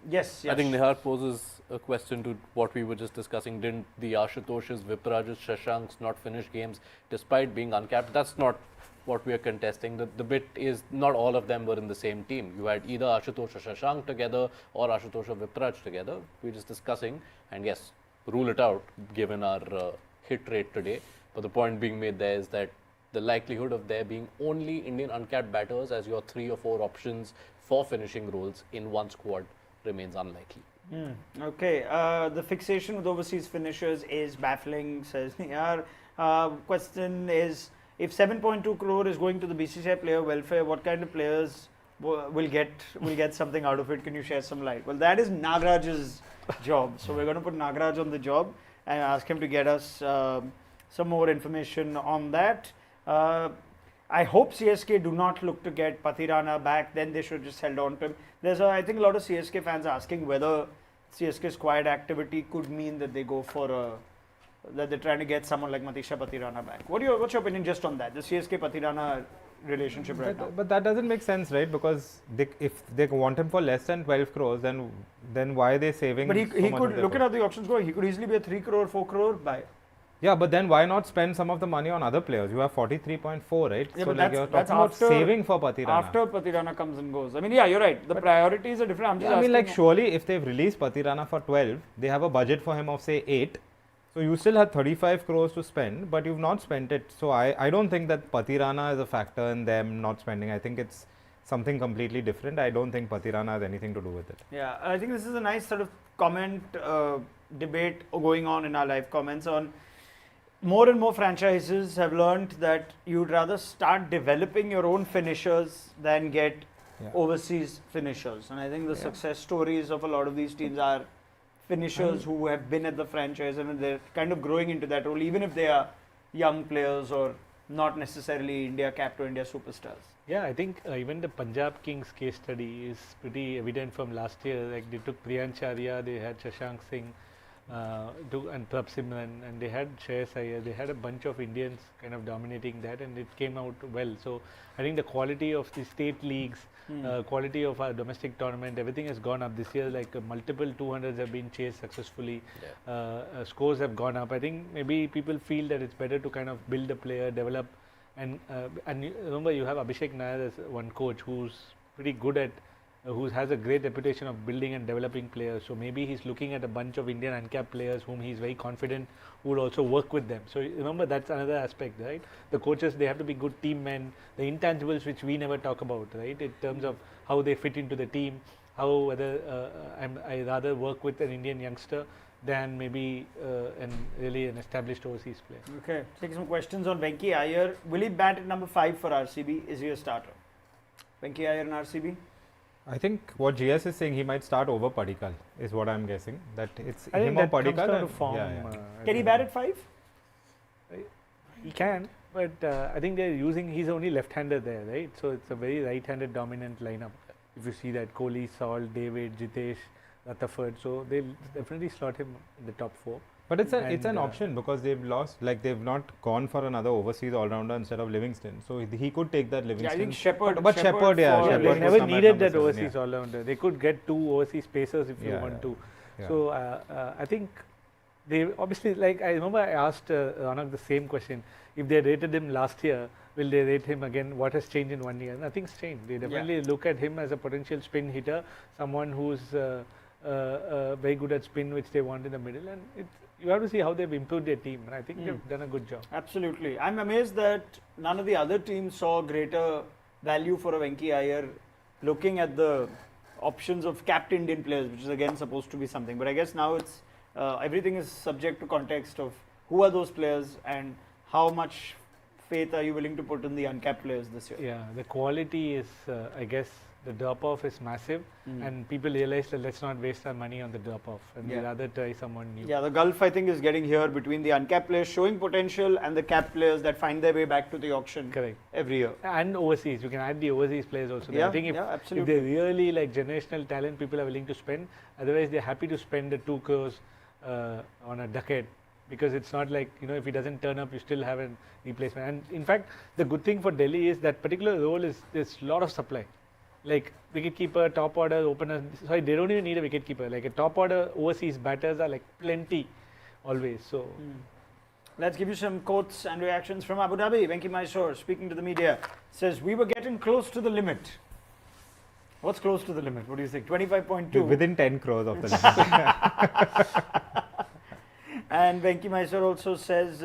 Yes. I think Nihar poses a question to what we were just discussing. Didn't the Ashutosh's, Vipraj's, Shashank's not finish games despite being uncapped? That's not what we are contesting. The bit is not all of them were in the same team. You had either Ashutosh or Shashank together or Ashutosh or Vipraj together. We're just discussing, and yes, rule it out given our hit rate today. But the point being made there is that the likelihood of there being only Indian uncapped batters as your 3 or 4 options for finishing roles in one squad remains unlikely. Okay, the fixation with overseas finishers is baffling, says Niyar. Question is, if 7.2 crore is going to the BCCI player welfare, what kind of players will get something out of it? Can you share some light? Well, that is Nagaraj's job. So we're going to put Nagaraj on the job and ask him to get us some more information on that. I hope CSK do not look to get Pathirana back. Then they should just held on to him. I think a lot of CSK fans are asking whether CSK's quiet activity could mean that they go for that they're trying to get someone like Matisha Pathirana back. What's your opinion just on that? The CSK Pathirana relationship right now. But that doesn't make sense, right? Because if they want him for less than 12 crores, then why are they saving? But he could, looking at the options going, he could easily be a 3 crore, 4 crore buy. Yeah, but then why not spend some of the money on other players? You have 43.4, right? Yeah, so but like you're talking about saving for Pathirana. After Pathirana comes and goes. I mean, yeah, you're right. The priorities are different. I'm just asking. like surely if they've released Pathirana for 12, they have a budget for him of say 8. So you still had 35 crores to spend, but you've not spent it. So I don't think that Pathirana is a factor in them not spending. I think it's something completely different. I don't think Pathirana has anything to do with it. Yeah, I think this is a nice sort of comment debate going on in our live comments on more and more franchises have learned that you'd rather start developing your own finishers than get overseas finishers. And I think the success stories of a lot of these teams are finishers who have been at the franchise and they're kind of growing into that role, even if they are young players or not necessarily India capped or India superstars. Yeah, I think even the Punjab Kings case study is pretty evident from last year. Like they took Priyancharya, they had Shashank Singh and Prabh Simran, and they had Shreyas Iyer. They had a bunch of Indians kind of dominating that, and it came out well. So I think the quality of the state leagues, quality of our domestic tournament, everything has gone up this year. Like multiple 200s have been chased successfully. Scores have gone up. I think maybe people feel that it's better to kind of build a player, develop, and remember you have Abhishek Nair as one coach who's pretty good at. Who has a great reputation of building and developing players. So maybe he's looking at a bunch of Indian uncapped players whom he's very confident would also work with them. So remember, that's another aspect, right? The coaches, they have to be good team men, the intangibles which we never talk about, right? In terms of how they fit into the team, how whether I rather work with an Indian youngster than maybe an established overseas player. Okay, take some questions on Venki Iyer. Will he bat at number 5 for RCB? Is he a starter? Venki Iyer in RCB? I think what GS is saying, he might start over Padikkal, is what I'm guessing. That it's I him think or that comes down Padikkal. to form. Can he bat at 5? He can, but I think they're using, he's only left-hander there, right? So it's a very right-handed dominant lineup. If you see that, Kohli, Salt, David, Jitesh, Rutherford, so they'll definitely slot him in the top 4. But it's an option because they've lost, like they've not gone for another overseas all-rounder instead of Livingston. So he could take that Livingston. Yeah, I think Shepherd. But Shepherd, They Shepherd never needed that overseas all-rounder. They could get 2 overseas pacers if you want to. Yeah. So I think they obviously, like I remember I asked Ronak the same question. If they rated him last year, will they rate him again? What has changed in 1 year? Nothing's changed. They definitely look at him as a potential spin hitter, someone who's very good at spin, which they want in the middle. And you have to see how they've improved their team. And I think they've done a good job. Absolutely. I'm amazed that none of the other teams saw greater value for a Venki Iyer looking at the options of capped Indian players, which is again supposed to be something. But I guess now it's everything is subject to context of Who are those players, and how much faith are you willing to put in the uncapped players this year? Yeah, the quality is, I guess, the drop-off is massive, and people realize that let's not waste our money on the drop-off, and we'd rather try someone new. Yeah, the gulf I think is getting here between the uncapped players showing potential and the capped players that find their way back to the auction Correct. every year. And overseas, you can add the overseas players also. Yeah, I think if absolutely. they're really like generational talent, people are willing to spend. Otherwise, they're happy to spend the 2 crores on a decade, because it's not like, you know, if he doesn't turn up, you still have a replacement. And in fact, the good thing for Delhi is that particular role is there's a lot of supply. Like wicketkeeper, top order, opener. Sorry, they don't even need a wicketkeeper. Like a top order overseas batters are like plenty always. So let's give you some quotes and reactions from Abu Dhabi. Venki Mysore, speaking to the media, says, we were getting close to the limit. What's close to the limit? What do you think? 25.2? Within 10 crores of the limit. And Venki Mysore also says,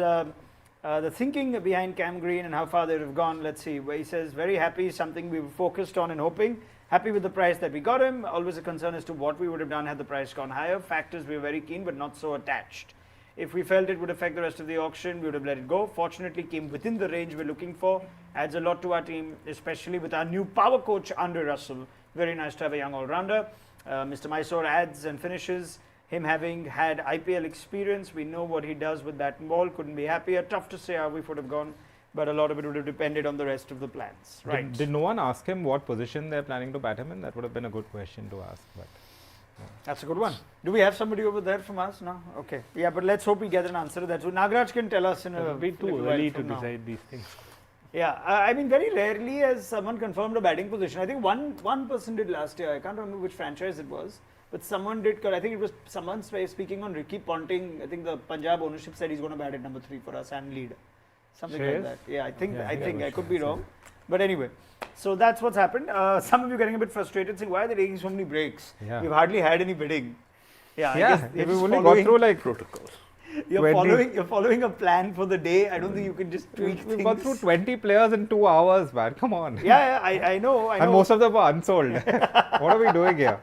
the thinking behind Cam Green and how far they have gone, let's see, where he says, very happy, something we were focused on and hoping, happy with the price that we got him, always a concern as to what we would have done had the price gone higher. Fact is, we were very keen but not so attached. If we felt it would affect the rest of the auction, we would have let it go. Fortunately, came within the range we're looking for, adds a lot to our team, especially with our new power coach, Andre Russell. Very nice to have a young all-rounder. Mr. Mysore adds and finishes, him having had IPL experience, we know what he does with bat and ball, couldn't be happier. Tough to say how we would have gone, but a lot of it would have depended on the rest of the plans. Right. Did no one ask him what position they're planning to bat him in? That would have been a good question to ask. But that's a good one. Do we have somebody over there from us? No? Okay. Yeah, but let's hope we get an answer to that. So Nagaraj can tell us in a bit too little early while to from now. decide these things. Yeah, I mean, very rarely has someone confirmed a batting position. I think one person did last year. I can't remember which franchise it was. But someone did, I think it was someone speaking on Ricky Ponting. I think the Punjab ownership said he's going to bat at number 3 for us and lead. Something like that. Yeah, I think I could be wrong. But anyway, so that's what's happened. Some of you getting a bit frustrated saying, why are they taking so many breaks? Yeah. We've hardly had any bidding. Yeah, I yeah, guess we've just only gone through like Protocol. you're following a plan for the day. I don't think you can just tweak we've things. gone through 20 players in 2 hours, man. Come on. Yeah, I know. And most of them are unsold. What are we doing here?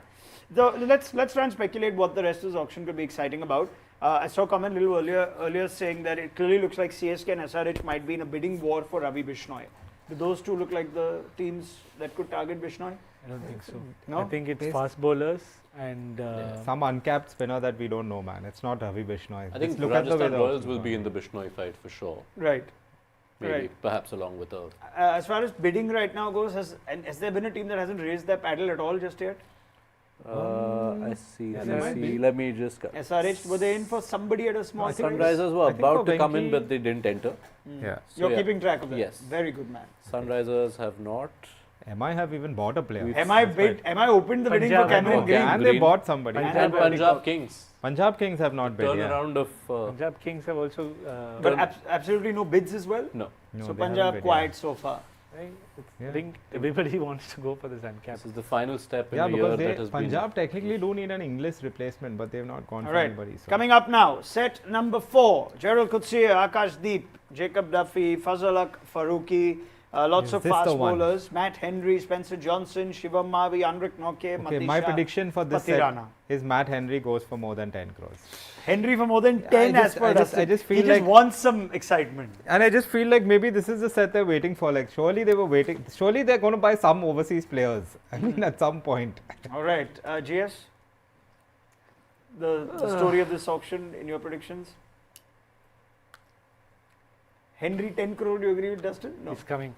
Let's try and speculate what the rest of this auction could be exciting about. I saw a comment a little earlier saying that it clearly looks like CSK and SRH might be in a bidding war for Ravi Bishnoi. Do those two look like the teams that could target Bishnoi? I don't think so. No? I think it's fast bowlers and Some uncapped spinner that we don't know, man. It's not Ravi Bishnoi. I think Just look at the way Rajasthan the Royals auction's will be going. in the Bishnoi fight for sure. Right. Maybe, Right. perhaps along with a. As far as bidding right now goes, has there been a team that hasn't raised their paddle at all just yet? I see. Yeah, Let there me might see. be. Let me just. SRH, were they in for somebody at a small price? Sunrisers were I think about for to come in, Venki- but they didn't enter. Yeah. So You're yeah. keeping track of that? Yes. Very good, man. Sunrisers have not. MI have even bought a player. Am I opened the bidding for Punjab Cameron and Green? And they Green. bought somebody. And And Punjab Punjab Kings. Punjab Kings have not bid. Yeah. Turnaround of. Punjab Kings have also. But absolutely no bids as well? No. No, So they haven't Punjab bid, quiet so far. Yeah. I think everybody wants to go for this uncapped. This is the final step in Yeah, the year because that has Punjab technically do need an English replacement, but they've not gone All for right. anybody. So. Coming up now, set number 4. Gerald Coetzee, Akash Deep, Jacob Duffy, Fazalak Faruqi, lots Is of this fast the one? bowlers, Matt Henry, Spencer Johnson, Shivam Mavi, Anrik Noke, Okay, Matisha, my prediction for this set Patirana. is Matt Henry goes for more than 10 crores. Henry for more than 10 as per I Dustin. just feel he just like- wants some excitement. And I just feel like maybe this is the set they're waiting for. Like, surely they were waiting. Surely they're going to buy some overseas players. I mean, at some point. All right, GS, the story of this auction in your predictions? Henry 10 crore, do you agree with Dustin? No. He's coming.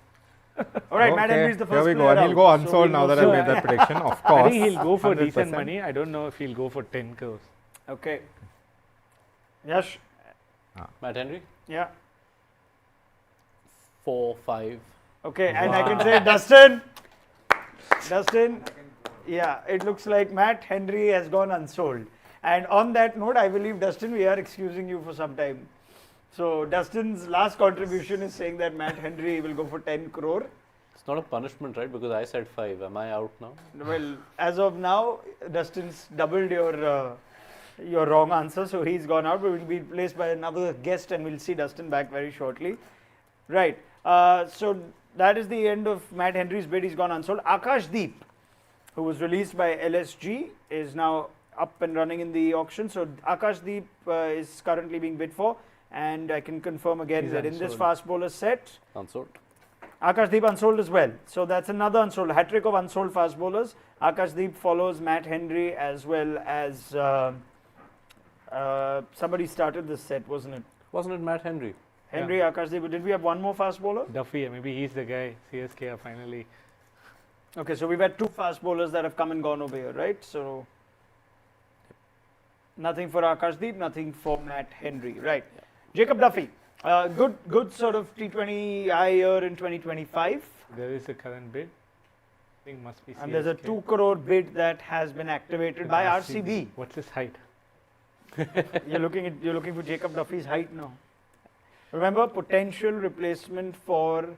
All right, Matt Okay, Henry is the first here we go. player And he'll out. go So unsold we'll now go that I sold. made that prediction. Of course. I think he'll go for decent 100%. money. I don't know if he'll go for 10 crores. Okay. Yash? Matt Henry. Yeah. 4, 5. Okay, and I can say Dustin, yeah, it looks like Matt Henry has gone unsold. And on that note, I believe, Dustin, we are excusing you for some time. So Dustin's last contribution is saying that Matt Henry will go for 10 crore. It's not a punishment, right? Because I said 5. Am I out now? Well, as of now, Dustin's doubled your wrong answer, so he's gone out, but will be replaced by another guest, and we'll see Dustin back very shortly. Right. So that is the end of Matt Henry's bid. He's gone unsold. Akash Deep, who was released by LSG, is now up and running in the auction. So Akash Deep is currently being bid for. And I can confirm again He's that in this unsold. fast bowler set, Unsold. Akashdeep unsold as well. So that's another unsold, hat-trick of unsold fast bowlers. Akashdeep follows Matt Henry as well as somebody started this set, wasn't it? Wasn't it Matt Henry? Henry, Akashdeep. Did we have one more fast bowler? Duffy, maybe he's the guy. CSK are finally. Okay, so we've had two fast bowlers that have come and gone over here, right? So nothing for Akashdeep, nothing for Matt Henry, right? Jacob Duffy, good sort of T20 year in 2025. There is a current bid. I think must be CSK. And there's a 2 crore bid that has been activated by RCB. What's his height? You're looking for Jacob Duffy's height now. Remember, potential replacement for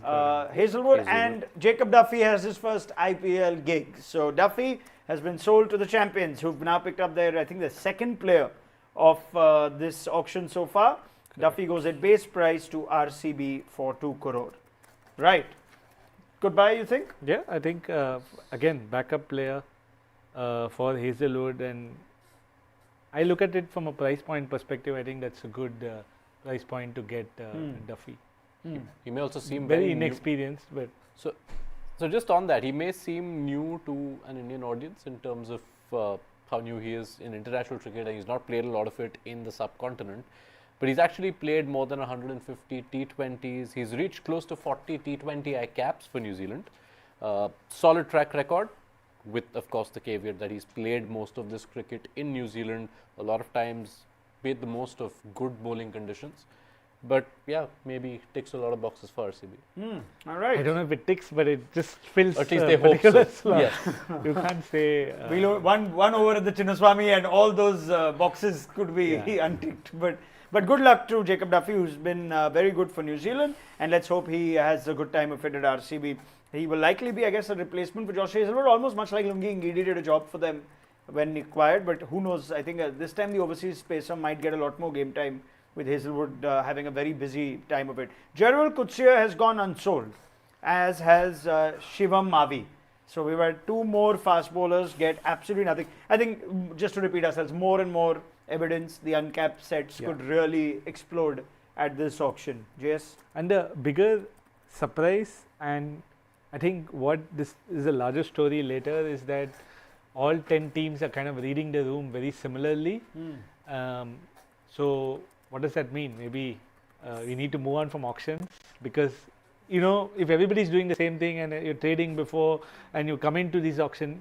Hazlewood, and Jacob Duffy has his first IPL gig. So Duffy has been sold to the champions, who've now picked up their second player of this auction so far. Duffy goes at base price to RCB for 2 crore. Right. Goodbye, you think? Yeah, I think again backup player for Hazlewood, and I look at it from a price point perspective. I think that's a good price point to get Duffy. He may also seem Very new. inexperienced, but So just on that, he may seem new to an Indian audience in terms of how new he is in international cricket, and he's not played a lot of it in the subcontinent. But he's actually played more than 150 T20s. He's reached close to 40 T20I caps for New Zealand. Solid track record, with of course the caveat that he's played most of this cricket in New Zealand. A lot of times made the most of good bowling conditions. But yeah, maybe ticks a lot of boxes for RCB. All right. I don't know if it ticks, but it just fills. At least they hope so. particular slot. Yes. You can't say. We'll one over at the Chinnaswamy, and all those boxes could be unticked. But good luck to Jacob Duffy, who's been very good for New Zealand, and let's hope he has a good time of it at RCB. He will likely be, I guess, a replacement for Josh Hazlewood, almost much like Lungi Ngidi did a job for them when acquired. But who knows? I think this time the overseas pacer might get a lot more game time, with Hazlewood having a very busy time of it. Jerwal Kutsia has gone unsold, as has Shivam Mavi. So we've had two more fast bowlers get absolutely nothing. I think, just to repeat ourselves, more and more evidence the uncapped sets could really explode at this auction. JS? And the bigger surprise, and I think what this is a larger story later, is that all 10 teams are kind of reading the room very similarly. So what does that mean? Maybe we need to move on from auctions, because if everybody is doing the same thing and you're trading before and you come into this auction,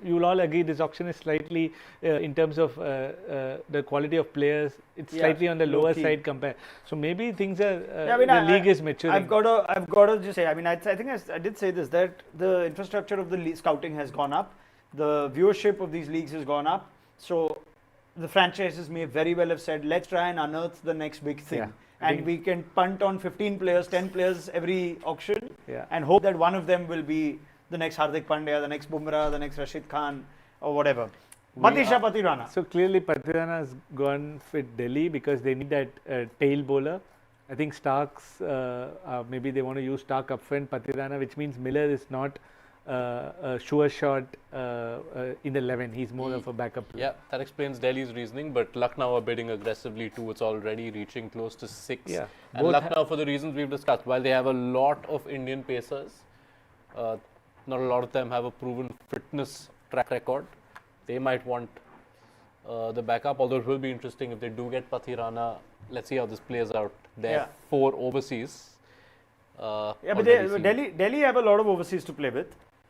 you'll all agree this auction is slightly in terms of the quality of players, it's slightly on the lower side compared. So maybe things are the league is maturing. I've got to just say, I think I did say this, that the infrastructure of the scouting has gone up, the viewership of these leagues has gone up. So the franchises may very well have said, let's try and unearth the next big thing. And we can punt on 15 players, 10 players every auction and hope that one of them will be the next Hardik Pandya, the next Bumrah, the next Rashid Khan or whatever. Matisha Patirana. So clearly Patirana has gone with Delhi because they need that tail bowler. I think Starks, maybe they want to use Stark up front, Patirana, which means Miller is not a sure shot in the 11. He's more of a backup player. Yeah, that explains Delhi's reasoning, but Lucknow are bidding aggressively too. It's already reaching close to 6. Yeah. And Lucknow, for the reasons we've discussed, while they have a lot of Indian pacers, not a lot of them have a proven fitness track record. They might want the backup, although it will be interesting if they do get Patirana. Let's see how this plays out. They're 4 overseas. But Delhi have a lot of overseas to play with.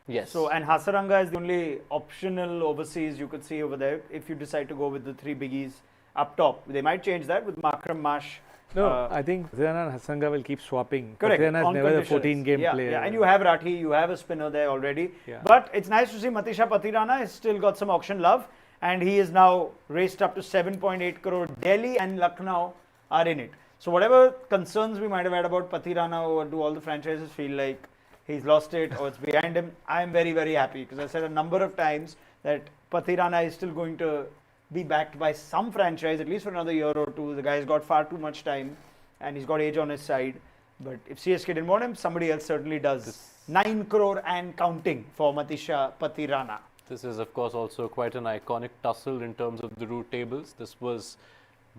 Yes. So, and Hasaranga is the only optional overseas you could see over there if you decide to go with the 3 biggies up top. They might change that with Makram Mash. No, I think Patirana and Hasaranga will keep swapping. Correct. Patirana is never a 14-game player. Yeah, and you have Rathi, you have a spinner there already. Yeah. But it's nice to see Matisha Patirana has still got some auction love, and he is now raced up to 7.8 crore. Delhi and Lucknow are in it. So whatever concerns we might have had about Patirana, or do all the franchises feel like he's lost it or it's behind him, I am very, very happy, because I said a number of times that Patirana is still going to be backed by some franchise, at least for another year or two. The guy's got far too much time and he's got age on his side. But if CSK didn't want him, somebody else certainly does. 9 crore and counting for Matisha Patirana. This is, of course, also quite an iconic tussle in terms of the route tables. This was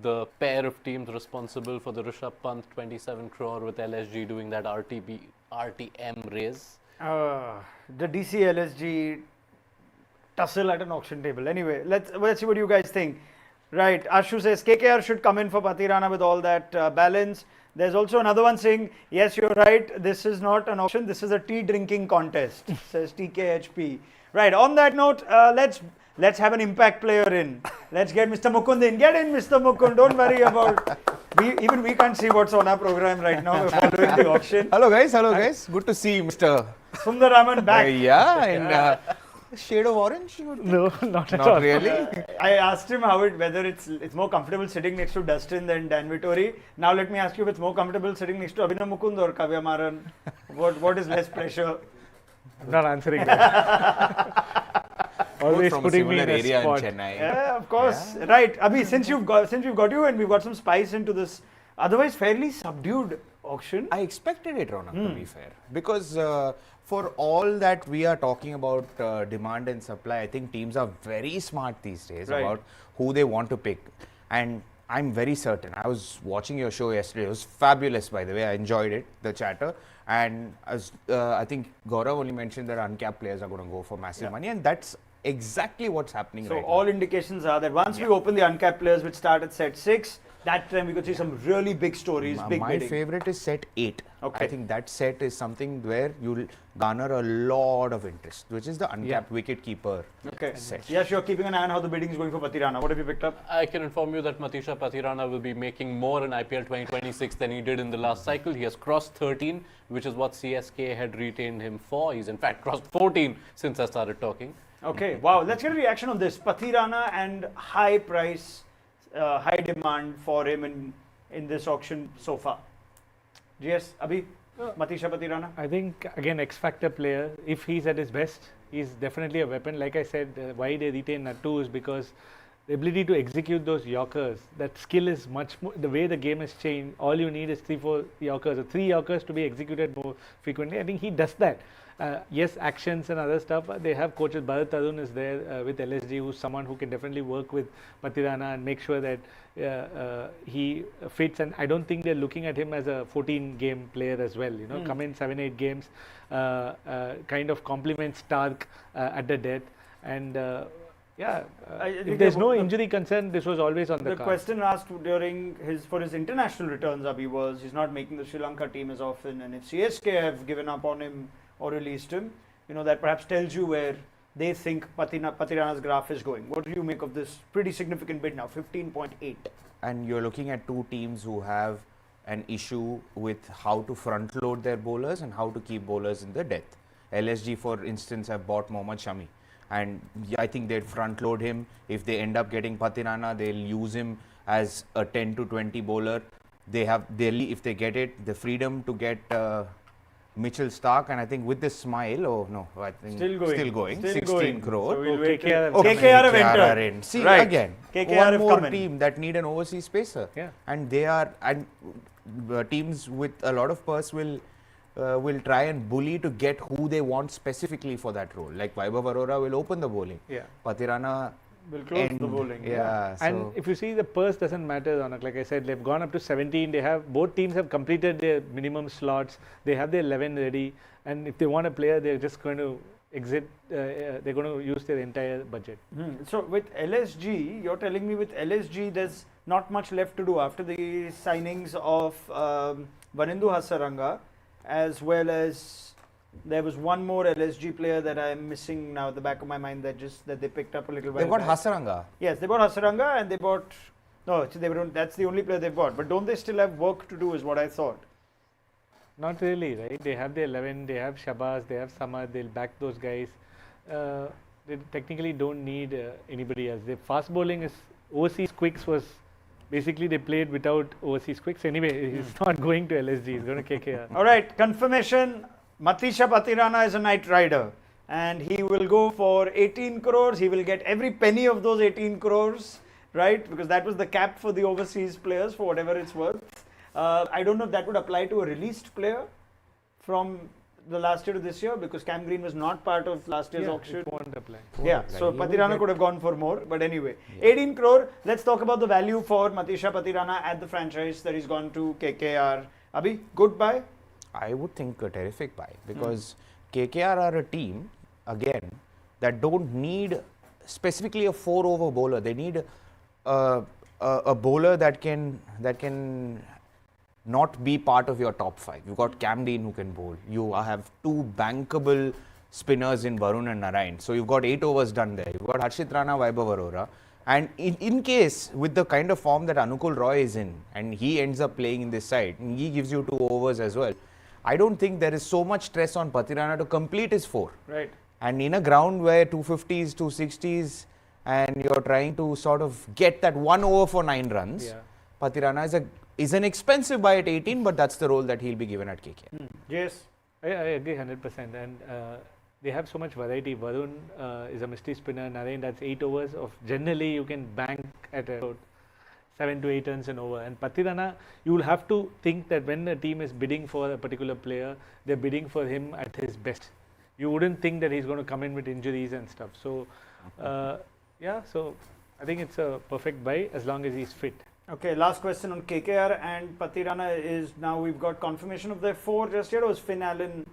the pair of teams responsible for the Rishabh Pant 27 crore with LSG doing that RTM raise? The DC LSG tussle at an auction table. Anyway, let's see what you guys think. Right, Ashu says KKR should come in for Patirana with all that balance. There's also another one saying, yes, you're right, this is not an auction, this is a tea drinking contest, says TKHP. Right, on that note, let's have an impact player in. Let's get Mr. Mukund in. Get in, Mr. Mukund. Don't worry about... We can't see what's on our program right now. We're following the auction. Hello guys. Good to see Mr. Sundar Raman back. Yeah, shade of orange? No, not at all. Not really. I asked him whether it's more comfortable sitting next to Dustin than Dan Vittori. Now let me ask you if it's more comfortable sitting next to Abhinav Mukund or Kavya Maran. What is less pressure? I'm not answering that. Always from putting a me in similar area a spot. in Chennai. Yeah, of course. Yeah. Right, Abhi, since we've got you and we've got some spice into this otherwise fairly subdued auction. I expected it, Ronak, to be fair. Because for all that we are talking about demand and supply, I think teams are very smart these days about who they want to pick. And I'm very certain. I was watching your show yesterday. It was fabulous, by the way. I enjoyed it, the chatter. And I think Gaurav only mentioned that uncapped players are going to go for massive money. And that's exactly what's happening right now. So all indications are that once we open the uncapped players, which start at set 6, that time we could see some really big stories, big My bidding. favorite is set 8. Okay. I think that set is something where you'll garner a lot of interest, which is the uncapped wicket keeper set. Yes, you're keeping an eye on how the bidding is going for Patirana. What have you picked up? I can inform you that Matisha Patirana will be making more in IPL 2026 than he did in the last cycle. He has crossed 13, which is what CSK had retained him for. He's in fact crossed 14 since I started talking. Okay, wow. Let's get a reaction on this. Patirana and high price, high demand for him in this auction so far. GS, Abhi, Matisha Patirana? I think, again, X-factor player. If he's at his best, he's definitely a weapon. Like I said, why they retain Nattu is because the ability to execute those Yorkers, that skill is much more, the way the game has changed, all you need is 3-4 Yorkers, or 3 Yorkers to be executed more frequently. I think he does that. Yes, actions and other stuff. They have coaches. Bharat Tarun is there with LSG, who's someone who can definitely work with Patirana and make sure that he fits. And I don't think they're looking at him as a 14-game player as well. You know, come in 7-8 games, kind of complement Stark at the death. And if there's no injury concern, this was always on the card. The question asked during for his international returns, Abhi, was he's not making the Sri Lanka team as often, and if CSK have given up on him or released him, that perhaps tells you where they think Patirana's graph is going. What do you make of this pretty significant bid now, 15.8? And you're looking at two teams who have an issue with how to front load their bowlers and how to keep bowlers in the death. LSG, for instance, have bought Pant-Shami. And I think they'd front load him. If they end up getting Patirana, they'll use him as a 10 to 20 bowler. If they get it, the freedom to get Mitchell Stark, and I think with this smile, I think still going, 16 crore. So we'll KKR have entered. See, right. again, KKR one more team that need an overseas spacer. Yeah. And teams with a lot of purse will try and bully to get who they want specifically for that role. Like Vaibhav Arora will open the bowling. Yeah. Patirana will close the bowling. Yeah. And if you see, the purse doesn't matter, Ronak. Like I said, they've gone up to 17. Both teams have completed their minimum slots. They have their 11 ready. And if they want a player, they're just going to exit. They're going to use their entire budget. So with LSG, you're telling me with LSG, there's not much left to do after the signings of Vanindu Hasaranga, as well as there was one more LSG player that I'm missing now at the back of my mind that they picked up a little while They got back. Hasaranga. Yes, they bought Hasaranga and they bought... No, that's the only player they bought. But don't they still have work to do is what I thought. Not really, right? They have the 11, they have Shabazz, they have Samad, they'll back those guys. They technically don't need anybody else. The fast bowling is... Overseas quicks was... Basically, they played without overseas quicks. Anyway, he's not going to LSG. He's going to KKR. All right, confirmation. Matisha Patirana is a Knight Rider. And he will go for 18 crores. He will get every penny of those 18 crores, right? Because that was the cap for the overseas players for whatever it's worth. I don't know if that would apply to a released player from the last year to this year? Because Cam Green was not part of last year's auction. It won't apply. Yeah, so Patirana could have gone for more, but anyway. 18 crore. Let's talk about the value for Matisha Patirana at the franchise that he's gone to KKR. Abhi, good buy? I would think a terrific buy, because KKR are a team, again, that don't need specifically a 4-over bowler. They need a bowler that can not be part of your top 5. You've got Cam Dean who can bowl. You have 2 bankable spinners in Varun and Narayan. So you've got 8 overs done there. You've got Harshit Rana, Vaibhav Arora. And in case, with the kind of form that Anukul Roy is in, and he ends up playing in this side, and he gives you 2 overs as well, I don't think there is so much stress on Patirana to complete his 4. Right. And in a ground where 250s, 260s, and you're trying to sort of get that 1 over for 9 runs, Patirana is an expensive buy at 18, but that's the role that he'll be given at KKR. Yes. I agree 100%. And they have so much variety. Varun is a mystery spinner. Narayan, that's 8 overs of generally you can bank at about 7 to 8 runs an over. And Patirana, you will have to think that when a team is bidding for a particular player, they're bidding for him at his best. You wouldn't think that he's going to come in with injuries and stuff. So, so I think it's a perfect buy as long as he's fit. Okay, last question on KKR and Patirana is now we've got confirmation of their 4 just yet, or is Finn Allen?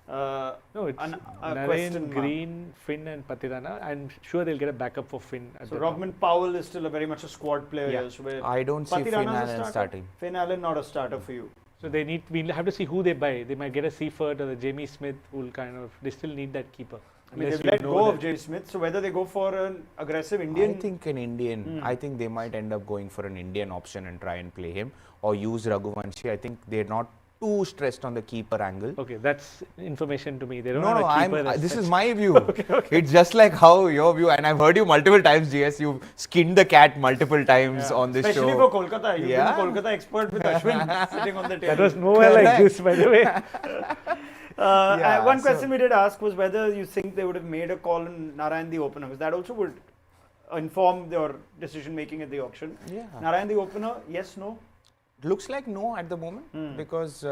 No, it's Narayan, Green, Finn and Patirana. I'm sure they'll get a backup for Finn. So Rodman Powell is still very much a squad player. Yeah. Yes, where I don't see Finn Allen starting. Finn Allen not a starter for you. So we'll have to see who they buy. They might get a Seifert or a Jamie Smith who will they still need that keeper. I mean, they've let go of Jamie Smith, so whether they go for an aggressive Indian... I think an Indian, I think they might end up going for an Indian option and try and play him, or use Raghuvanshi. I think they're not too stressed on the keeper angle. Okay, that's information to me. They don't No, have a keeper. this is my view. It's just like how your view, and I've heard you multiple times, GS, you've skinned the cat multiple times on this Especially show. for Kolkata. You've been Kolkata expert with Ashwin sitting on the table. That was nowhere like this, by the way. One question we did ask was whether you think they would have made a call on Narayan the opener, because that also would inform your decision making at the auction. Yeah. Narayan the opener, yes, no? Looks like no at the moment, because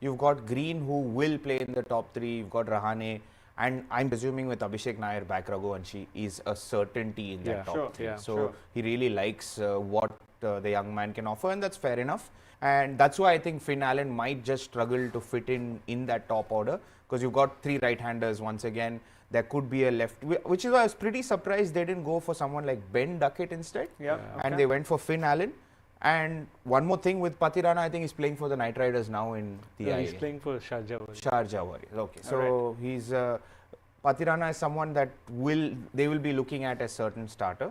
you've got Green who will play in the top 3, you've got Rahane, and I'm presuming with Abhishek Nair back, Raghuvanshi is a certainty in that top 3. So he really likes what the young man can offer, and that's fair enough. And that's why I think Finn Allen might just struggle to fit in that top order, because you've got 3 right-handers once again. There could be a left, which is why I was pretty surprised they didn't go for someone like Ben Duckett instead. And they went for Finn Allen. And one more thing with Patirana, I think he's playing for the Knight Riders now in the He's playing for Sharjah Warriors. Okay, so he's Patirana is someone that they will be looking at as certain starter,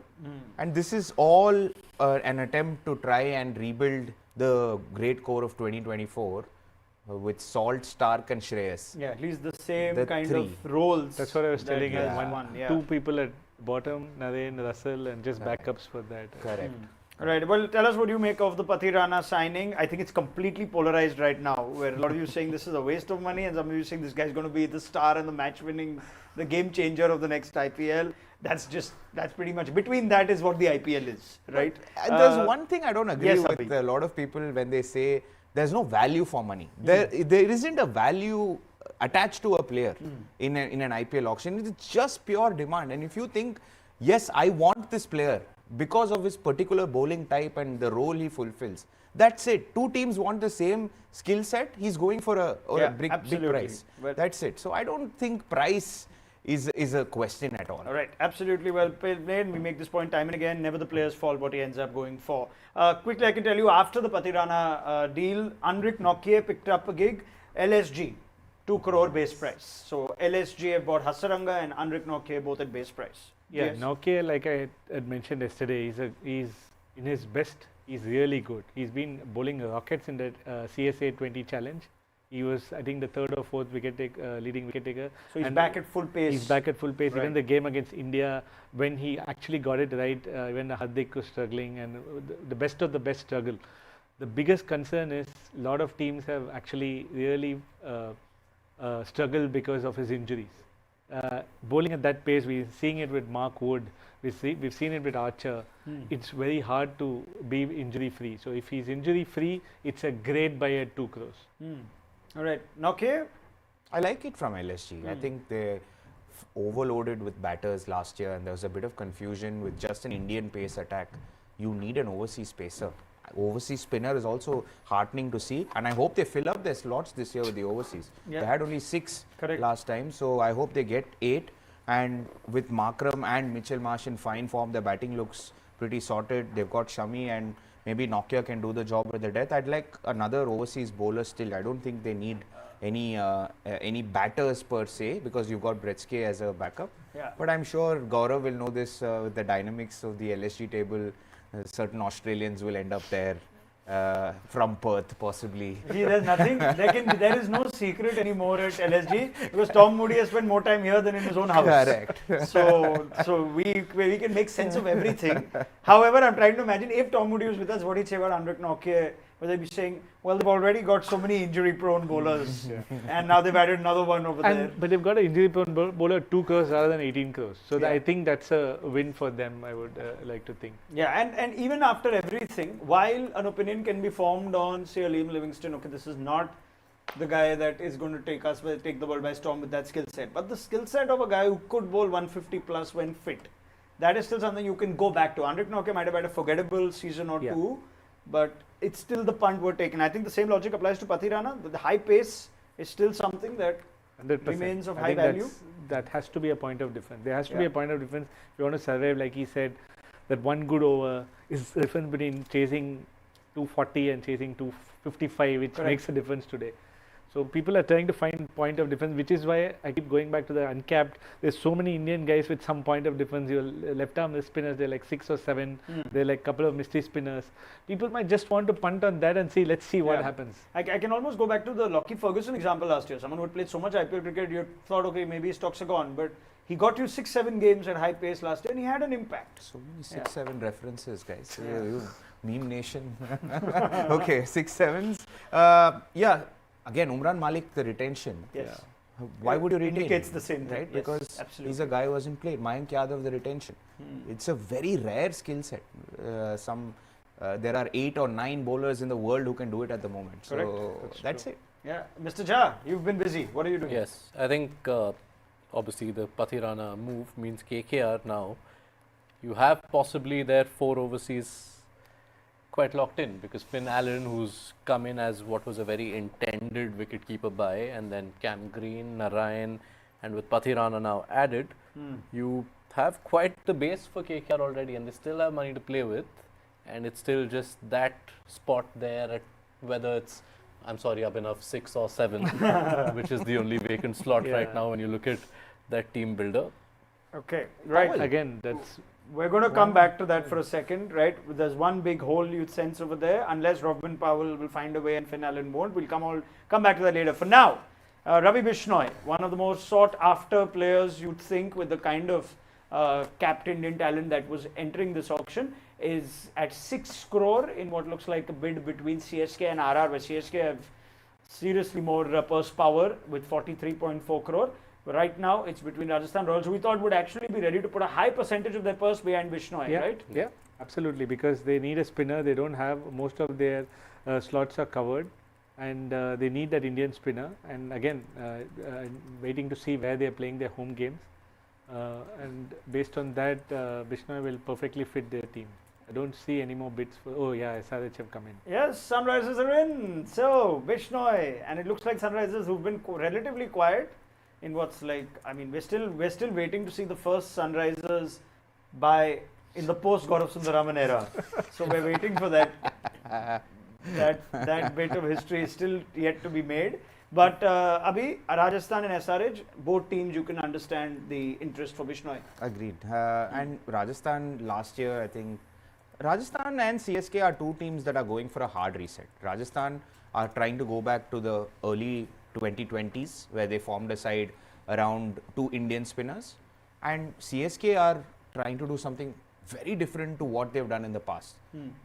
and this is all an attempt to try and rebuild the great core of 2024 with Salt, Stark, and Shreyas. Yeah, at least the same kind 3 of roles. That's what I was telling you. Yeah. 2 people at bottom, Narayan, Russell, and just backups for that. Correct. Right. Well, tell us what you make of the Patirana signing. I think it's completely polarized right now, where a lot of you saying this is a waste of money, and some of you saying this guy's going to be the star and the match-winning, the game changer of the next IPL. That's pretty much, between that is what the IPL is, right? There's one thing I don't agree with Abhi. a lot of people when they say there's no value for money. There isn't a value attached to a player in an IPL auction. It's just pure demand. And if you think, yes, I want this player because of his particular bowling type and the role he fulfills, that's it. 2 teams want the same skill set. He's going for a big price. Well, that's it. So I don't think price is a question at all. All right, absolutely well played. We make this point time and again. Never the player's fault what he ends up going for. Quickly, I can tell you, after the Patirana deal, Anrik Nokia picked up a gig. LSG, 2 crore base price. So LSG have bought Hasaranga and Anrik Nokia both at base price. Yeah, Yes. Nokia, like I had mentioned yesterday, he's in his best. He's really good. He's been bowling rockets in the CSA 20 challenge. He was, I think, the 3rd or 4th leading wicket taker. So he's back at full pace. He's back at full pace. Right. Even the game against India, when he actually got it right, when Hardik was struggling, and the best of the best struggle. The biggest concern is a lot of teams have actually really struggled because of his injuries. Bowling at that pace, we're seeing it with Mark Wood, we've seen it with Archer. It's very hard to be injury free. So if he's injury free, it's a great buy at 2 crores. All right, Nokia. I like it from LSG. I think they overloaded with batters last year, and there was a bit of confusion with just an Indian pace attack. You need an overseas pacer. Overseas spinner is also heartening to see, and I hope they fill up their slots this year with the overseas. Yeah. They had only 6 Correct. last time, so I hope they get 8. And with Markram and Mitchell Marsh in fine form, their batting looks pretty sorted. They've got Shami, and maybe Nokia can do the job with the death. I'd like another overseas bowler still. I don't think they need any batters per se, because you've got Bretske as a backup. Yeah. But I'm sure Gaurav will know this with the dynamics of the LSG table. Certain Australians will end up there from Perth, possibly. See, there's nothing, there is no secret anymore at LSG, because Tom Moody has spent more time here than in his own house. Correct. So we can make sense of everything. However, I'm trying to imagine if Tom Moody was with us, what he'd say about Andrik Nokia. Would they be saying, well, they've already got so many injury-prone bowlers, and now they've added another one over there. But they've got an injury-prone bowler 2 crores rather than 18 crores. So Yeah. I think that's a win for them, I would like to think. Yeah, and even after everything, while an opinion can be formed on, say, Liam Livingston, okay, this is not the guy that is going to take the world by storm with that skill set, but the skill set of a guy who could bowl 150 plus when fit, that is still something you can go back to. Andrik Nokia might have had a forgettable season or two, but it's still the punt we're taking. I think the same logic applies to Pathirana. The high pace is still something that 100%. remains of I high think value. that has to be a point of difference. There has to be Yeah. a point of difference. If you want to survive, like he said, that one good over is the difference between chasing 240 and chasing 255, which Correct. makes a difference today. So people are trying to find point of difference, which is why I keep going back to the uncapped. There's so many Indian guys with some point of difference. Your left arm spinners, they're like 6 or 7. They're like a couple of mystery spinners. People might just want to punt on that and see, let's see what happens. I can almost go back to the Lockie Ferguson example last year. Someone who had played so much IPL cricket, you thought, okay, maybe his stocks are gone. But he got you 6-7 games at high pace last year, and he had an impact. So many 6-7 references, guys. You meme nation. Okay, 6-7s. Yeah. Again, Umran Malik, the retention. Yes. Why would you retain? Indicates the same thing. Right? Yes, Because absolutely. he's a guy who hasn't played. Mayank Yadav, the retention. It's a very rare skill set. There are 8 or 9 bowlers in the world who can do it at the moment. Correct. So that's it. Yeah. Mr. Jha, you've been busy. What are you doing? Yes, I think obviously the Pathirana move means KKR now. You have possibly their 4 overseas quite locked in, because Finn Allen, who's come in as what was a very intended wicketkeeper buy, and then Cam Green, Narayan, and with Pathirana now added, you have quite the base for KKR already, and they still have money to play with, and it's still just that spot there at whether it's, I'm sorry, Abhinav, 6 or 7, which is the only vacant slot right now when you look at that team builder. Okay. Right. Again, that's We're going to come back to that for a second, right? There's one big hole you'd sense over there, unless Robin Powell will find a way and Finn Allen won't. We'll come back to that later. For now, Ravi Bishnoi, one of the most sought after players you'd think with the kind of capped Indian talent that was entering this auction, is at 6 crore in what looks like a bid between CSK and RR, where CSK have seriously more purse power with 43.4 crore. Right now, it's between Rajasthan Royals, who we thought would actually be ready to put a high percentage of their purse behind Bishnoi, right? Yeah, absolutely, because they need a spinner. They don't have, most of their slots are covered, and they need that Indian spinner. And again, waiting to see where they are playing their home games. And based on that, Bishnoi will perfectly fit their team. I don't see any more bids for, SRH have come in. Yes, Sunrisers are in. So, Bishnoi, and it looks like Sunrisers, who've been relatively quiet in what's like, I mean, we're still waiting to see the first Sunrisers in the post Gaurav Sundar Raman era. So we're waiting for that. that bit of history is still yet to be made. But Abhi, Rajasthan and SRH, both teams, you can understand the interest for Bishnoi. Agreed. And Rajasthan last year, I think, Rajasthan and CSK are 2 teams that are going for a hard reset. Rajasthan are trying to go back to the early 2020s, where they formed a side around 2 Indian spinners, and CSK are trying to do something very different to what they've done in the past.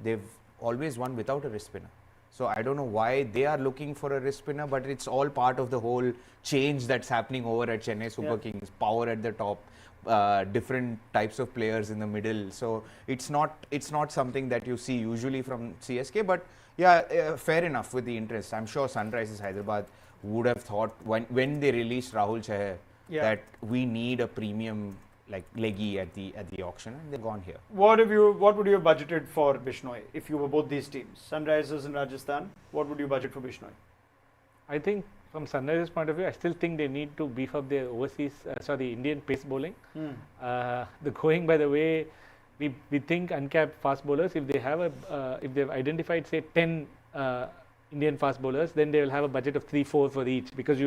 They've always won without a wrist spinner. So I don't know why they are looking for a wrist spinner, but it's all part of the whole change that's happening over at Chennai Super Kings. Power at the top, different types of players in the middle. So it's not something that you see usually from CSK, but yeah, fair enough with the interest. I'm sure Sunrisers Hyderabad would have thought when they released Rahul Chahar Yeah. that we need a premium like leggy at the auction, and they've gone here. What would you have budgeted for Bishnoi if you were both these teams, Sunrisers and Rajasthan? What would you budget for Bishnoi? I think from Sunrisers' point of view, I still think they need to beef up their Indian pace bowling. Going by the way we think uncapped fast bowlers, if they've identified say 10 Indian fast bowlers, then they will have a budget of 3-4 for each, because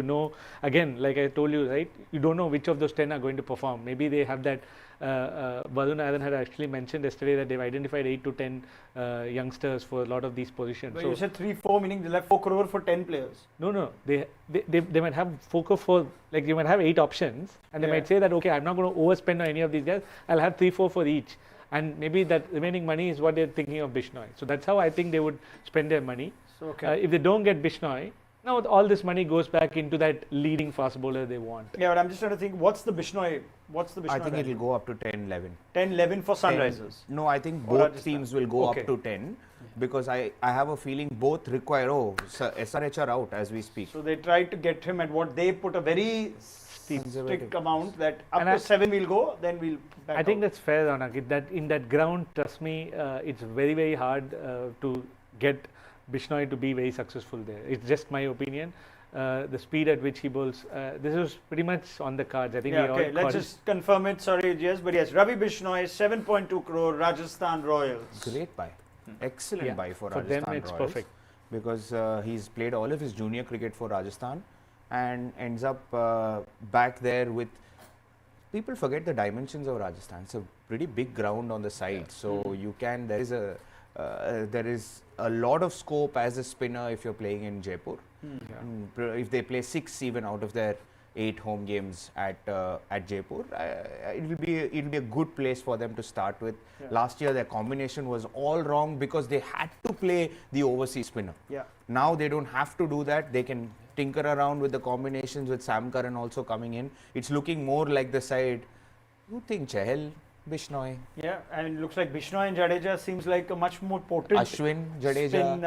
again, like I told you, right, you don't know which of those 10 are going to perform. Maybe they have that. Varun Aaron had actually mentioned yesterday that they've identified 8 to 10 youngsters for a lot of these positions. But so you said 3-4, meaning they'll have 4 crore for 10 players. No, they might have focus for, like you might have 8 options, and they might say that, okay, I'm not going to overspend on any of these guys, I'll have 3-4 for each, and maybe that remaining money is what they're thinking of Bishnoi. So that's how I think they would spend their money. So, okay. If they don't get Bishnoi, now all this money goes back into that leading fast bowler they want. Yeah, but I'm just trying to think, what's the Bishnoi I think value? it'll go up to 10-11. 10-11 for Sunrisers. No, I think Or both Rajasthan. teams will go Okay. up to 10 because I have a feeling both require, SRH are out as we speak. So they tried to get him at what they put a very strict amount, that up And to 7 we'll go, then we'll back I think out. that's fair, Ankit, that in that ground, trust me, it's very, very hard to get Bishnoi to be very successful there. It's just my opinion. The speed at which he bowls, this is pretty much on the cards. I think Yeah, we all okay, let's caught it. just confirm it. Sorry, yes, but yes, Ravi Bishnoi, 7.2 crore, Rajasthan Royals. Great buy. Excellent Yeah, buy for for Rajasthan them it's Royals, perfect. because he's played all of his junior cricket for Rajasthan and ends up back there with. People forget the dimensions of Rajasthan. It's a pretty big ground on the side, so you can. There is a lot of scope as a spinner if you're playing in Jaipur. If they play 6 even out of their 8 home games at Jaipur, it'll be a good place for them to start with. Yeah. Last year their combination was all wrong because they had to play the overseas spinner. Yeah. Now they don't have to do that. They can tinker around with the combinations with Sam Curran also coming in. It's looking more like the side. You think Chahal, Bishnoi, Yeah, and it looks like Bishnoi and Jadeja seems like a much more potent Ashwin, Jadeja.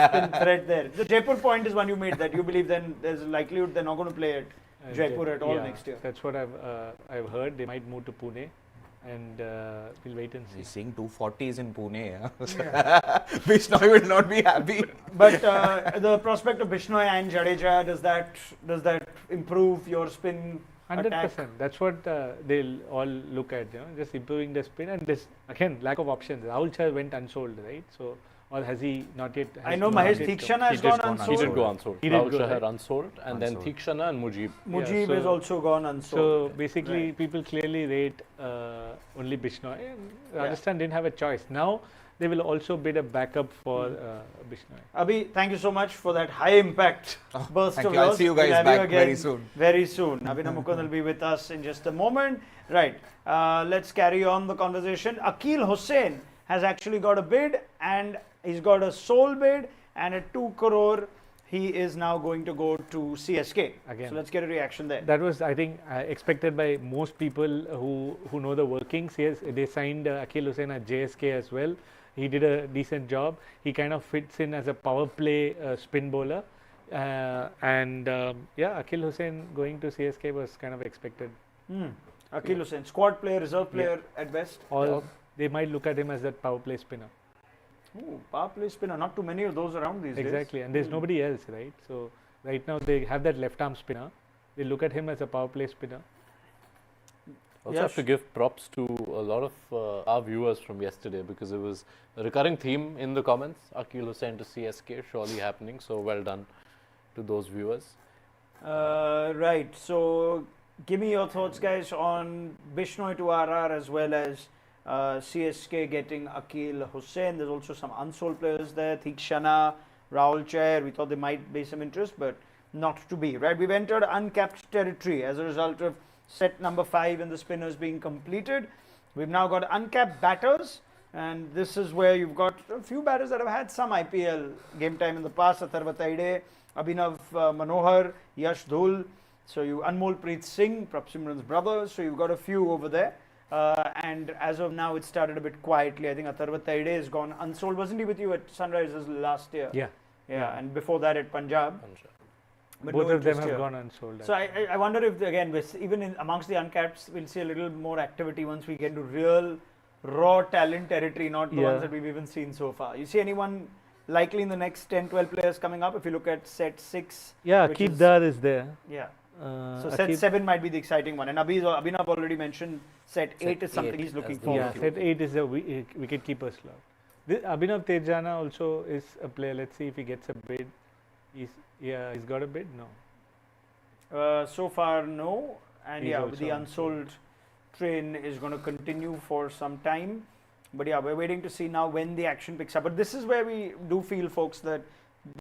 spin threat there. The Jaipur point is one you made, that you believe then there's a likelihood they're not going to play at Jaipur at all next year. That's what I've heard. They might move to Pune, and we'll wait and see. He's seeing 240s in Pune. Bishnoi will not be happy. But the prospect of Bishnoi and Jadeja, does that improve your spin 100%. attack? That's what they'll all look at, just improving the spin, and this again lack of options. Rahul Chahar went unsold, right? So, or has he not yet? I know Mahesh Theekshana has gone unsold. He did go unsold. He did Rahul go, Chahar right? unsold, and then Unsold. Theekshana and Mujib. Mujib so- has also gone So unsold. basically, Right. people clearly rate only Bishnoi. And Rajasthan didn't have a choice. Now they will also bid a backup for Bishnoi. Abhi, thank you so much for that high impact burst Thank of you. I'll yours. see you guys We'll have back again very soon. Very soon. Abhinav Mukund will be with us in just a moment. Right. Let's carry on the conversation. Akil Hussain has actually got a bid, and he's got a sole bid, and at 2 crore, he is now going to go to CSK. Again. So let's get a reaction there. That was, I think, expected by most people who know the workings. Yes, they signed Akil Hussain at JSK as well. He did a decent job. He kind of fits in as a power play spin bowler. Akil Hussain going to CSK was kind of expected. Akil Hussain, squad player, reserve player at best. Or they might look at him as that power play spinner. Ooh, power play spinner. Not too many of those around these days. Exactly, and there's nobody else, right? So right now they have that left arm spinner. They look at him as a power play spinner. Also have to give props to a lot of our viewers from yesterday, because it was a recurring theme in the comments. Akil Hussain to CSK, surely happening. So well done to those viewers. Right. So give me your thoughts, guys, on Bishnoi to RR as well as CSK getting Akil Hussain. There's also some unsold players there. Theekshana, Rahul Chahar. We thought there might be some interest, but not to be. Right. We've entered uncapped territory as a result of set number 5 in the spinners being completed. We've now got uncapped batters, and this is where you've got a few batters that have had some IPL game time in the past. Atharva Taide, Abhinav Manohar, Yash Dhul. So you Anmol Preet Singh, Prabsimran's brother. So you've got a few over there. And as of now, it started a bit quietly. I think Atharva Taide has gone unsold. Wasn't he with you at Sunrisers last year? Yeah. Yeah, and before that at Punjab. but Both no of them interest have here. gone unsold. So I wonder if again even amongst the uncaps we'll see a little more activity once we get to real raw talent territory, not the ones Yeah. that we've even seen so far. You see anyone likely in the next 10-12 players coming up? If you look at set 6, Yeah, which Keep is- Dar is there. yeah. Uh, So set Akib- 7 might be the exciting one, and Abhinav already mentioned set 8 is something 8 he's looking as the forward Yeah, to. set 8 is a wicket keeper slot. Abhinav Tejana also is a player. Let's see if he gets a bid. He's got a bid? No. So far, no, and He's yeah, also the unsold. unsold train is going to continue for some time. But yeah, we're waiting to see now when the action picks up. But this is where we do feel, folks, that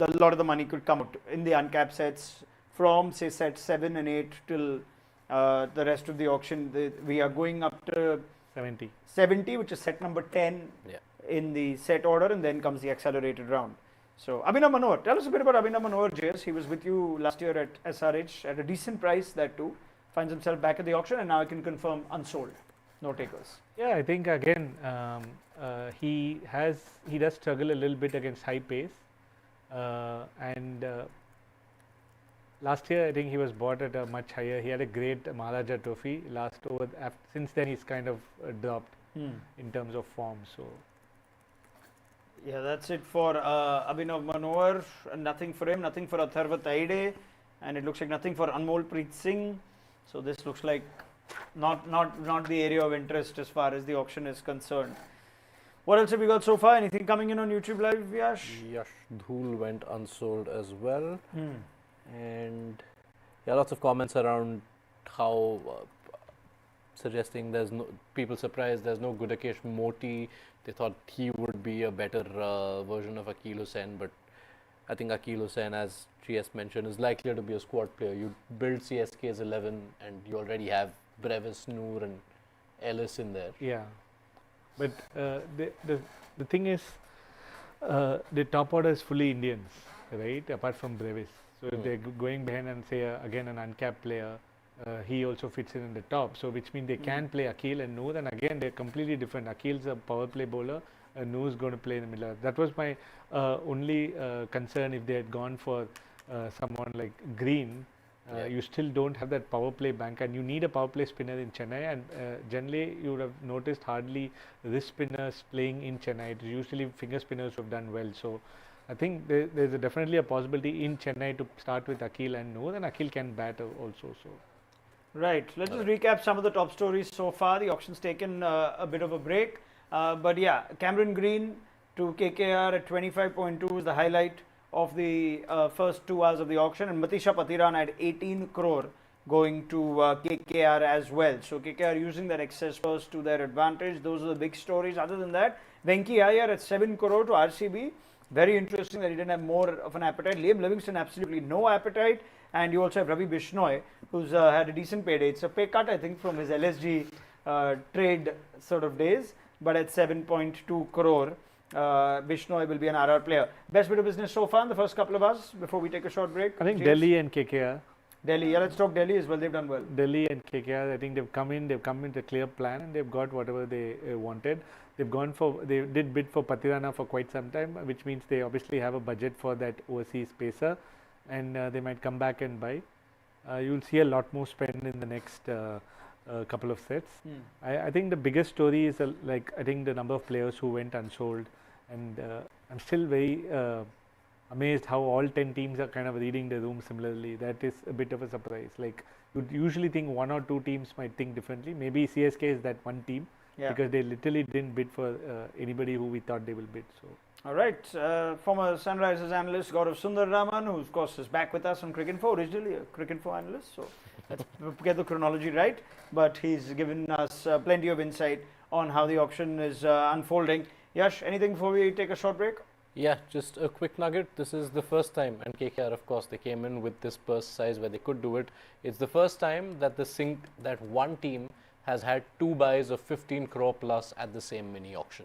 a lot of the money could come out in the uncapped sets from, say, set 7 and 8 till the rest of the auction. We are going up to 70. 70, which is set number 10 Yeah. in the set order, and then comes the accelerated round. So, Abhinav Manohar, tell us a bit about Abhinav Manohar, JS. He was with you last year at SRH at a decent price, that too. Finds himself back at the auction, and now I can confirm unsold. No takers. Yeah, I think again he does struggle a little bit against high pace, and last year I think he was bought at a much higher. He had a great Maharaja Trophy last over. Since then he's kind of dropped in terms of form. So Yeah, that's it for Abhinav Manohar. Nothing for him, nothing for Atharva Taide, and it looks like nothing for Anmol Preet Singh. So this looks like not the area of interest as far as the auction is concerned. What else have we got so far? Anything coming in on YouTube Live, Yash? Yash Dhul went unsold as well. Hmm. And yeah, lots of comments around how suggesting there's no people surprised there's no Gudakesh Moti. They thought he would be a better version of Akil Hussain, but I think Akil Hussain, as GS mentioned, is likely to be a squad player. You build CSK's 11 and you already have Brevis, Noor and Ellis in there. yeah, but the thing is, the top order is fully Indians, right? Apart from Brevis. So if they're going behind and say again an uncapped player, he also fits in the top. So which means they can play Akil and Noor, and again they're completely different. Akil's a power play bowler, and Noor's going to play in the middle. That was my only concern. If they had gone for someone like Green, you still don't have that power play bank, and you need a power play spinner in Chennai. And generally, you would have noticed hardly wrist spinners playing in Chennai. It's usually finger spinners who have done well. So I think there's definitely a possibility in Chennai to start with Akil and Noor, and Akil can bat also. So. Right. Let's just recap some of the top stories so far. The auction's taken a bit of a break. But yeah, Cameron Green to KKR at 25.2 is the highlight of the first 2 hours of the auction. And Matisha Patiran at 18 crore going to KKR as well. So KKR using that excess first to their advantage. Those are the big stories. Other than that, Venki Iyer at 7 crore to RCB. Very interesting that he didn't have more of an appetite. Liam Livingston, absolutely no appetite. And you also have Ravi Bishnoi, who's had a decent payday. It's a pay cut, I think, from his LSG trade sort of days. But at 7.2 crore, Bishnoi will be an RR player. Best bit of business so far in the first couple of hours before we take a short break? I think James? Delhi and KKR. Delhi, yeah, let's talk Delhi as well. They've done well. Delhi and KKR, I think they've come in with a clear plan and they've got whatever they wanted. They did bid for Patirana for quite some time, which means they obviously have a budget for that overseas pacer, and they might come back and buy. You'll see a lot more spend in the next couple of sets. I think the biggest story is I think the number of players who went unsold, and I'm still very amazed how all 10 teams are kind of reading the room similarly. That is a bit of a surprise. Like, you'd usually think 1 or 2 teams might think differently. Maybe CSK is that one team, because they literally didn't bid for anybody who we thought they will bid. So. All right, former Sunrisers analyst Gaurav Sundar Raman, who of course is back with us on Cricinfo, originally a Cricinfo analyst, so let's get the chronology right, but he's given us plenty of insight on how the auction is unfolding. Yash, anything before we take a short break? Yeah, just a quick nugget. This is the first time, and KKR, of course, they came in with this purse size where they could do it. It's the first time that that one team has had 2 buys of 15 crore plus at the same mini auction.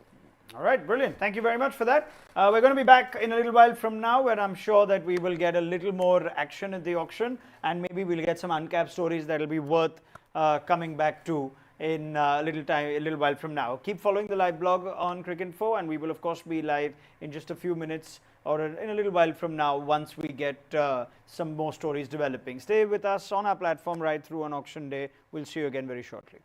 All right, brilliant. Thank you very much for that. We're going to be back in a little while from now, where I'm sure that we will get a little more action at the auction, and maybe we'll get some uncapped stories that will be worth coming back to in a little while from now. Keep following the live blog on Cricinfo, and we will of course be live in just a few minutes or in a little while from now once we get some more stories developing. Stay with us on our platform right through on auction day. We'll see you again very shortly.